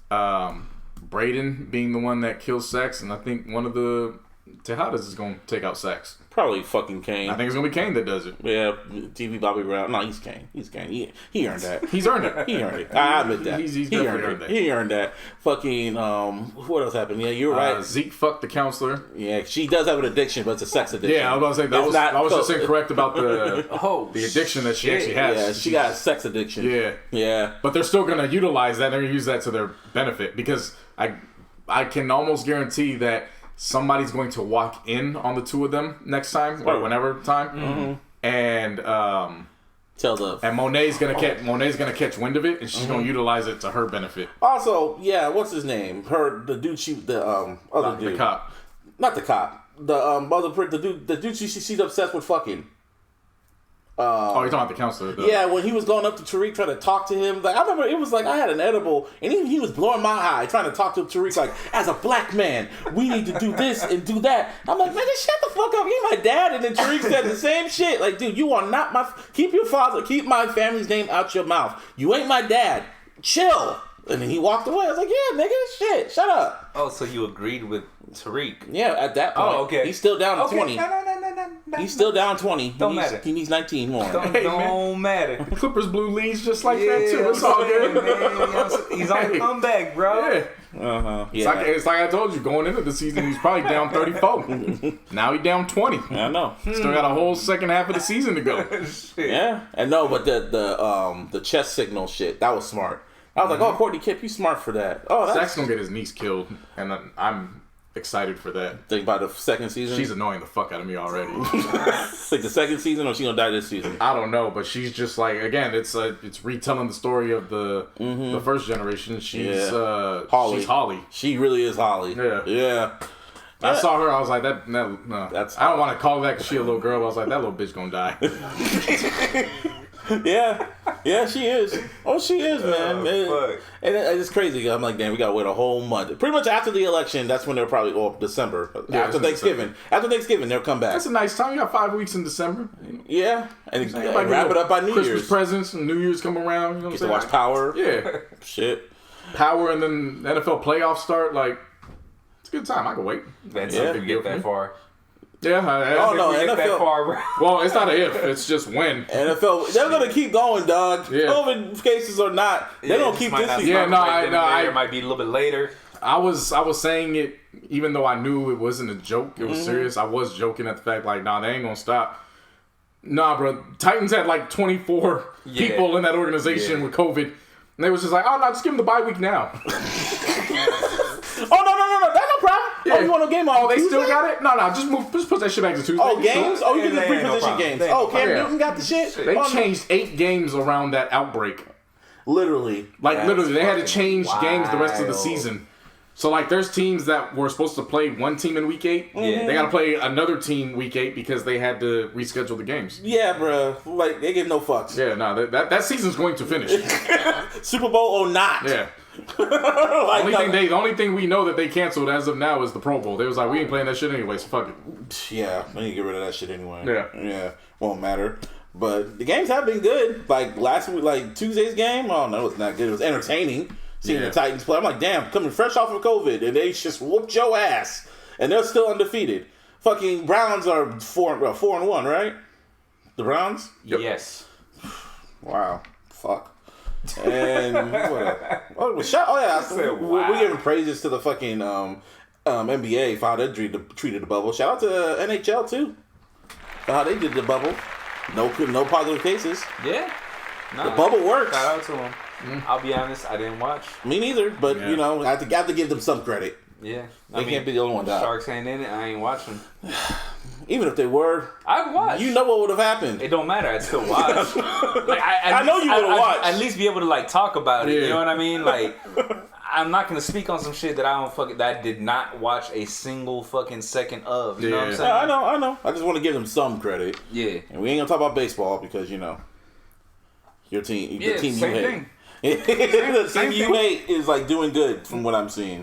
Braden being the one that kills Sax, and I think one of the Tejadas is going to take out Sax. Probably fucking Kane. I think it's going to be Kane that does it. Yeah, TV Bobby Brown. No, he's Kane. He's Kane. He earned that. He's earned it. He earned it. I admit that. He's definitely earned that. He earned that. Fucking, what else happened? Yeah, you're right. Zeke fucked the counselor. Yeah, she does have an addiction, but it's a sex addiction. Yeah, I was going to say, I was just incorrect about the addiction that she actually has. Yeah, she got a sex addiction. Yeah. But they're still going to utilize that. They're going to use that to their benefit because I can almost guarantee that somebody's going to walk in on the two of them next time or whenever time, and tell them. And Monet's gonna catch wind of it, and she's gonna utilize it to her benefit. Also, yeah, what's his name? The dude dude, the cop, not the cop, the dude she's obsessed with fucking. You're talking about the counselor. Yeah, when he was going up to Tariq trying to talk to him, like I remember it was like I had an edible, and he was blowing my high trying to talk to Tariq like, as a black man, we need to do this and do that. I'm like, nigga, shut the fuck up, you're my dad. And then Tariq said the same shit, like, dude, you are not my. Keep my family's name out your mouth. You ain't my dad. Chill. And then he walked away. I was like, yeah, nigga, shit, shut up. Oh, so you agreed with Tariq? Yeah, at that point. Oh, okay. He's still down 20. No. He's still down 20. Don't matter. He needs 19 more. Don't matter. The Clippers blew leads just like that too. It's all good. Man. He's on the comeback, bro. Yeah. It's like I told you, going into the season, he's probably down 34. Now he's down 20. I know. Still got a whole second half of the season to go. Yeah. And no, but the chest signal shit, that was smart. I was like, oh, Courtney Kip, you smart for that. Oh, Zach's gonna get his niece killed, and I'm excited for that. Think about the second season? She's annoying the fuck out of me already. Like the second season, or she gonna die this season? I don't know, but she's just like, again, it's retelling the story of the first generation. She's Holly. She's Holly. She really is Holly. Yeah. I saw her. I was like, no. I don't want to call her that because she's a little girl. But I was like, that little bitch gonna die. Yeah, she is. Oh, she is, man. And it's crazy. I'm like, damn, we gotta wait a whole month. Pretty much after the election, that's when they're probably December. After Thanksgiving. After Thanksgiving, they'll come back. That's a nice time. You got 5 weeks in December. Yeah, and wrap it up by New Year's. Christmas presents and New Year's come around. You know what I'm saying? Get to watch Power. Yeah. Shit. Power, and then NFL playoffs start. Like, it's a good time. I can wait. That's something to get that far. Yeah. NFL. Well, it's not an if. It's just when. NFL. They're gonna keep going, dog. Yeah. COVID cases or not, they're gonna keep this. It might be a little bit later. I was saying it even though I knew it wasn't a joke. It was serious. I was joking at the fact like, nah, they ain't gonna stop. Nah, bro. Titans had like 24 people in that organization with COVID, and they was just like, oh no, just give them the bye week now. Oh no, that's no problem. Yeah. Oh, you want a game on they Tuesday? Still got it? No, just put that shit back to Tuesday. Oh, games? Oh, you can just reposition games. Oh, Cam Newton got the shit? They changed 8 games around that outbreak. Literally. Literally. They had to change games the rest of the season. So, like, there's teams that were supposed to play one team in week 8. Yeah. They got to play another team week 8 because they had to reschedule the games. Yeah, bro. Like, they give no fucks. Yeah, no, that season's going to finish. Super Bowl or not. Yeah. Like, the only thing we know that they canceled as of now is the Pro Bowl. They was like, we ain't playing that shit anyway, so fuck it. Yeah, they need to get rid of that shit anyway. Yeah. Won't matter. But the games have been good. Like, last week, like, Tuesday's game, oh, no, it's not good. It was entertaining. Seeing the Titans play, I'm like, damn, coming fresh off of COVID, and they just whooped your ass, and they're still undefeated. Fucking Browns are 4-1, right? The Browns? Yep. Yes. Wow. Fuck. And we're giving praises to the fucking NBA for how they treated the bubble. Shout out to NHL too, for how they did the bubble. No positive cases. Yeah. The bubble works. Shout out to them. I'll be honest, I didn't watch. Me neither, but you know, I have to give them some credit. Yeah, they can't be the only one. Sharks ain't in it. I ain't watching. Even if they were, I'd watch. You know what would have happened. It don't matter. I'd still watch. Like, I know you would have watched. At least be able to like talk about it. You know what I mean? Like, I'm not gonna speak on some shit that that I did not watch a single fucking second of. You know what I'm saying? I know. I just want to give them some credit. Yeah. And we ain't gonna talk about baseball because you know your team, the team same you hate. thing. The team you hate is like doing good from what I'm seeing.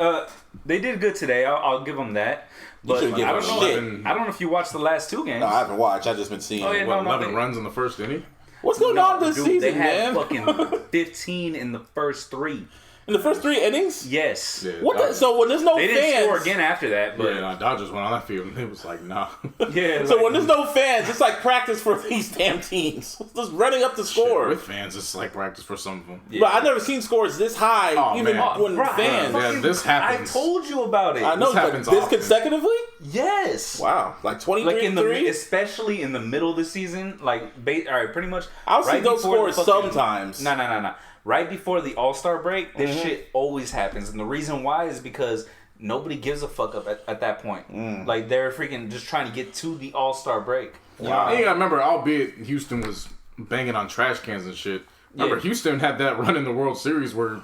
They did good today. I'll give them that. But I don't know if you watched the last 2 games. No, I haven't watched. I just been seeing. 11 runs in the first inning. What's going on this season, they had man? fucking 15 in the first 3. In the first 3 innings? Yes. Yeah, what? So when there's no fans, they didn't score again after that. But Dodgers went on that field and it was like, nah. Yeah. So when there's no fans, it's like practice for these damn teams. Just running up the score. With fans, it's like practice for some of them. Yeah. But I've never seen scores this high, when fans. Yeah, this happens. I told you about it. I know, this happens this often. consecutively. Yes. Wow, like 23 like especially in the middle of the season, like all right, pretty much. I'll see those scores sometimes. No. Right before the All-Star break, this shit always happens, and the reason why is because nobody gives a fuck up at that point. Like they're freaking just trying to get to the All-Star break. Wow. Yeah, I remember, albeit Houston was banging on trash cans and shit. Remember, Houston had that run in the World Series where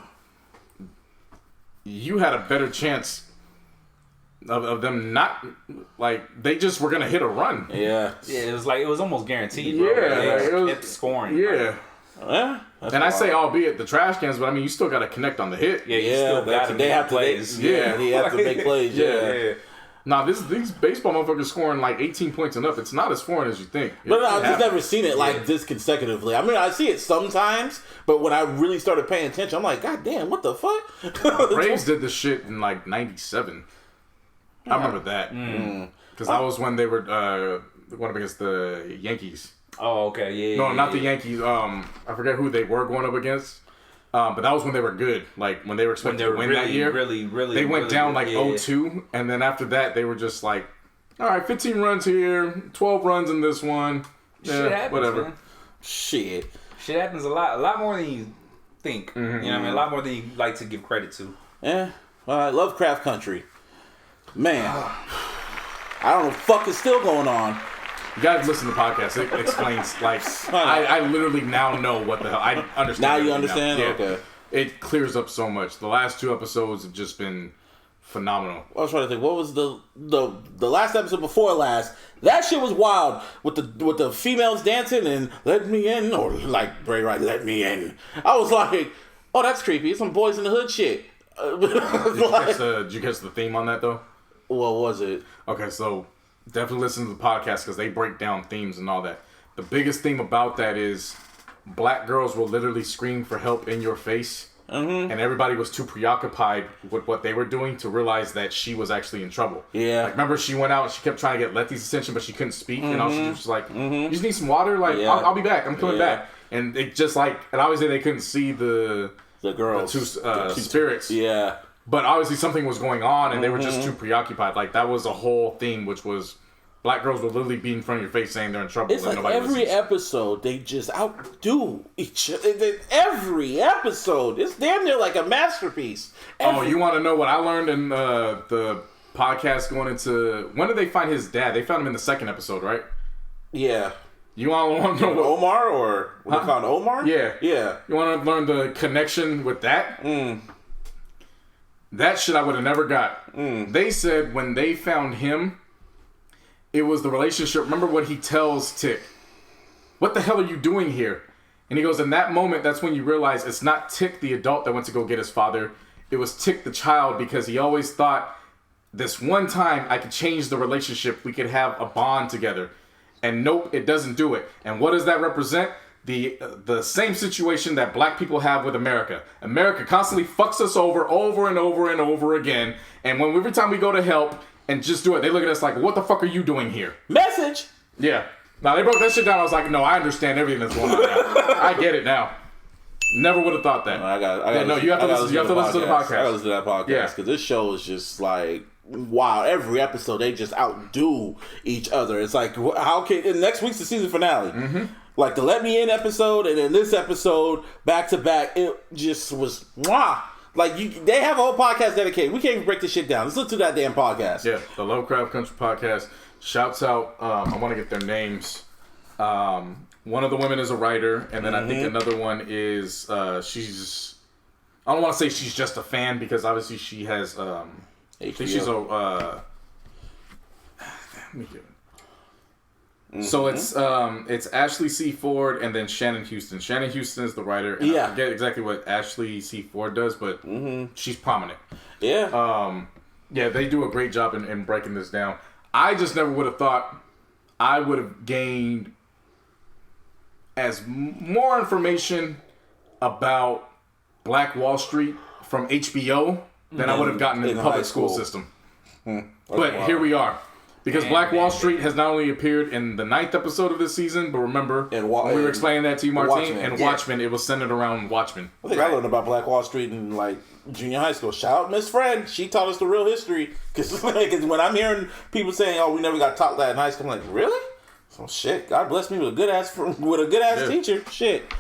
you had a better chance of them not, like, they just were gonna hit a run. Yeah, it was almost guaranteed. Bro. They kept scoring. Yeah. And I say albeit the trash cans, but I mean you still got to connect on the hit. Yeah, you still got to make plays. They have to make plays. Yeah. Now these baseball motherfuckers scoring like 18 points and up. It's not as foreign as you think. But I've just never seen it like this consecutively. I mean, I see it sometimes, but when I really started paying attention, I'm like, God damn, what the fuck? The Braves did this shit in like '97. I remember that because that was when they were going up against the Yankees. Oh, okay, yeah. No, not the Yankees. I forget who they were going up against. But that was when they were good. Like when they were expected to win that year. Really, they went down like 0-2, and then after that they were just like, all right, 15 runs here, 12 runs in this one. Shit happens, whatever. Man. Shit happens a lot more than you think. You know what I mean? A lot more than you like to give credit to. Yeah. Well, I love Craft Country. Man, I don't know what the fuck is still going on. You guys listen to the podcast. It explains, like, I literally now know what the hell. I understand. Now you understand? Now. Yeah. Okay. It clears up so much. The last 2 episodes have just been phenomenal. I was trying to think, what was the last episode before last? That shit was wild with the females dancing and let me in, or like Bray Wright, let me in. I was like, oh, that's creepy. It's some Boys in the Hood shit. Did you catch the theme on that though? What was it? Okay, so definitely listen to the podcast because they break down themes and all that. The biggest theme about that is black girls will literally scream for help in your face. And everybody was too preoccupied with what they were doing to realize that she was actually in trouble. Yeah. Like, remember, she went out and she kept trying to get Letty's attention, but she couldn't speak. And all she was like, you just need some water? Like, I'll be back. I'm coming back. And it just like, and obviously they couldn't see the girls, the two spirits. Yeah. But obviously something was going on and they were just too preoccupied. Like, that was a whole theme, which was black girls will literally be in front of your face saying they're in trouble. It's like every episode, they just outdo each other. Every episode. It's damn near like a masterpiece. You want to know what I learned in the podcast going into... When did they find his dad? They found him in the 2nd episode, right? Yeah. You want to know what... Omar, or... They found Omar? Yeah. Yeah. You want to learn the connection with that? That shit I would have never got. They said when they found him, it was the relationship. Remember what he tells Tick? What the hell are you doing here? And he goes, in that moment, that's when you realize it's not Tick the adult that went to go get his father. It was Tick the child, because he always thought this one time I could change the relationship. We could have a bond together. And nope, it doesn't do it. And what does that represent? The same situation that black people have with America. America constantly fucks us over and over and over again. And when every time we go to help and just do it, they look at us like, what the fuck are you doing here? Message. Yeah. Now they broke that shit down. I was like, no, I understand everything that's going on now. I get it now. Never would have thought that. You have to listen to the podcast. I gotta listen to that podcast because this show is just like, wow. Every episode they just outdo each other. It's like, how can? And next week's the season finale. Like the Let Me In episode, and then this episode back to back. It just was wow. Like they have a whole podcast dedicated. We can't even break this shit down. Let's listen to that damn podcast. Yeah, the Lovecraft Country podcast. Shouts out. I want to get their names. One of the women is a writer, and then I think another one is she's. I don't want to say she's just a fan because obviously she has. I think she's a. Let me get it. So it's Ashley C. Ford and then Shannon Houston. Shannon Houston is the writer. And I forget exactly what Ashley C. Ford does, but she's prominent. Yeah. Yeah, they do a great job in breaking this down. I just never would have thought I would have gained as more information about Black Wall Street from HBO than I would have gotten in the public school system. But here we are. Because Black Wall Street has not only appeared in the 9th episode of this season, but remember, when we were explaining that to you, Martine, and Watchmen, it was centered around Watchmen. I think I learned about Black Wall Street in like junior high school. Shout out Miss Friend. She taught us the real history. Because when I'm hearing people saying, "Oh, we never got taught that in high school," I'm like, really? So shit. God bless me with a good ass teacher. Shit.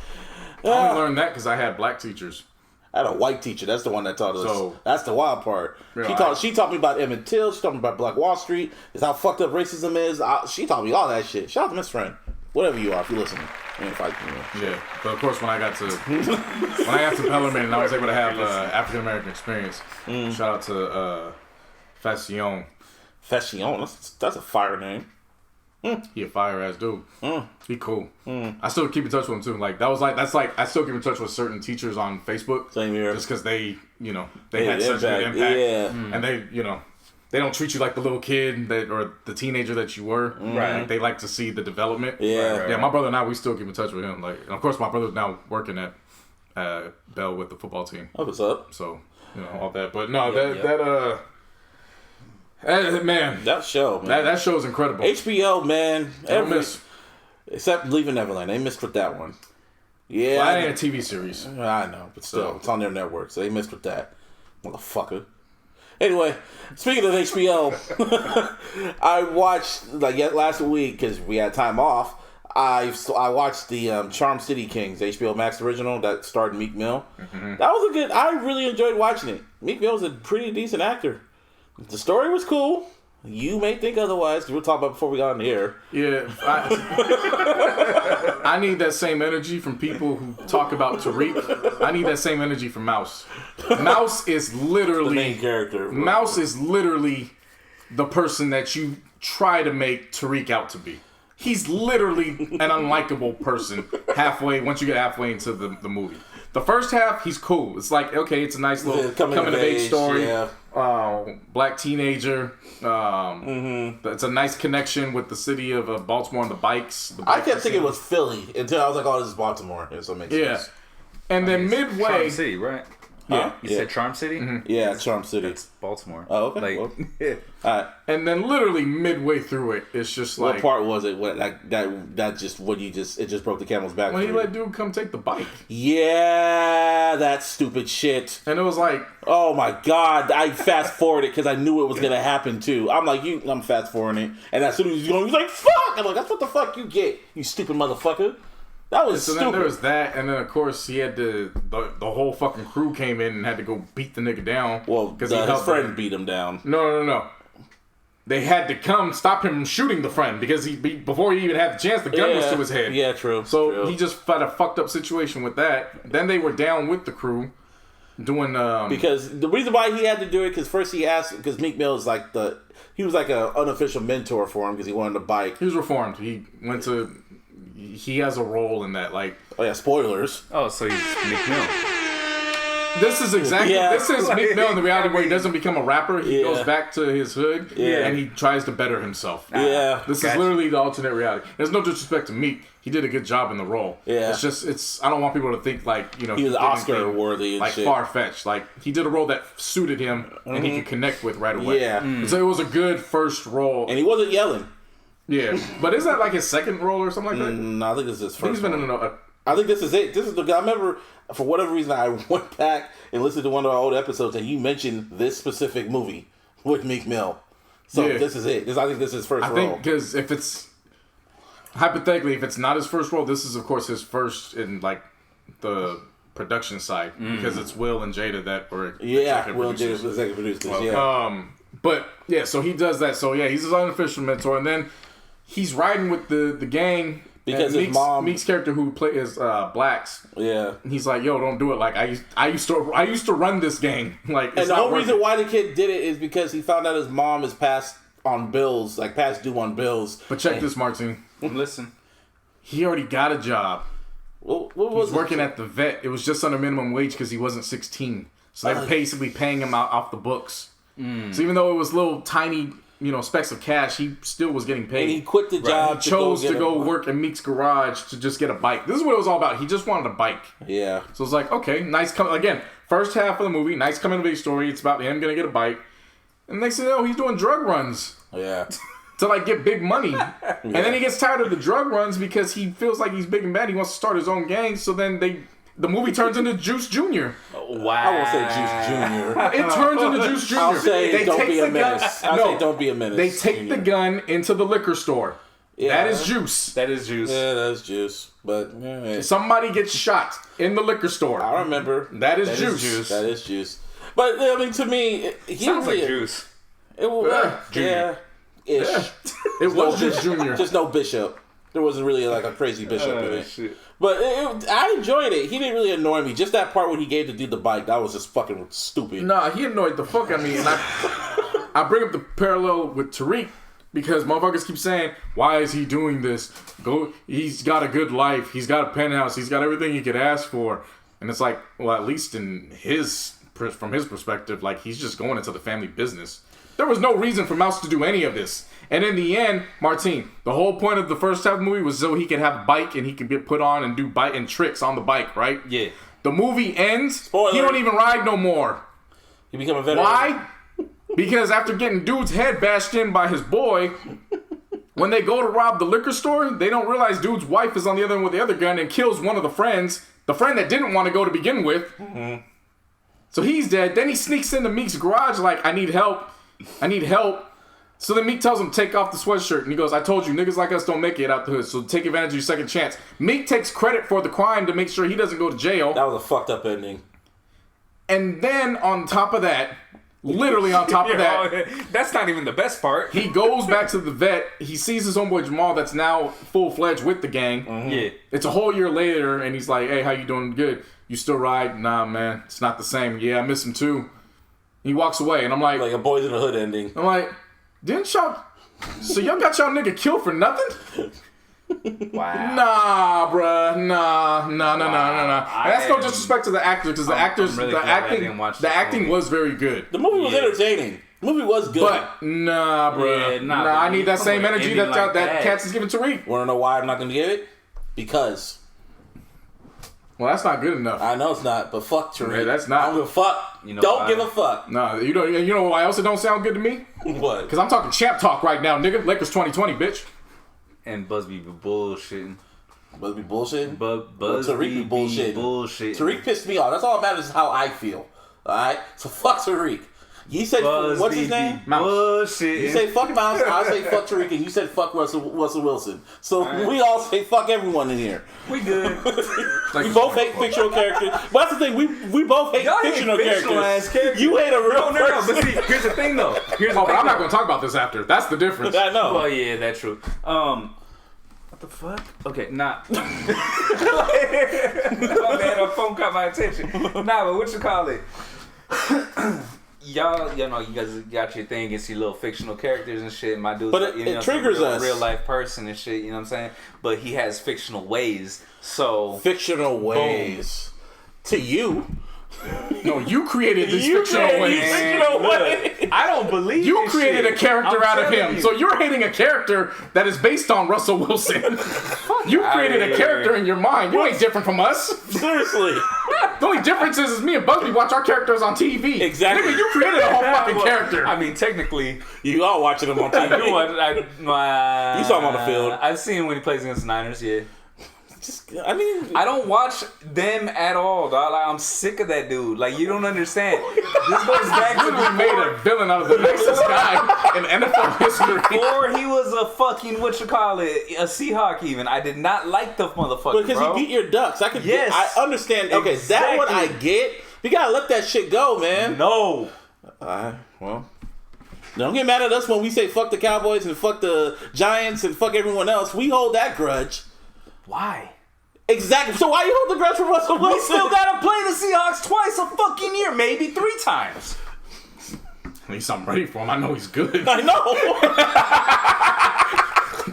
I only learned that because I had black teachers. I had a white teacher. That's the one that taught us. So, that's the wild part. She taught me about Emmett Till. She taught me about Black Wall Street. It's how fucked up racism is. She taught me all that shit. Shout out to Miss Friend. Whatever you are, if you're listening. Yeah, but of course when I got to Bellarmine and I was able to have African American experience. Shout out to Fashion. Fashion. That's a fire name. He a fire ass dude. He cool. I still keep in touch with him too. I still keep in touch with certain teachers on Facebook. Same here. Just because they had such an impact. Yeah. And they don't treat you like the little kid or the teenager that you were. Right. They like to see the development. Yeah. Right. My brother and I, we still keep in touch with him. And of course my brother's now working at Bell with the football team. Oh, what's up? So, all that. But no, man, that show, man. That show is incredible. HBO, man. Except Leaving Neverland, they missed with that one. Yeah, well, that ain't a TV series. I know, but still, it's on their network, so they missed with that, motherfucker. Anyway, speaking of HBO, I watched last week because we had time off. I watched the Charm City Kings HBO Max original that starred Meek Mill. That was I really enjoyed watching it. Meek Mill was a pretty decent actor. The story was cool. You may think otherwise, because we'll talk about before we got on the air. Yeah. I need that same energy from people who talk about Tariq. I need that same energy from Mouse. Mouse is literally... the main character. Mouse is literally the person that you try to make Tariq out to be. He's literally an unlikable person once you get halfway into the movie. The first half, he's cool. It's like, okay, it's a nice little coming-of-age story. Yeah. Black teenager. It's a nice connection with the city of Baltimore and the bikes. I kept thinking it was Philly until I was like, oh, this is Baltimore. So it makes sense. And then midway... Charm City, right? Yeah. You said Charm City? Yeah, Charm City. It's Baltimore. Oh, okay. All right. And then literally midway through it, it's just like... What part was it? It just broke the camel's back. When he let dude come take the bike. Yeah, that stupid shit. And it was like... Oh my god, I fast forwarded because I knew it was going to happen too. I'm like, I'm fast forwarding. And as soon as he's going, he's like, fuck! I'm like, that's what the fuck you get, you stupid motherfucker. That was stupid. Then there was that, and then of course he had the whole fucking crew came in and had to go beat the nigga down. Well, because his friend beat him down. No. They had to come stop him from shooting the friend because before he even had the chance, the gun was to his head. Yeah, true. So he just had a fucked up situation with that. Then they were down with the crew. doing because the reason why he had to do it because first he asked because Meek Mill is like he was like an unofficial mentor for him because he wanted to bike. He was reformed. He has a role in that. Like, oh yeah, spoilers. Oh, so he's Meek Mill. This is Meek Mill in the reality where he doesn't become a rapper. He goes back to his hood and he tries to better himself. Yeah, this is literally the alternate reality. There's no disrespect to Meek. He did a good job in the role. Yeah, I don't want people to think like he was Oscar worthy, and like far fetched. Like he did a role that suited him and he could connect with right away. Yeah, so it was a good first role, and he wasn't yelling. Yeah, but is that like his second role or something like that? No, I think this is his first. He's been in I think this is it. This is the guy. I remember for whatever reason I went back and listened to one of our old episodes and you mentioned this specific movie with Meek Mill. So this is it. I think this is his first role. I think because if it's hypothetically, if it's not his first role, this is of course his first in like the production side because it's Will and Jada that were Will and Jada was executive producers. But yeah, so he does that. So yeah, he's his unofficial mentor, and then he's riding with the gang. Because his mom, Meek's character who plays Blacks, he's like, "Yo, don't do it." Like I used to run this gang. Like, and the whole reason why the kid did it is because he found out his mom is past due on bills. But check this, Martin. Listen, he already got a job. What was he was working at the vet. It was just under minimum wage because he wasn't 16, so they were basically paying him out off the books. So even though it was little tiny, specks of cash, he still was getting paid. And he quit the job. He chose to go work in Meek's garage to just get a bike. This is what it was all about. He just wanted a bike. Yeah. So it's like, okay, nice again, first half of the movie, nice coming of age story. It's about him gonna get a bike. And next thing you know, he's doing drug runs. Yeah. To like get big money. And then he gets tired of the drug runs because he feels like he's big and bad. He wants to start his own gang. So then the movie turns into Juice Jr. Wow. I won't say Juice Jr. It turns into Juice Jr. I'll say don't be a menace. Say don't be a menace. They take the gun into the liquor store. Yeah. That is Juice. That is Juice. Yeah, that's Juice. But somebody gets shot in the liquor store. I remember. That is Juice. That is Juice. But I mean, to me, he sounds like Juice. It was Junior. Ish. Yeah. It was just Junior. Just no Bishop. There wasn't really like a crazy Bishop in it. Shit. But I enjoyed it. He didn't really annoy me. Just that part when he gave the dude the bike, that was just fucking stupid. Nah, he annoyed the fuck out of me. And I bring up the parallel with Tariq because motherfuckers keep saying, why is he doing this? He's got a good life. He's got a penthouse. He's got everything he could ask for. And it's like, well, at least from his perspective, like he's just going into the family business. There was no reason for Mouse to do any of this. And in the end, Martine, the whole point of the first half of the movie was so he could have a bike and he could get put on and do bike and tricks on the bike, right? Yeah. The movie ends. Spoiler. He don't even ride no more. He become a veteran. Why? Because after getting dude's head bashed in by his boy, when they go to rob the liquor store, they don't realize dude's wife is on the other end with the other gun and kills one of the friends, the friend that didn't want to go to begin with. Mm-hmm. So he's dead. Then he sneaks into Meek's garage like, I need help. So then Meek tells him, take off the sweatshirt. And he goes, I told you, niggas like us don't make it out the hood, so take advantage of your second chance. Meek takes credit for the crime to make sure he doesn't go to jail. That was a fucked up ending. And then on top of that, literally on top of that, that's not even the best part. He goes back to the vet. He sees his homeboy Jamal that's now full-fledged with the gang. Mm-hmm. Yeah. It's a whole year later, and he's like, hey, how you doing? Good. You still ride? Nah, man. It's not the same. Yeah, I miss him too. He walks away, and I'm like a Boys in the Hood ending. I'm like, didn't y'all... So y'all got y'all nigga killed for nothing? Wow. Nah, bruh. Nah. And that's no disrespect to the actor, because the acting was very good. The movie was entertaining. The movie was good. But, nah, bruh. Yeah, I need that same energy that Cats is giving Tariq. Want to know why I'm not going to give it? Because... Well, that's not good enough. I know it's not, but fuck Tariq. Yeah, that's not. I don't give a fuck. Don't give a fuck. Nah, you know why else it don't sound good to me? What? Because I'm talking champ talk right now, nigga. Lakers 2020, bitch. And Busby be bullshitting. Busby bullshitting? Busby Tariq be bullshitting. Tariq pissed me off. That's all that matters is how I feel. Alright? So fuck Tariq. You said, what's his name? Mouse. You say fuck Mouse, I say fuck Tariq, and you said fuck Russell Wilson. So we all say fuck everyone in here. We good. We both hate fictional characters. But that's the thing, we both hate fictional characters. You hate a real person. But see, here's the thing though. But I'm not going to talk about this after. That's the difference. I know. Well, yeah, that's true. What the fuck? Okay, nah. My bad, a phone caught my attention. Nah, but what you call it? Y'all, you know, you guys got your thing against your little fictional characters and shit. My dude's, but it triggers us. Real life person and shit. You know what I'm saying? But he has fictional ways. So fictional ways to you. No, you created this fictional way. I don't believe you created a character out of him. So you're hating a character that is based on Russell Wilson. You created a character in your mind. You ain't different from us. Seriously. The only difference is me and Busby watch our characters on TV. Exactly. Nigga, you created a whole fucking character. I mean, technically, you are watching him on TV. You saw him on the field. I've seen him when he plays against the Niners. Yeah. I don't watch them at all, dog. Like, I'm sick of that dude. Like, you don't understand. This goes back to we made a villain out of the nicest guy in NFL history. Before he was a fucking a Seahawk. Even I did not like the motherfucker. Because he beat your Ducks. I understand. Okay, exactly. That one I get. You gotta let that shit go, man. No. Well. Don't get mad at us when we say fuck the Cowboys and fuck the Giants and fuck everyone else. We hold that grudge. Why? Exactly. So why you hold the grudge for Russell Wilson? We still gotta play the Seahawks twice a fucking year, maybe 3 times. At least I'm ready for him. I know he's good. I know.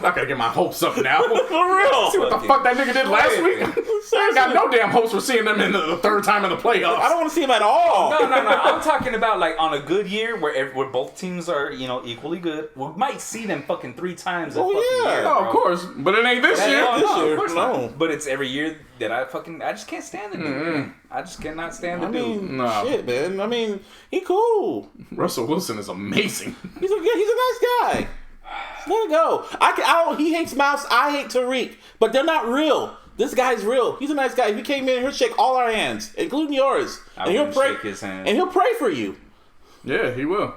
I gotta get my hopes up now. For real. See what the fuck that nigga did last week? I ain't got no damn hopes for seeing them in the third time in the playoffs. I don't want to see him at all. No. I'm talking about like on a good year where both teams are, you know, equally good. We might see them fucking 3 times a fucking year. Oh, of course. But it ain't this year. No, of course not. But it's every year that I just can't stand the dude. Mm-hmm. I just cannot stand the dude. No. Shit, man. I mean, he cool. Russell Wilson is amazing. He's a nice guy. Let it go. He hates Mouse. I hate Tariq. But they're not real. This guy's real. He's a nice guy. If he came in, he'll shake all our hands, including yours. And he'll shake his hand. And he'll pray for you. Yeah, he will.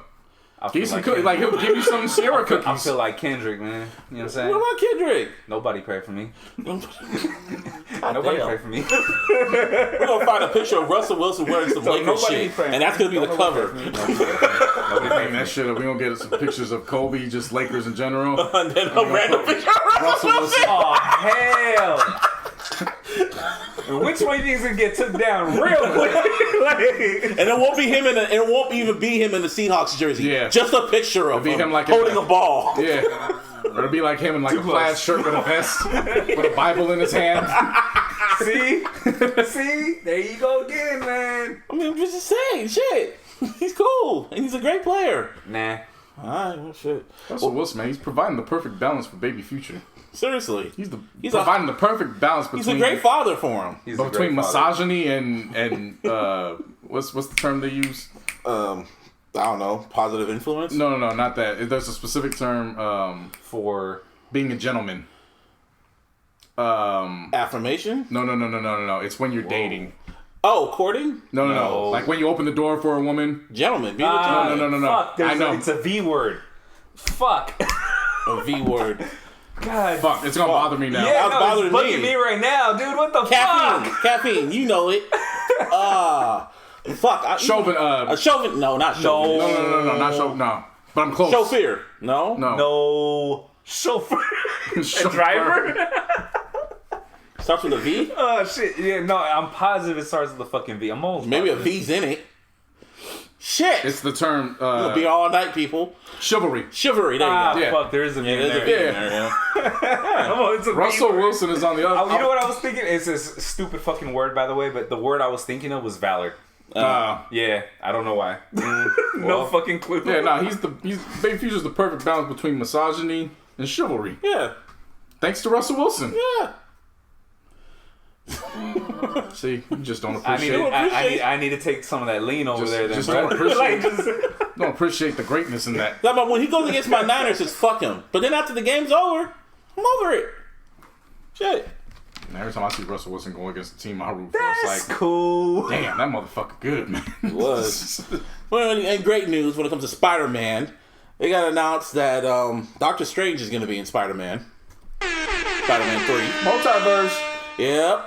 He'll give you some Sierra cookies. I feel like Kendrick, man. You know what I'm saying? What about Kendrick? Nobody pray for me. Nobody pray for me. We're gonna find a picture of Russell Wilson wearing some Lakers shit, and that's gonna be the cover. Nobody pray that shit up. We gonna get some pictures of Kobe, just Lakers in general, and then a random picture of Russell Wilson. Oh hell! Which one do you think is gonna get took down real quick? And it won't be him it won't even be him in the Seahawks jersey. Yeah. Just a picture of him like holding a ball. Yeah. Or it'll be like him in like a plaid shirt with a vest with a Bible in his hand. See? There you go again, man. I mean, I'm just saying, shit. He's cool. And he's a great player. Nah. Alright, well, shit. Russell Wilson, man, he's providing the perfect balance for baby Future. Seriously. He's providing the perfect balance between... He's a great father for him. Between misogyny and what's the term they use? I don't know. Positive influence? No, not that. There's a specific term for being a gentleman. Affirmation? No. It's when you're dating. Oh, courting? No. Like when you open the door for a woman. Gentleman. No. Fuck, I know. It's a V word. Fuck. A V word. God. Fuck, it's gonna bother me now. Yeah, it's bugging me right now, dude. What the fuck? Caffeine, you know it. Fuck. Chauvin. No, not Chauvin. No, not Chauvin. No. But I'm close. Chauffeur. No. Chauffeur. A driver? Starts with a V? Oh, shit. Yeah, no, I'm positive it starts with a fucking V. I'm almost Maybe a V's in it. Shit. It's the term. It'll be all night, people. Chivalry. There you go. Yeah. Fuck, there is a V in there. Yeah. Russell Wilson is on the other. You know what I was thinking? It's this stupid fucking word, by the way, but the word I was thinking of was valor. Yeah, I don't know why. No fucking clue. Yeah, Baby Future's the perfect balance between misogyny and chivalry. Yeah. Thanks to Russell Wilson. Yeah. See, you just don't appreciate. I need to take some of that lean over there. Then, just bro. don't appreciate the greatness in that. No, but when he goes against my Niners, it's fuck him. But then after the game's over, I'm over it. Shit. And every time I see Russell Wilson going against the team I root for, That's it's like, cool. Damn, that motherfucker good, man. He was. Well, and great news when it comes to Spider-Man. They got announced that Doctor Strange is going to be in Spider-Man. Spider-Man 3. Multiverse. Yep.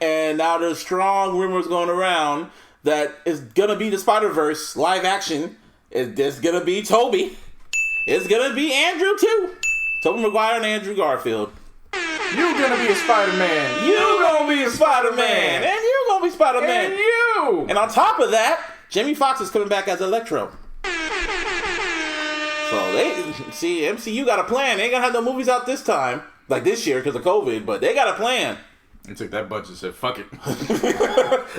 And now there's strong rumors going around that it's going to be the Spider-Verse live action. It's going to be Tobey. It's going to be Andrew, too. Tobey Maguire and Andrew Garfield. You gonna be a Spider-Man. You gonna be a Spider-Man. And you gonna be Spider-Man. And you. And on top of that, Jamie Foxx is coming back as Electro. So they see MCU got a plan. They ain't gonna have no movies out this time, like this year because of COVID. But they got a plan. They took that budget and said, "Fuck it."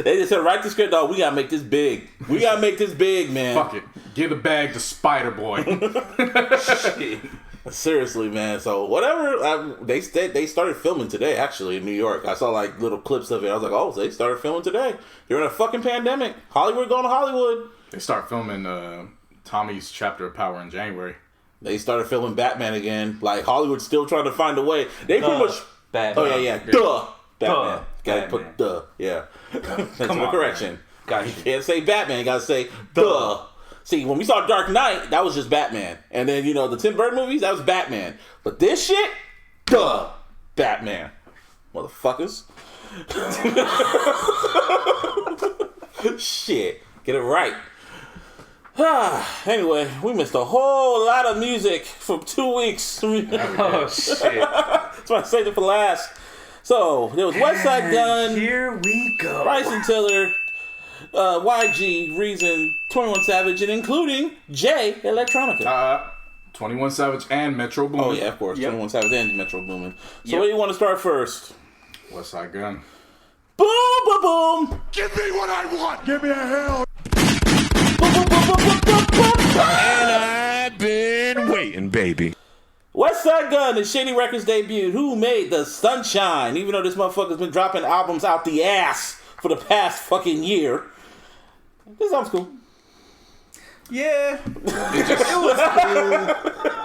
They just said, "Write the script. Oh, we gotta make this big. We gotta make this big, man. Fuck it. Give the bag to Spider Boy." Seriously, man. So whatever. They started filming today. Actually, in New York, I saw like little clips of it. I was like, "Oh, they started filming today. During a fucking pandemic. Hollywood going to Hollywood." They start filming Tommy's chapter of Power in January. They started filming Batman again. Like Hollywood's still trying to find a way. They pretty much. Batman. Oh yeah. Duh. Batman. Gotta put duh. Yeah. That's a correction. Gotcha. You can't say Batman. You gotta say duh. See, when we saw Dark Knight, that was just Batman. And then, the Tim Burton movies, that was Batman. But this shit, duh. Batman. Motherfuckers. Shit. Get it right. Anyway, we missed a whole lot of music from 2 weeks. Oh, shit. That's why I saved it for last. So, there was West Side Gun. Here we go. Bryson Tiller, YG, Reason, 21 Savage, and including Jay Electronica. 21 Savage and Metro Boomin. Oh, yeah, of course. 21 Savage and Metro Boomin. So, where do you want to start first? West Side Gun. Boom, boom, boom. Give me what I want. Give me a hell. And I've been waiting, baby. West Side Gun is Shady Records debut. Who made the Sunshine? Even though this motherfucker's been dropping albums out the ass for the past fucking year. This album's cool. Yeah.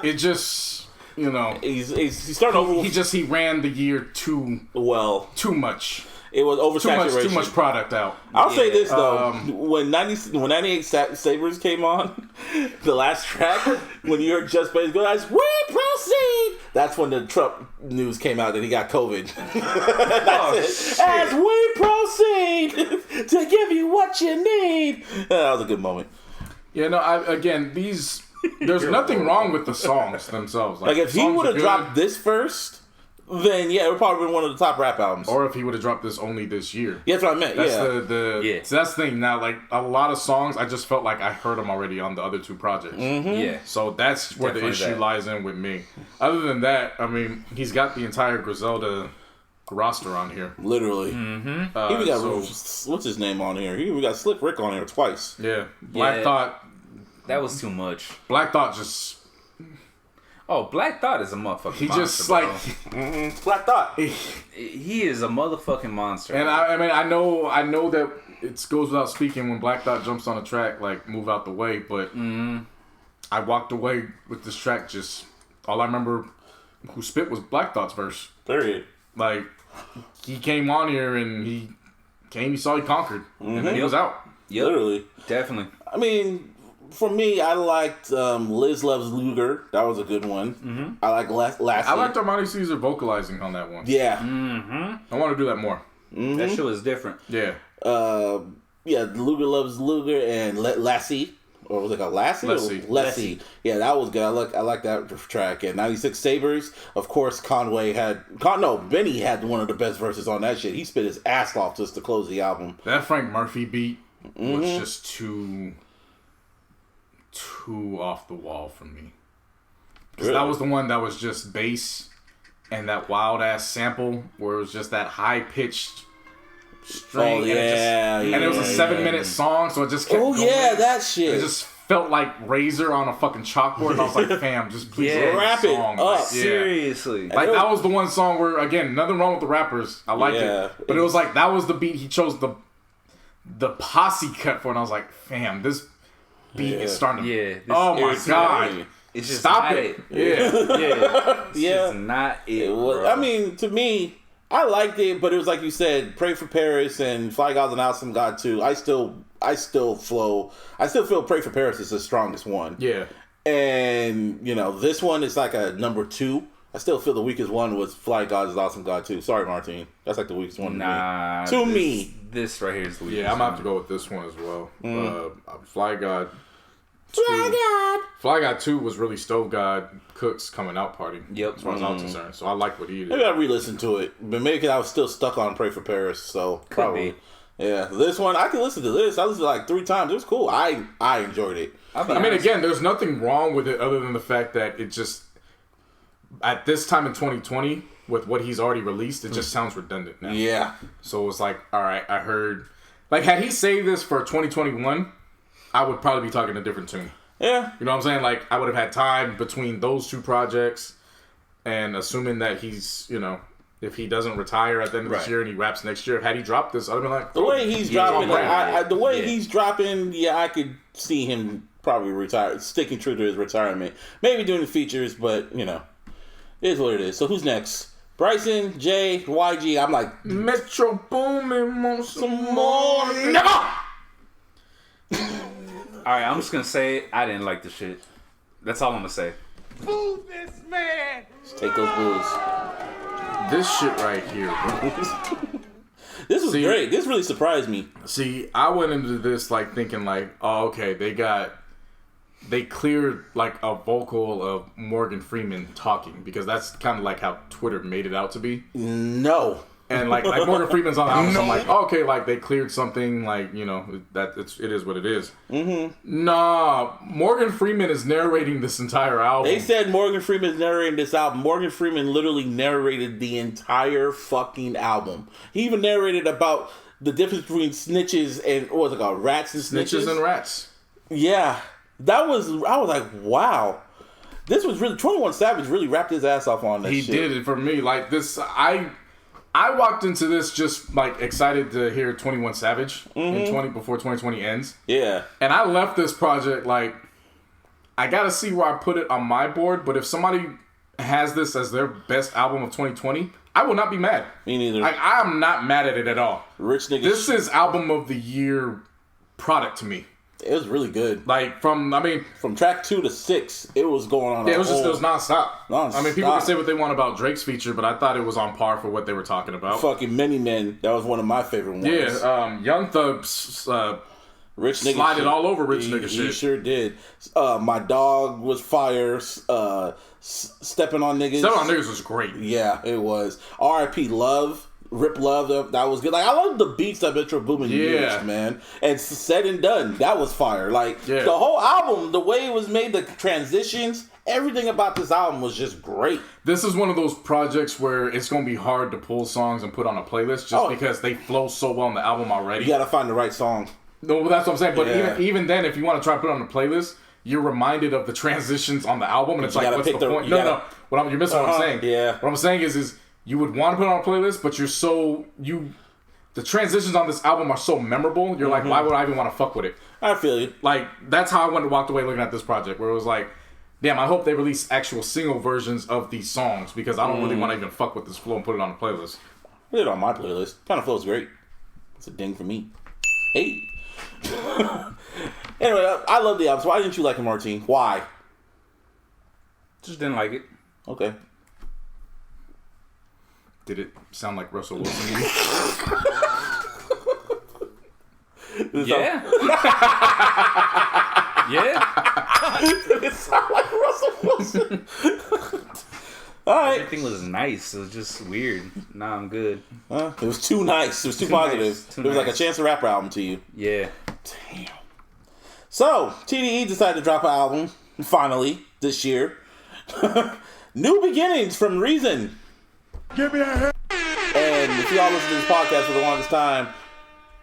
It just, He's starting over. He ran the year too much. It was oversaturation. Too much product out. I'll say this though, when 98 Sabres came on, the last track, when you heard Just Blaze go, "As we proceed," that's when the Trump news came out that he got COVID. That's it. As we proceed to give you what you need. That was a good moment. There's nothing wrong with the songs themselves. Like if he would have dropped this first, then it would probably been one of the top rap albums. Or if he would have dropped this only this year. Yeah, that's what I meant. That's So that's the thing. Now, like a lot of songs, I just felt like I heard them already on the other two projects. Mm-hmm. Yeah. So that's where the issue lies in with me. Other than that, I mean, he's got the entire Griselda roster on here. Literally. Mm-hmm. He even got what's his name on here? He even got Slick Rick on here twice. Yeah. Black Thought. That was too much. Black Thought just. Oh, Black Thought is a motherfucking he monster, just like Black Thought. He is a motherfucking monster. And I know that it goes without speaking when Black Thought jumps on a track, like move out the way. But I walked away with this track. Just all I remember who spit was Black Thought's verse. Period. Like he came on here and he saw he conquered, and then he was out. Yep. Literally, definitely. I mean. For me, I liked Liz Loves Luger. That was a good one. Mm-hmm. I like Lassie. I liked Armani Caesar vocalizing on that one. Yeah. Mm-hmm. I want to do that more. Mm-hmm. That shit was different. Yeah. Luger Loves Luger and Lassie. Or was it called Lassie? Lassie. Yeah, that was good. I like that track. And 96 Sabres, of course, Benny had one of the best verses on that shit. He spit his ass off just to close the album. That Frank Murphy beat was just too off the wall for me. Because that was the one that was just bass and that wild ass sample where it was just that high pitched string. And it was a 7-minute song, so it just kept going. That shit. It just felt like Razor on a fucking chalkboard, and I was like, fam, just please rap it up. Like, seriously. Like that was the one song where, again, nothing wrong with the rappers. I liked it. But it was like that was the beat he chose the posse cut for, and I was like, fam, this beat is starting to... oh my God. It's just stop not it. It's just not it, bro. I mean, to me, I liked it, but it was like you said, Pray for Paris and Fly God's an Awesome God too. I still feel Pray for Paris is the strongest one. Yeah. And, this one is like a number 2. I still feel the weakest one was Fly God is Awesome God too. Sorry, Martine. That's like the weakest one to me. This right here is the weakest. Yeah, I'm going to have to go with this one as well. Fly God Fly God 2 was really Stove God Cook's coming out party. Yep. As far as I'm concerned. So I like what he did. Maybe I re-listened to it. But maybe because I was still stuck on Pray for Paris. So probably. Yeah. This one, I can listen to this. I listened to it like 3 times. It was cool. I enjoyed it. I mean, again, there's nothing wrong with it other than the fact that it just, at this time in 2020, with what he's already released, it just sounds redundant now. Yeah. So it was like, all right, I heard. Like, had he saved this for 2021, I would probably be talking a different tune. Yeah. You know what I'm saying? Like, I would have had time between those 2 projects, and assuming that he's, you know, if he doesn't retire at the end of this year and he raps next year, had he dropped this, I'd have been like, the way he's dropping, he's dropping, I could see him probably retire, sticking true to his retirement. Maybe doing the features, but, you know, it is what it is. So who's next? Bryson, Jay, YG. I'm like, Metro Boomin want some more. Never! Alright, I'm just gonna say I didn't like the shit. That's all I'm gonna say. Boo this man! Let's take those blues. This shit right here, bro. This was great. This really surprised me. See, I went into this like thinking like, oh, okay, they cleared like a vocal of Morgan Freeman talking, because that's kind of like how Twitter made it out to be. No. And like Morgan Freeman's on the album, so I'm like, oh, okay, like they cleared something, like, you know, that it is what it is. Mm-hmm. Nah, Morgan Freeman is narrating this entire album. They said Morgan Freeman is narrating this album. Morgan Freeman literally narrated the entire fucking album. He even narrated about the difference between snitches and, what was it called, rats and snitches? Snitches and rats. Yeah. I was like, wow. This was really, 21 Savage really wrapped his ass off on this shit. He did it for me. Like this, I walked into this just like excited to hear 21 Savage before 2020 ends. Yeah. And I left this project like, I gotta see where I put it on my board, but if somebody has this as their best album of 2020, I will not be mad. Me neither. Like, I'm not mad at it at all. Rich nigga. This is album of the year product to me. It was really good. Like from track 2 to 6, it was going on. Yeah, it was nonstop. I mean, people can say what they want about Drake's feature, but I thought it was on par for what they were talking about. Fucking Many Men, that was one of my favorite ones. Yeah, Young Thug's Rich nigga slided shit. all over Rich nigga shit. He sure did. My Dog was fire. Stepping on Niggas. Stepping on Niggas was great. Yeah, it was. R.I.P. Love. Rip Love, that was good. Like, I love the beats that Metro Boomin used, man. And said and done, that was fire. Like, the whole album, the way it was made, the transitions, everything about this album was just great. This is one of those projects where it's going to be hard to pull songs and put on a playlist just because they flow so well on the album already. You got to find the right song. No, that's what I'm saying. But even then, if you want to try to put it on a playlist, you're reminded of the transitions on the album, and it's like, what's the point? No. You're missing what I'm saying. Yeah. What I'm saying is you would want to put it on a playlist, but the transitions on this album are so memorable. You're like, why would I even want to fuck with it? I feel you. Like, that's how I walked away looking at this project, where it was like, damn, I hope they release actual single versions of these songs, because I don't really want to even fuck with this flow and put it on a playlist. Put it on my playlist. Kind of flows great. It's a ding for me. Hey. Anyway, I love the album. So why didn't you like it, Martine? Why? Just didn't like it. Okay. Did it sound like Russell Wilson? Yeah. Yeah. Did it sound like Russell Wilson? All right. Everything was nice. It was just weird. Nah, I'm good. It was too nice. It was too positive. It was like a Chance the Rapper album to you. Yeah. Damn. So, TDE decided to drop an album, finally, this year. New Beginnings from Reason. Give me a hand. And if y'all listen to this podcast for the longest time,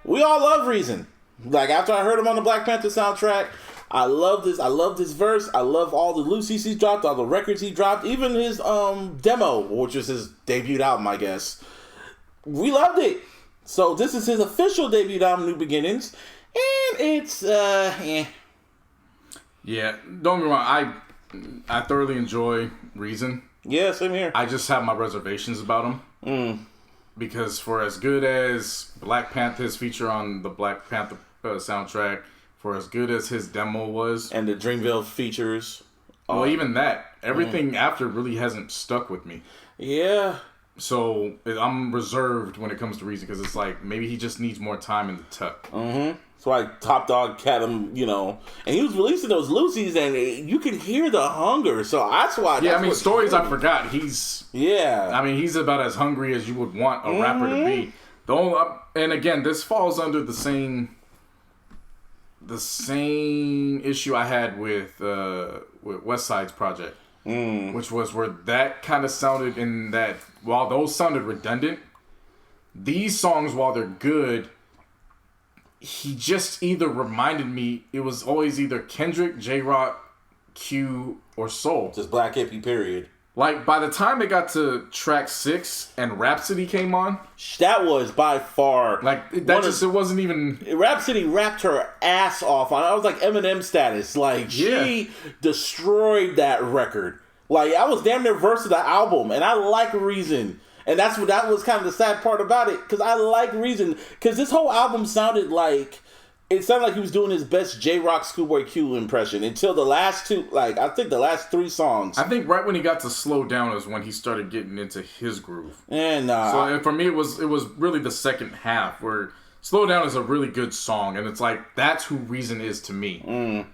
we all love Reason. Like, after I heard him on the Black Panther soundtrack, I love this verse. I love all the loosies he dropped, all the records he dropped, even his demo, which was his debut album, I guess. We loved it. So this is his official debut album, New Beginnings, and it's Yeah, don't get me wrong. I thoroughly enjoy Reason. Yeah, same here. I just have my reservations about him. Because for as good as Black Panther's feature on the Black Panther soundtrack, for as good as his demo was, and the Dreamville features, well, even that, everything after really hasn't stuck with me. Yeah. So I'm reserved when it comes to Reason because it's like maybe he just needs more time in the tuck. Mm-hmm. That's why Top Dog had him, you know, and he was releasing those Lucy's, and you can hear the hunger. So that's why. Yeah, I mean, Stories I Forgot. He's he's about as hungry as you would want a rapper to be. And again, this falls under the same issue I had with West Side's project, which was where that kind of sounded in that while those sounded redundant, these songs, while they're good, he just either reminded me, it was always either Kendrick, J-Rock, Q, or Soul. Just Black Hippie, period. Like, by the time it got to track 6 and Rhapsody came on... That was by far... Like, it wasn't even... Rhapsody rapped her ass off on it. I was like Eminem status. Like, she destroyed that record. Like, I was damn near verse of the album, and I like Reason. And that was kind of the sad part about it, because I like Reason. Because this whole album sounded like he was doing his best J-Rock Schoolboy Q impression until the last two, like, I think the last 3 songs. I think right when he got to Slow Down is when he started getting into his groove. And so for me, it was really the second half where Slow Down is a really good song, and it's like, that's who Reason is to me.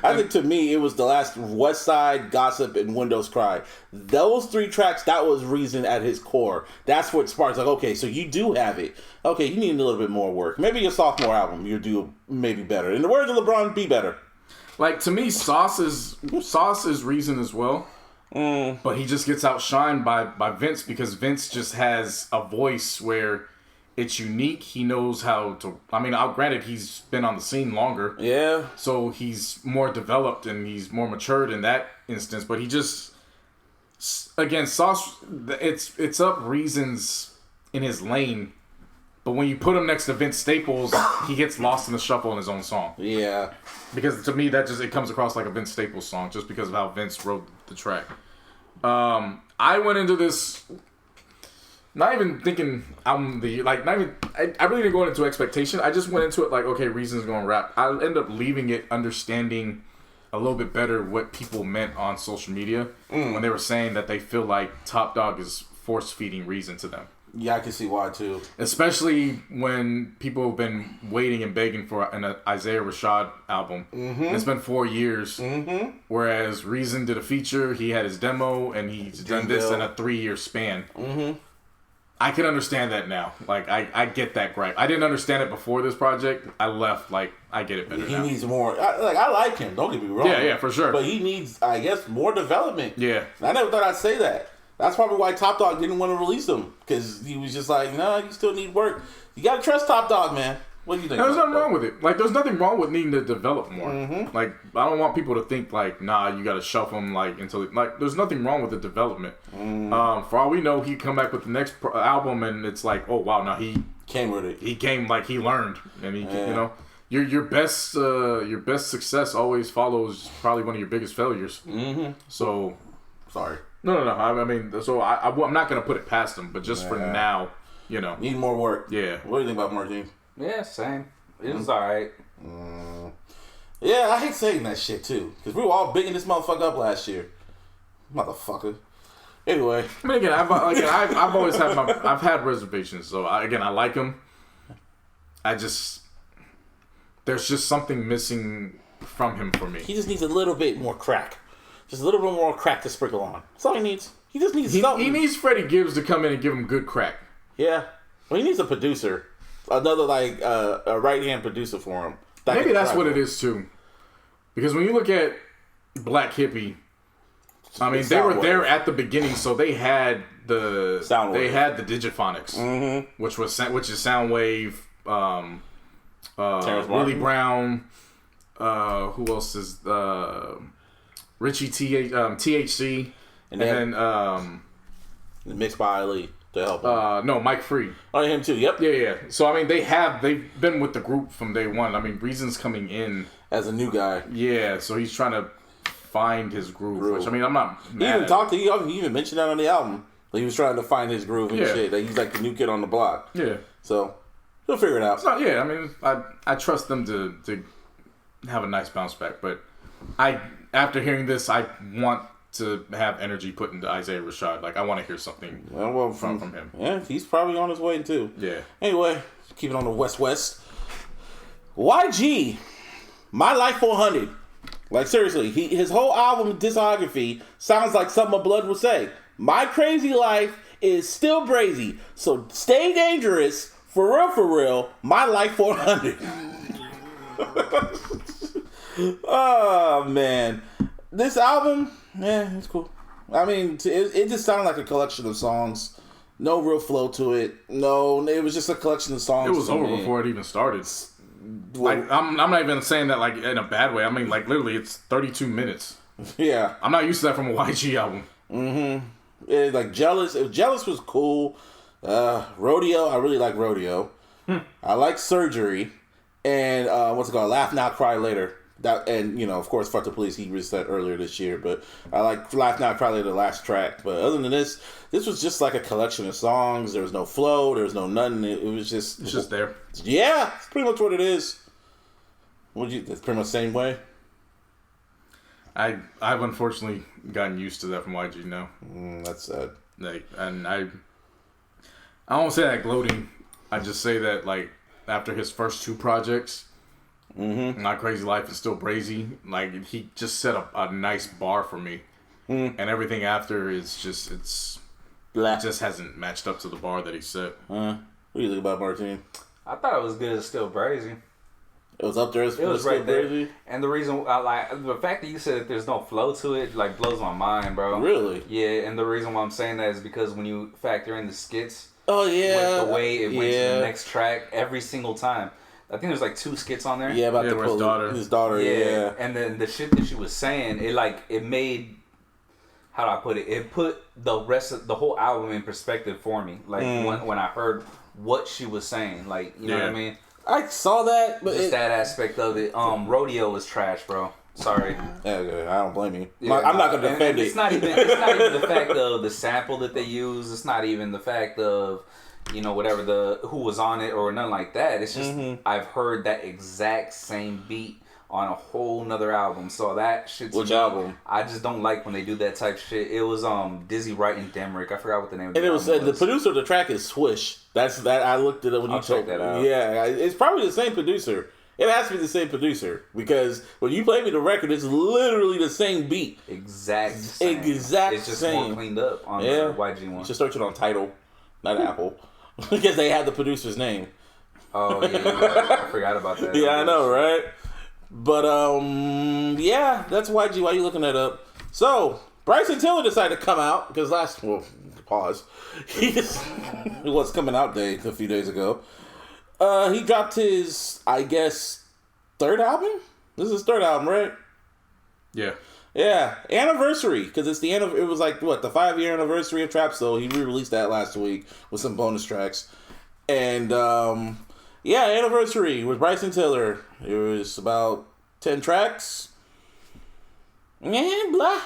I think to me, it was the last West Side, Gossip, and Windows Cry. Those 3 tracks, that was Reason at his core. That's what sparks like, okay, so you do have it. Okay, you need a little bit more work. Maybe your sophomore album, you'll do maybe better. In the words of LeBron, be better. Like, to me, Sauce is Reason as well. But he just gets outshined by Vince because Vince just has a voice where it's unique. He knows how to... I mean, granted, he's been on the scene longer. Yeah. So he's more developed and he's more matured in that instance. But he just... Again, Sauce... It's up Reasons in his lane. But when you put him next to Vince Staples, he gets lost in the shuffle in his own song. Yeah. Because to me, it comes across like a Vince Staples song just because of how Vince wrote the track. I went into this... Not even thinking I really didn't go into expectation. I just went into it like, okay, Reason's going to rap. I ended up leaving it understanding a little bit better what people meant on social media when they were saying that they feel like Top Dog is force-feeding Reason to them. Yeah, I can see why, too. Especially when people have been waiting and begging for an Isaiah Rashad album. Mm-hmm. It's been 4 years. Mm-hmm. Whereas Reason did a feature, he had his demo, and he's done this in a 3-year span. Mm-hmm. I can understand that now. Like, I get that gripe. I didn't understand it before this project. I left, like, I get it better now. He needs more. I like him. Don't get me wrong. Yeah, for sure. But he needs, I guess, more development. Yeah. I never thought I'd say that. That's probably why Top Dog didn't want to release him. Because he was just like, no, you still need work. You got to trust Top Dog, man. What do you think? There's nothing wrong with it. Like, there's nothing wrong with needing to develop more. Mm-hmm. Like, I don't want people to think, like, nah, you got to shelf him, like, until... Like, there's nothing wrong with the development. For all we know, he come back with the next album, and it's like, oh, wow, now he... Came with it. He came, like, he learned. And he, you know... Your best success always follows probably one of your biggest failures. Mm-hmm. So... Sorry. No. I mean, so I'm not going to put it past him, but just for now, you know. Need more work. Yeah. What do you think about Martin? Yeah, same. It was alright. Yeah, I hate saying that shit too. Because we were all bigging this motherfucker up last year. Motherfucker. Anyway. I mean, again, I've always had I've had reservations. So, I like him. There's just something missing from him for me. He just needs a little bit more crack. Just a little bit more crack to sprinkle on. That's all he needs. He just needs something. He needs Freddie Gibbs to come in and give him good crack. Yeah. Well, he needs a producer. Another, like, a right-hand producer for him. Maybe that's what it is, too. Because when you look at Black Hippie, I mean, they were there at the beginning, so they had the Digiphonics, which is Soundwave, Willie Brown, who else is Richie THC, and then mixed by Ali. To help him. No, Mike Free. Oh, him too. Yep. Yeah. So I mean, they've been with the group from day one. I mean, Reason's coming in as a new guy. Yeah, so he's trying to find his groove. Which I mean, I'm not. He even mentioned that on the album. He was trying to find his groove and shit. Like, he's like the new kid on the block. Yeah. So he'll figure it out. I mean, I trust them to have a nice bounce back. But after hearing this, I want to have energy put into Isaiah Rashad. Like, I want to hear something from him. Yeah, he's probably on his way too. Yeah. Anyway, keep it on the West. YG, My Life 400. Like, seriously, his whole album discography sounds like something a blood would say. My crazy life is still brazy, so stay dangerous. For real, My Life 400. Oh, man. This album, it's cool. I mean, it just sounded like a collection of songs. No real flow to it. No, it was just a collection of songs. It was over before it even started. Like, I'm not even saying that like in a bad way. I mean, like, literally, it's 32 minutes. Yeah. I'm not used to that from a YG album. Mm-hmm. Like, Jealous. Jealous was cool. Rodeo. I really like Rodeo. I like Surgery. And, what's it called? Laugh Now, Cry Later. And, of course, Fuck the Police, he released that earlier this year. But I like Laugh Now, Cry Later, the last track. But other than this was just like a collection of songs. There was no flow. There was no nothing. It was just... It's just there. Yeah, it's pretty much what it is. It's pretty much the same way. I've unfortunately gotten used to that from YG now. That's sad. Like, and I won't say that gloating. I just say that, like, after his first two projects... My Crazy Life is Still Brazy. Like, he just set a nice bar for me. And everything after is just, it just hasn't matched up to the bar that he set. What do you think about Martin? I thought it was good as Still Brazy. It was up there as It was right there. Brazy? And the reason, the fact that you said that there's no flow to it, like, blows my mind, bro. Really? Yeah, and the reason why I'm saying that is because when you factor in the skits, oh, yeah. the way it went to the next track every single time. I think there's like 2 skits on there. Yeah, about his daughter. Yeah, and then the shit that she was saying, it made, how do I put it? It put the rest of the whole album in perspective for me. Like when I heard what she was saying, like you know what I mean. I saw that, but just that aspect of it. Rodeo was trash, bro. Sorry. Yeah, I don't blame you. Yeah, I'm not gonna defend it. It's not even the fact of the sample that they use. It's not even the fact of, whatever who was on it or nothing like that. It's just I've heard that exact same beat on a whole nother album. So that shit. Which album? I just don't like when they do that type of shit. It was Dizzy Wright and Demrick. I forgot what the name of the album was. And the producer of the track is Swish. That's that. I looked it up when you check that out. Yeah, it's probably the same producer. It has to be the same producer because when you play me the record, it's literally the same beat. Exact same. It's just more cleaned up on the YG one. You should search it on Tidal, not Apple. Because they had the producer's name. Oh, yeah. I forgot about that. Yeah, I know, right? But, that's YG. Why are you looking that up? So, Bryson Tiller decided to come out, because pause. It was coming out day a few days ago. He dropped his, I guess, 3rd album? This is his 3rd album, right? Yeah. Yeah, anniversary, because it was like, the 5-year anniversary of Trap Soul. He re-released that last week with some bonus tracks. And, anniversary with Bryson Tiller. It was about 10 tracks. And blah.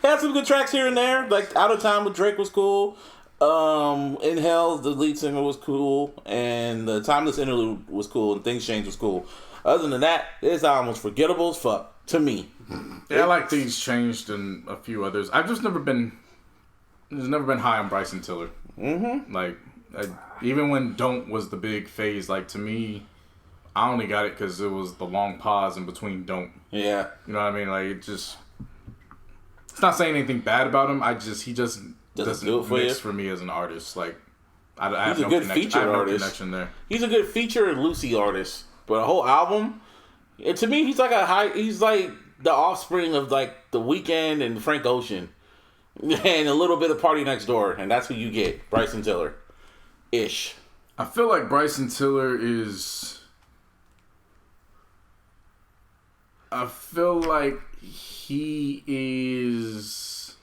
Had some good tracks here and there. Like, Out of Time with Drake was cool. In Hell, the lead singer was cool. And the Timeless Interlude was cool. And Things Change was cool. Other than that, this album was forgettable as fuck to me. Yeah, I like Things Changed and a few others. I've just never been high on Bryson Tiller. Like, even when Don't was the big phase, like, to me, I only got it because it was the long pause in between Don't. Yeah. You know what I mean? Like, it's not saying anything bad about him. He just doesn't mix for me as an artist. Like, I have no connection there. He's a good feature and Lucy artist. But a whole album, to me, he's like the offspring of like The Weeknd and Frank Ocean, and a little bit of Party Next Door, and that's who you get, Bryson Tiller, ish. I feel like Bryson Tiller is. I feel like he is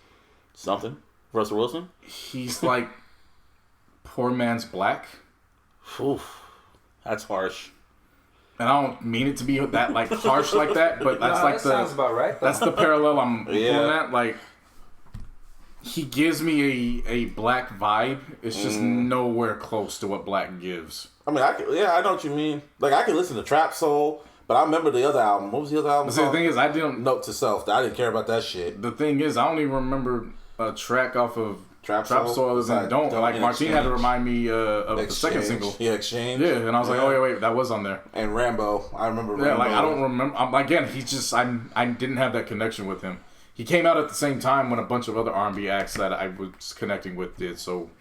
something. Russell Wilson. He's like poor man's Black. Oof, that's harsh. And I don't mean it to be that like harsh like that, but that's sounds about right. That's the parallel I'm pulling at. Like, he gives me a Black vibe. It's just nowhere close to what Black gives. I mean, I know what you mean. Like, I can listen to Trap Soul, But I remember the other album. What was the other album? See, the thing is, I didn't. Note to Self. I didn't care about that shit. The thing is, I don't even remember a track off of Trap Soul other than Don't. Like, Martine had to remind me of the second single. Yeah, Exchange. Yeah, and I was like, oh, wait, that was on there. And Rambo. I remember Rambo. Yeah, like, I don't remember. Again, he's just, I didn't have that connection with him. He came out at the same time when a bunch of other R&B acts that I was connecting with did, so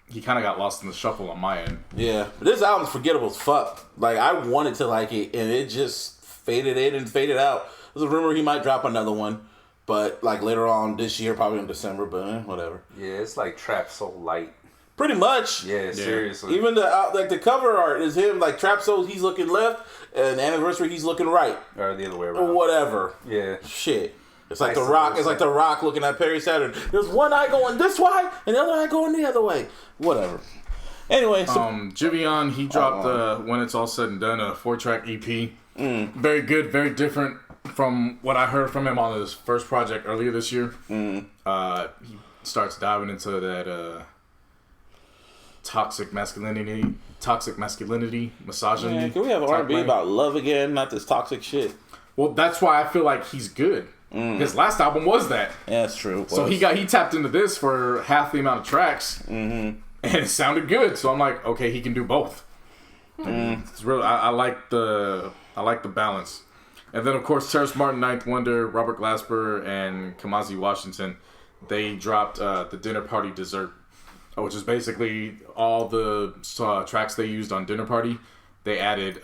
he kind of got lost in the shuffle on my end. Yeah, but this album's forgettable as fuck. Like, I wanted to like it, and it just faded in and faded out. There's a rumor he might drop another one, but like later on this year, probably in December, but whatever. Yeah, it's like Trap Soul Light. Pretty much. Yeah, seriously. Even the cover art is him, like Trap Soul, he's looking left, and Anniversary, he's looking right. Or the other way around. Or whatever. Yeah. Shit. It's like The Rock. It's like The Rock looking at Perry Saturn. There's one eye going this way, and the other eye going the other way. Whatever. Anyway, so Jivion, he dropped When It's All Said and Done, a 4-track EP. Very good, very different from what I heard from him on his first project earlier this year. He starts diving into that toxic masculinity, misogyny. man, can we have R&B about love again, not this toxic shit? Well, that's why I feel like he's good. His last album was that. Yeah, that's true. So he tapped into this for half the amount of tracks, and it sounded good. So I'm like, okay, he can do both. It's real. I like the balance. And then of course Terrace Martin, Ninth Wonder, Robert Glasper, and Kamasi Washington, they dropped the Dinner Party Dessert, which is basically all the tracks they used on Dinner Party. They added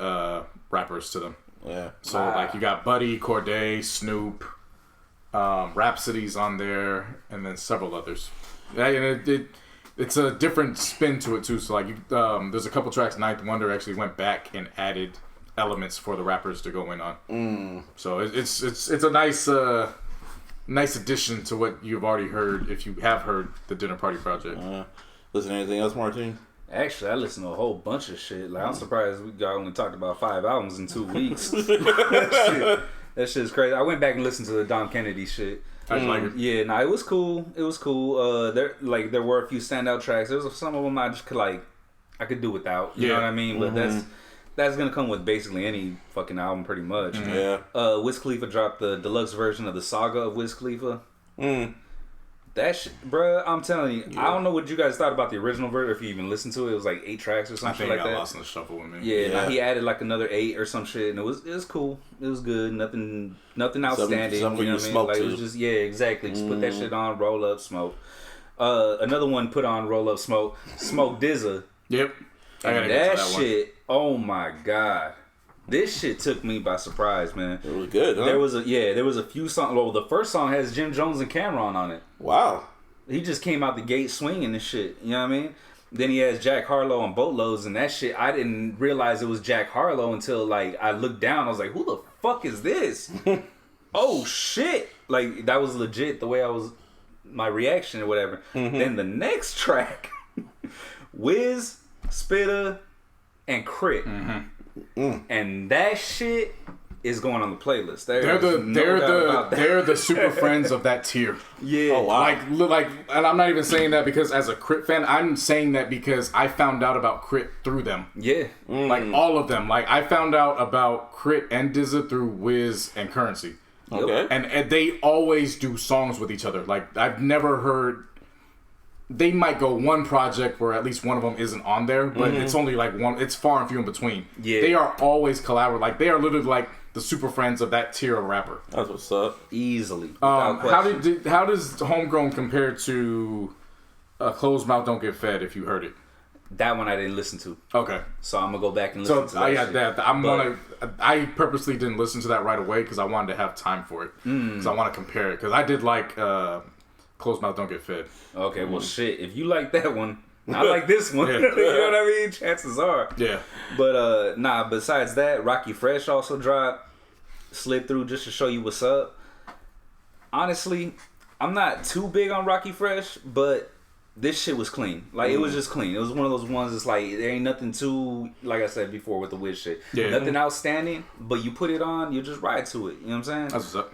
rappers to them. Yeah. So like you got Buddy, Cordae, Snoop, Rhapsody's on there, and then several others. And it's a different spin to it too. So like there's a couple tracks Ninth Wonder actually went back and added elements for the rappers to go in on. So it's a nice addition to what you've already heard if you have heard the Dinner Party project. Listen to anything else, Martine? Actually, I listened to a whole bunch of shit. Like, I'm surprised we only talked about 5 albums in 2 weeks. That shit's crazy. I went back and listened to the Dom Kennedy shit. Like it. Yeah, nah, it was cool. It was cool. There were a few standout tracks. There was some of them I just I could do without. You know what I mean? But that's gonna come with basically any fucking album, pretty much. Yeah. Wiz Khalifa dropped the deluxe version of the Saga of Wiz Khalifa. That shit, bruh, I'm telling you, I don't know what you guys thought about the original version, if you even listened to it. It was like 8 tracks or something like that. I think I got lost in the shuffle with me. Yeah, nah, he added like another 8 or some shit, and it was cool. It was good. Nothing outstanding. Something you know what I mean? Like, it was just, yeah, exactly. Just put that shit on, roll up, smoke. Another one put on, roll up, smoke. Smoke Dizza. Yep. And that shit, oh my god. This shit took me by surprise, man. It was good, huh? There was a few songs. Well, the first song has Jim Jones and Cameron on it. Wow. He just came out the gate swinging and shit. You know what I mean? Then he has Jack Harlow on Boatloads, and that shit, I didn't realize it was Jack Harlow until, like, I looked down. I was like, who the fuck is this? Oh, shit. Like, that was legit the way my reaction or whatever. Then the next track, Wiz, Spitta, and Crit. And that shit is going on the playlist. They're the super friends of that tier. Yeah. Oh, wow. Like, and I'm not even saying that because as a Crit fan, I'm saying that because I found out about Crit through them. Yeah. Like all of them. Like I found out about Crit and Dizza through Wiz and Currency. Okay. And they always do songs with each other. Like I've never heard. They might go one project where at least one of them isn't on there, but it's only like one. It's far and few in between. Yeah. They are always collaborating. Like they are literally like the super friends of that tier of rapper. That's what's up. Easily. How does Homegrown compare to Closed Mouth Don't Get Fed? If you heard it, that one I didn't listen to. Okay, so I'm gonna go back and listen to that. I purposely didn't listen to that right away because I wanted to have time for it. Because I want to compare it. Because I did like Closed Mouth Don't Get Fed. Okay, well shit. If you like that one, I like this one. You know what I mean? Chances are. Yeah. But nah. Besides that, Rocky Fresh also dropped. Slid through just to show you what's up. Honestly, I'm not too big on Rocky Fresh, but this shit was clean. Like it was just clean. It was one of those ones that's like there ain't nothing too, like I said before with the Wiz shit. Yeah. Nothing outstanding, but you put it on, you just ride to it. You know what I'm saying? That's what's up.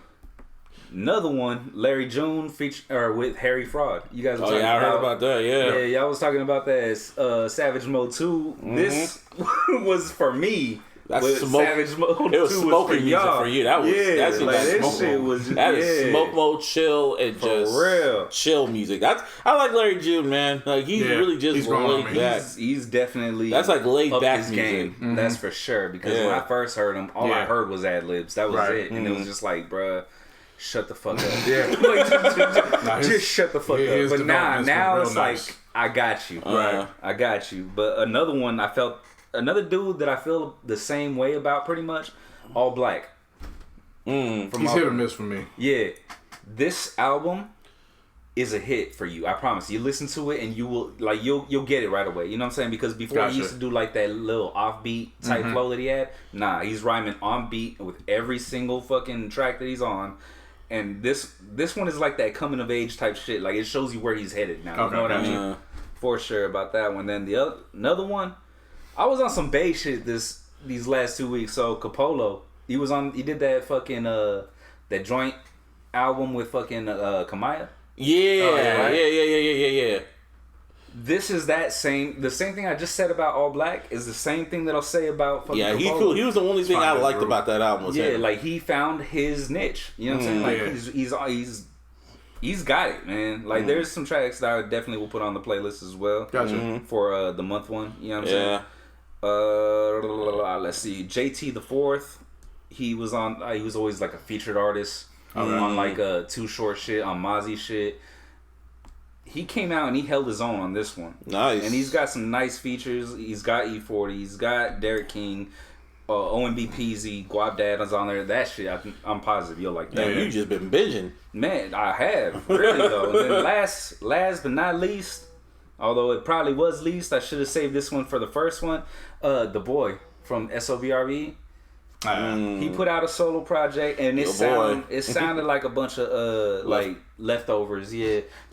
Another one, Larry June with Harry Fraud. You guys were talking I heard about that, yeah. Yeah, y'all was talking about that as Savage Mode 2. This was for me That's Savage Mode. It was 2 smoking for music y'all. for you. That was that's like this shit was just, that is smoke mode, chill, and for just real chill music. I like Larry June, man. Like he's really just laid back. He's definitely that's like laid back his music. game. Mm-hmm. That's for sure. Because when I first heard him, all I heard was ad libs. That was it, and it was just like, bruh. Shut the fuck up. Like, just shut the fuck up. But now it's nice. Like, I got you. Right. I got you. But another one, another dude that I feel the same way about pretty much, All Black. He's hit or miss for me. Yeah. This album is a hit for you. I promise. You listen to it and you will, like, you'll get it right away. You know what I'm saying? Because before he used to do like that little offbeat type flow that he had. Nah, he's rhyming on beat with every single fucking track that he's on. And this one is like that coming of age type shit. Like it shows you where he's headed now. You know what I mean? For sure about that one. Then another one, I was on some Bay shit these last 2 weeks. So Capolo, he did that fucking that joint album with fucking Kamaya. Yeah. This is the same thing I just said about All Black is the same thing that I'll say about fucking Capolo. He cool. He was the only thing I liked about that album. Was him. Like he found his niche. You know what I'm saying? Like he's got it, man. Like there's some tracks that I definitely will put on the playlist as well. Gotcha. For the month one. You know what I'm saying? Let's see. JT the Fourth. He was on. He was always like a featured artist on like Too Short shit, on Mozzie shit. He came out and he held his own on this one. Nice. And he's got some nice features. He's got E40. He's got Derek King. OMB Peasy. Guap Dad is on there. That shit, I'm positive you'll like that. Yeah, you just been binging. Man, I have. Really, though. And then last but not least, although it probably was least, I should have saved this one for the first one. The Boy from SOBRE. He put out a solo project and it sounded like a bunch of like leftovers,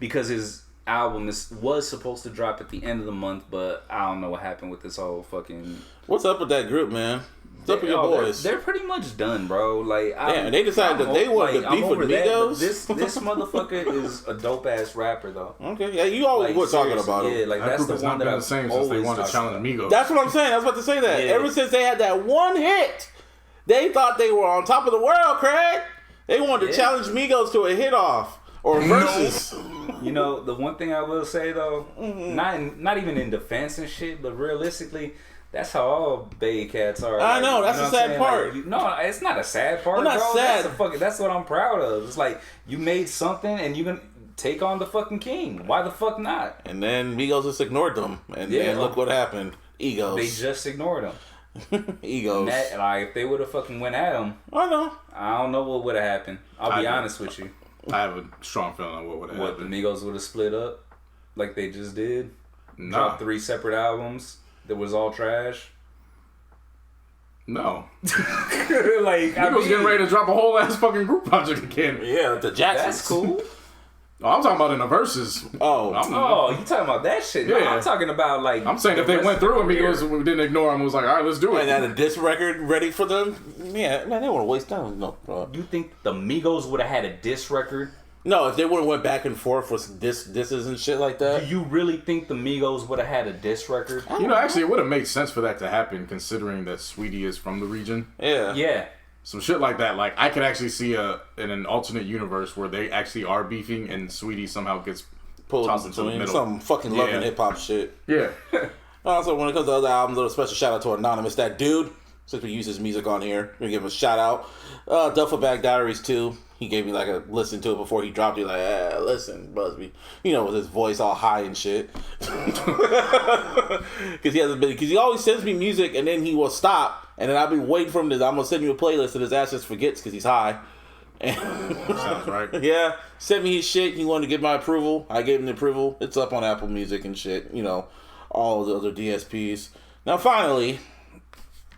because his album was supposed to drop at the end of the month, but I don't know what happened with this whole fucking. What's up with that group, man? What's up with your boys? They're pretty much done, bro. Like, they decided that they wanted to beef with Migos. This motherfucker is a dope ass rapper, though. Okay, yeah, you always were talking about him. Yeah, like that's the one that I've same since they wanted to challenge Migos. That's what I'm saying. I was about to say that. Ever since they had that one hit, they thought they were on top of the world, Craig. They wanted to challenge Migos to a hit off or versus. You know, the one thing I will say though, not even in defense and shit, but realistically, that's how all Bay cats are. I know, that's the sad part. Like, no, it's not a sad part, not bro. sad. That's what I'm proud of. It's like you made something and you can take on the fucking king. Why the fuck not? And then Migos just ignored them, and then look what happened. Egos. They just ignored them. Egos. Like if they would have fucking went at him, I don't know what would have happened. I'll be honest with you. I have a strong feeling on what would have happened. The Migos would have split up like they just did. No. Dropped 3 separate albums that was all trash. No. Like Migos getting ready to drop a whole ass fucking group project again. Yeah, the Jacksons. That's cool. Oh, I'm talking about in the verses. You talking about that shit? No, I'm talking about like. I'm saying if they went through and Migos didn't ignore them, was like, all right, let's do it. And had a diss record ready for them. Yeah, man, they want to waste time. No, you think the Migos would have had a diss record? No, if they would have went back and forth with disses and shit like that. Do you really think the Migos would have had a diss record? You know, actually, it would have made sense for that to happen, considering that Saweetie is from the region. Yeah. Some shit like that. Like, I could actually see in an alternate universe where they actually are beefing and Saweetie somehow gets pulled tossed into the middle. Some fucking loving hip hop shit. Yeah. Also, when it comes to other albums, a little special shout out to Anonymous, that dude. Since we use his music on here, we're gonna give him a shout out. Duffel Bag Diaries too. He gave me like a listen to it before he dropped it. Like, listen, Busby. You know, with his voice all high and shit. Because he always sends me music and then he will stop, and then I'll be waiting for him to. I'm gonna send you a playlist, and his ass just forgets because he's high. Sounds right. Yeah, sent me his shit. He wanted to get my approval. I gave him the approval. It's up on Apple Music and shit. You know, all the other DSPs. Now, finally.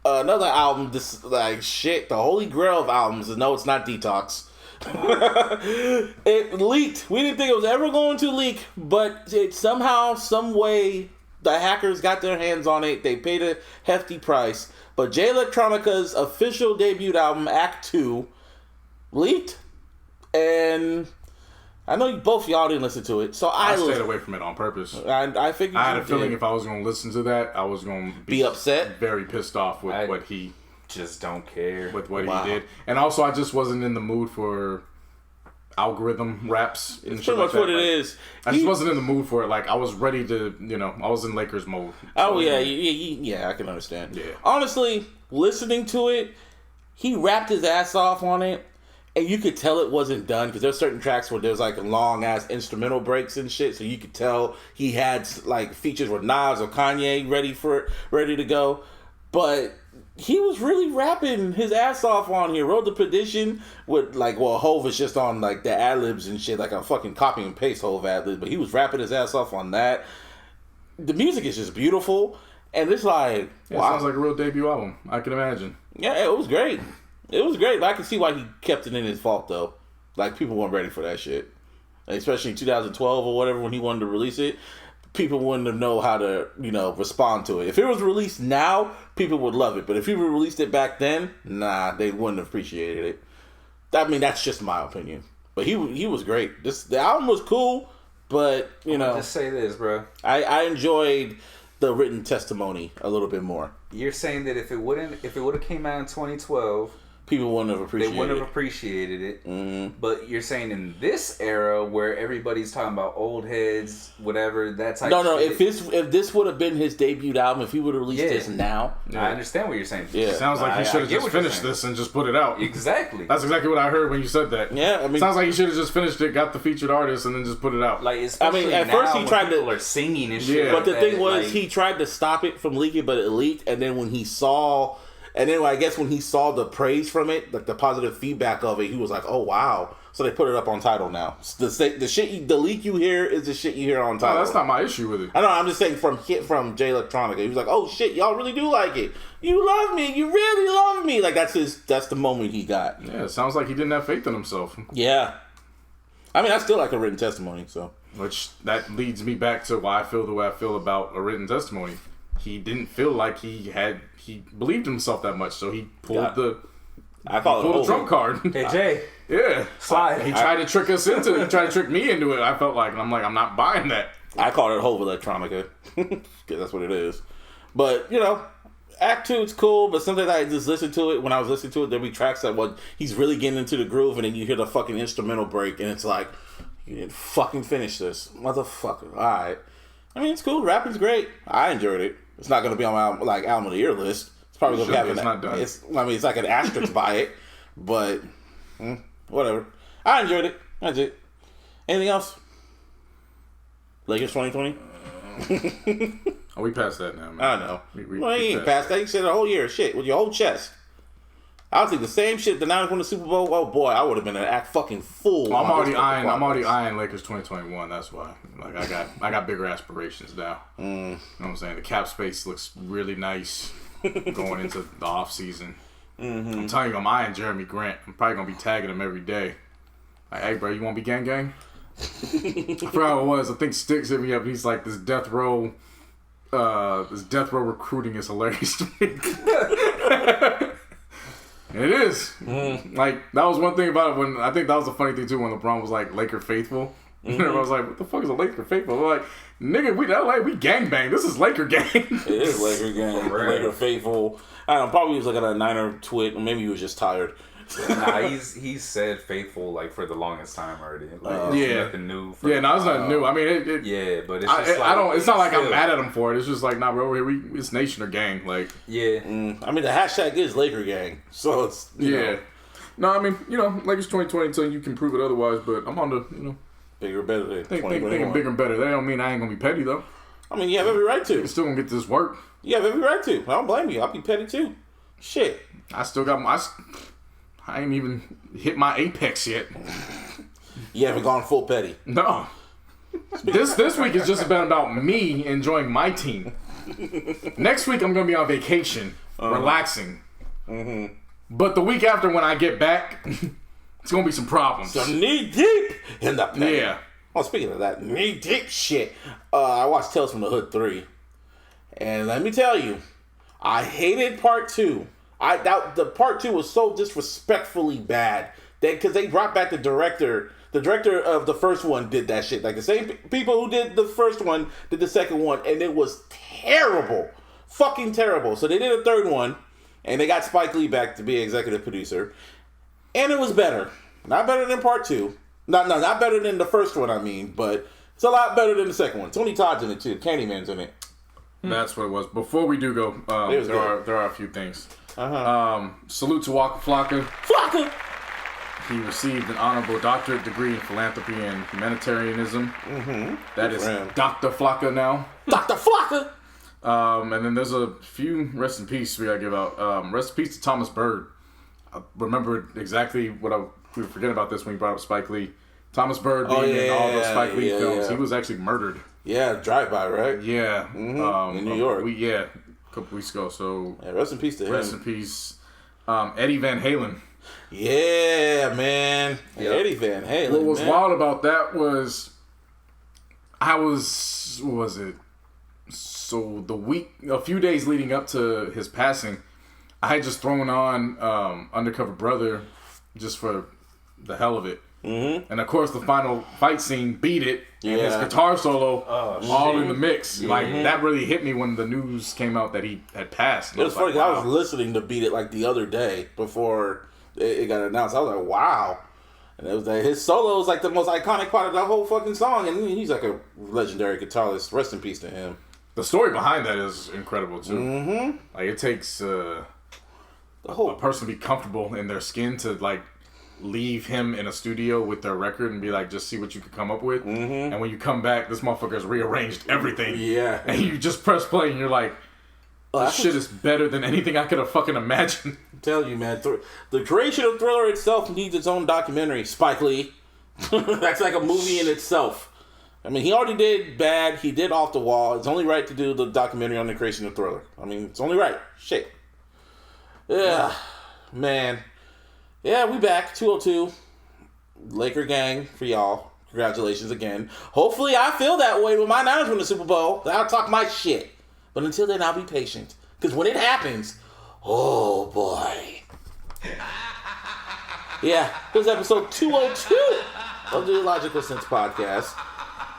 Another album, this like shit, the holy grail of albums. No, it's not Detox. It leaked. We didn't think it was ever going to leak, but it somehow, some way, the hackers got their hands on it. They paid a hefty price. But Jay Electronica's official debut album, Act 2, leaked, and I know both y'all didn't listen to it, so I stayed away from it on purpose. I figured I had a feeling if I was going to listen to that, I was going to be upset, very pissed off with what he just don't care with what he did. And also, I just wasn't in the mood for algorithm raps. It's pretty much what it is. I just wasn't in the mood for it. Like, I was ready to, I was in Lakers mode. So, yeah, I can understand. Yeah. Honestly, listening to it, he rapped his ass off on it, and you could tell it wasn't done, because there's certain tracks where there's like long-ass instrumental breaks and shit, so you could tell he had like features with Nas or Kanye ready to go. But he was really rapping his ass off on here. Road to Perdition with Hov is just on like the ad-libs and shit, like a fucking copy and paste Hov ad-libs, but he was rapping his ass off on that. The music is just beautiful, and it's like, wow. It sounds like a real debut album. I can imagine. Yeah, it was great. It was great, but I can see why he kept it in his fault, though. Like, people weren't ready for that shit. Especially in 2012 or whatever, when he wanted to release it. People wouldn't have known how to, respond to it. If it was released now, people would love it. But if he released it back then, nah, they wouldn't have appreciated it. I mean, that's just my opinion. But he was great. The album was cool, but, just say this, bro. I enjoyed the written testimony a little bit more. You're saying that if it would have came out in 2012... people wouldn't have appreciated it. They wouldn't have appreciated it. Mm-hmm. But you're saying in this era where everybody's talking about old heads, whatever, that type of shit. If this would have been his debut album, if he would have released this now. I understand what you're saying. Yeah. Sounds like he should have just finished this and just put it out. Exactly. That's exactly what I heard when you said that. Yeah, I mean, sounds like he should have just finished it, got the featured artist, and then just put it out. Like, especially at first he tried to. People are singing and shit. Yeah. But the thing was, he tried to stop it from leaking, but it leaked, and then when he saw. And then I guess when he saw the praise from it, like the positive feedback of it, he was like, "Oh wow!" So they put it up on Tidal now. The leak you hear is the shit you hear on Tidal. No, that's not my issue with it. I know. I'm just saying from Jay Electronica. He was like, "Oh shit, y'all really do like it. You love me. You really love me." Like that's the moment he got. Yeah, it sounds like he didn't have faith in himself. Yeah. I mean, I still like a written testimony. So, which that leads me back to why I feel the way I feel about a written testimony. He didn't feel like he believed in himself that much, so he pulled the trump card. Hey Jay, yeah, slide. He tried to trick us into it. He tried to trick me into it. I felt like, and I'm like, I'm not buying that. I call it Hov Electronica because that's what it is. But Act 2 it's cool, but sometimes I just listen to it. When I was listening to it, there'll be tracks that he's really getting into the groove, and then you hear the fucking instrumental break, and it's like, you didn't fucking finish this, motherfucker. All right. I mean, it's cool. Rapping's great. I enjoyed it. It's not going to be on my album of the year list. It's probably going to be having not done. It's like an asterisk by it, but whatever. I enjoyed it. That's it. Anything else? Lakers 2020? Oh, we passed that now, man. I know. You ain't past that. You said the whole year. Shit, with your whole chest. I would think the same shit. The Niners won the Super Bowl. Oh boy, I would have been an act fucking fool. I'm already eyeing Lakers 2021. That's why. Like I got bigger aspirations now. You know what I'm saying? The cap space looks really nice going into the off season. Mm-hmm. I'm telling you, I'm eyeing Jeremy Grant. I'm probably gonna be tagging him every day. Like, hey, bro, you want to be gang gang? I forgot what it was. I think Sticks hit me up. He's like, this death row recruiting is hilarious to me. It is. Like, that was one thing about it. I think that was the funny thing too when LeBron was like Laker faithful. Mm-hmm. I was like, what the fuck is a Laker faithful? I'm like, nigga, we LA, we gangbang. This is Laker gang. It is Laker gang. Laker faithful. I don't know, probably he was like at a Niner twit, or maybe he was just tired. Nah, he's said faithful like for the longest time already. Like nothing new. It's nothing new. I mean, but it's just it's not like I'm mad at him for it. It's just like, nah, bro, it's nation or gang. Like, I mean, the hashtag is Laker gang, so it's you know. No, I mean, Lakers 2020 until you can prove it otherwise. But I'm on the bigger, better. Thinking bigger and better. That don't mean I ain't gonna be petty though. I mean, you have every right to. You're still gonna get this work. You have every right to. I don't blame you. I'll be petty too. Shit. I still got I ain't even hit my apex yet. You haven't gone full petty. No. This week has just been about me enjoying my team. Next week I'm gonna be on vacation, relaxing. Mm-hmm. But the week after, when I get back, it's gonna be some problems. Some knee deep in the petty. Yeah. Oh, speaking of that knee deep shit, I watched Tales from the Hood 3, and let me tell you, I hated part 2. The part 2 was so disrespectfully bad because they brought back the director. The director of the first one did that shit. Like the same people who did the first one did the second one, and it was terrible, fucking terrible. So they did a third one, And they got Spike Lee back to be executive producer. And it was better. Not better than part 2. Not better than the first one, I mean. But it's a lot better than the second one. Tony Todd's in it, too. Candyman's in it. That's what it was. Before we do go, there are a few things. Salute to Waka Flocka. Flocka! He received an honorable doctorate degree in philanthropy and humanitarianism. That is Dr. Flocka now. Dr. Flocka! And then there's a few rest in peace we gotta give out. Rest in peace to Thomas Byrd. I remember exactly we were forgetting about this when we brought up Spike Lee. Thomas Byrd being in all those Spike Lee films. Yeah. He was actually murdered. Yeah, drive-by, right? Yeah. In New York. A couple weeks ago. So rest in peace to him. Rest in peace. Eddie Van Halen. Yeah, man. Yep. Eddie Van Halen. What was wild about that was what was it? So a few days leading up to his passing, I had just thrown on Undercover Brother just for the hell of it. And of course, the final fight scene beat it. And his guitar solo all in the mix. Like, that really hit me when the news came out that he had passed. It was funny because I was listening to Beat It like the other day before it got announced. I was like, wow. And it was like, his solo was like the most iconic part of the whole fucking song. And he's like a legendary guitarist. Rest in peace to him. The story behind that is incredible, too. Like, it takes a person to be comfortable in their skin to, like, leave him in a studio with their record and be like, just see what you could come up with. And when you come back, this motherfucker's rearranged everything. Yeah. And you just press play and you're like, this shit is better than anything I could have fucking imagined. I'm telling you, man. The creation of Thriller itself needs its own documentary. Spike Lee. That's like a movie in itself. I mean, he already did Bad. He did Off the Wall. It's only right to do the documentary on the creation of Thriller. I mean, it's only right. Shit. Yeah. Man. Yeah, we back. 202. Laker gang for y'all. Congratulations again. Hopefully I feel that way when my Niners win the Super Bowl. I'll talk my shit. But until then, I'll be patient. Because when it happens, oh boy. Yeah, this is episode 202 of the iLLogical Sense podcast.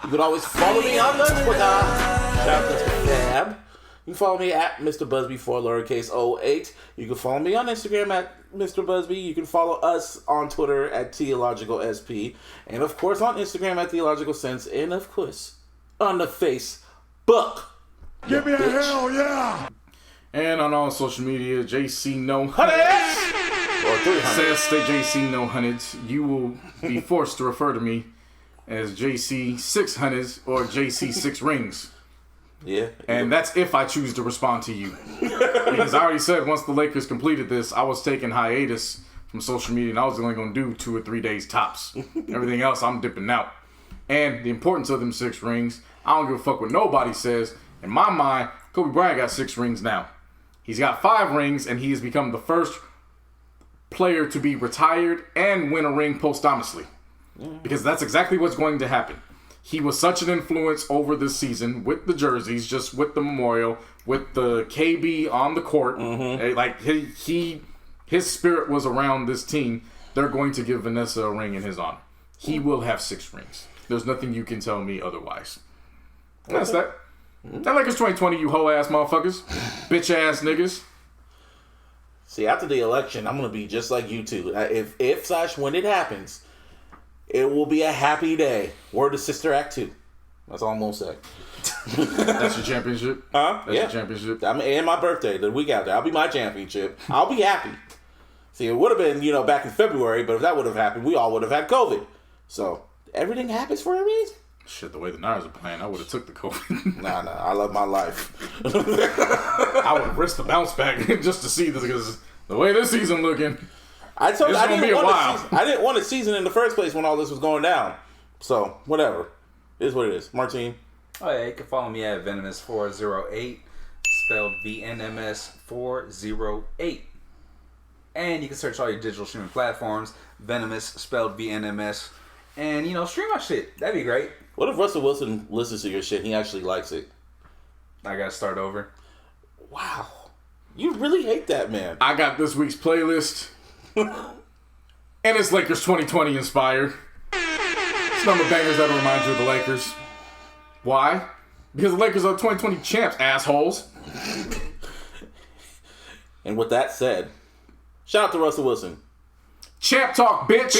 You can always follow me on the Twitter. Shout out to Mr. Fab. You can follow me at Mr. Busby 4 lowercase 08. You can follow me on Instagram at Mr. Busby. You can follow us on Twitter at iLLogicalSP. And of course on Instagram at the iLLogical Sense. And of course on the Facebook. Give me a hell yeah! And on all social media, JC No Hundreds! Or 300. Says stay JC No Hundreds. You will be forced to refer to me as JC 600s or JC 6 Rings. Yeah. And that's if I choose to respond to you. Because I already said once the Lakers completed this, I was taking hiatus from social media and I was only going to do 2 or 3 days tops. Everything else, I'm dipping out. And the importance of them 6 rings, I don't give a fuck what nobody says. In my mind, Kobe Bryant got 6 rings now. He's got 5 rings and he has become the first player to be retired and win a ring posthumously. Because that's exactly what's going to happen. He was such an influence over this season with the jerseys, just with the memorial, with the KB on the court. Like his spirit was around this team. They're going to give Vanessa a ring in his honor. He will have 6 rings. There's nothing you can tell me otherwise. That's that. That Lakers 2020, you hoe ass motherfuckers, bitch ass niggas. See, after the election, I'm gonna be just like you two. If/when it happens, it will be a happy day. Word to Sister Act 2. That's all I'm gonna say. That's your championship? Huh? That's your championship? And my birthday, the week after. I'll be my championship. I'll be happy. See, it would have been, back in February, but if that would have happened, we all would have had COVID. So, everything happens for a reason. Shit, the way the Niners are playing, I would have took the COVID. Nah, I love my life. I would have risked the bounce back just to see this, because the way this season looking, I told you I didn't want a season in the first place when all this was going down. So, whatever. It is what it is. Martine? Oh, yeah, you can follow me at Venomous408, spelled VNMS408. And you can search all your digital streaming platforms, Venomous, spelled VNMS. And, stream my shit. That'd be great. What if Russell Wilson listens to your shit and he actually likes it? I gotta start over. Wow. You really hate that, man. I got this week's playlist. And it's Lakers 2020 inspired. It's number bangers that'll remind you of the Lakers. Why? Because the Lakers are 2020 champs, assholes. And with that said, shout out to Russell Wilson. Champ talk, bitch.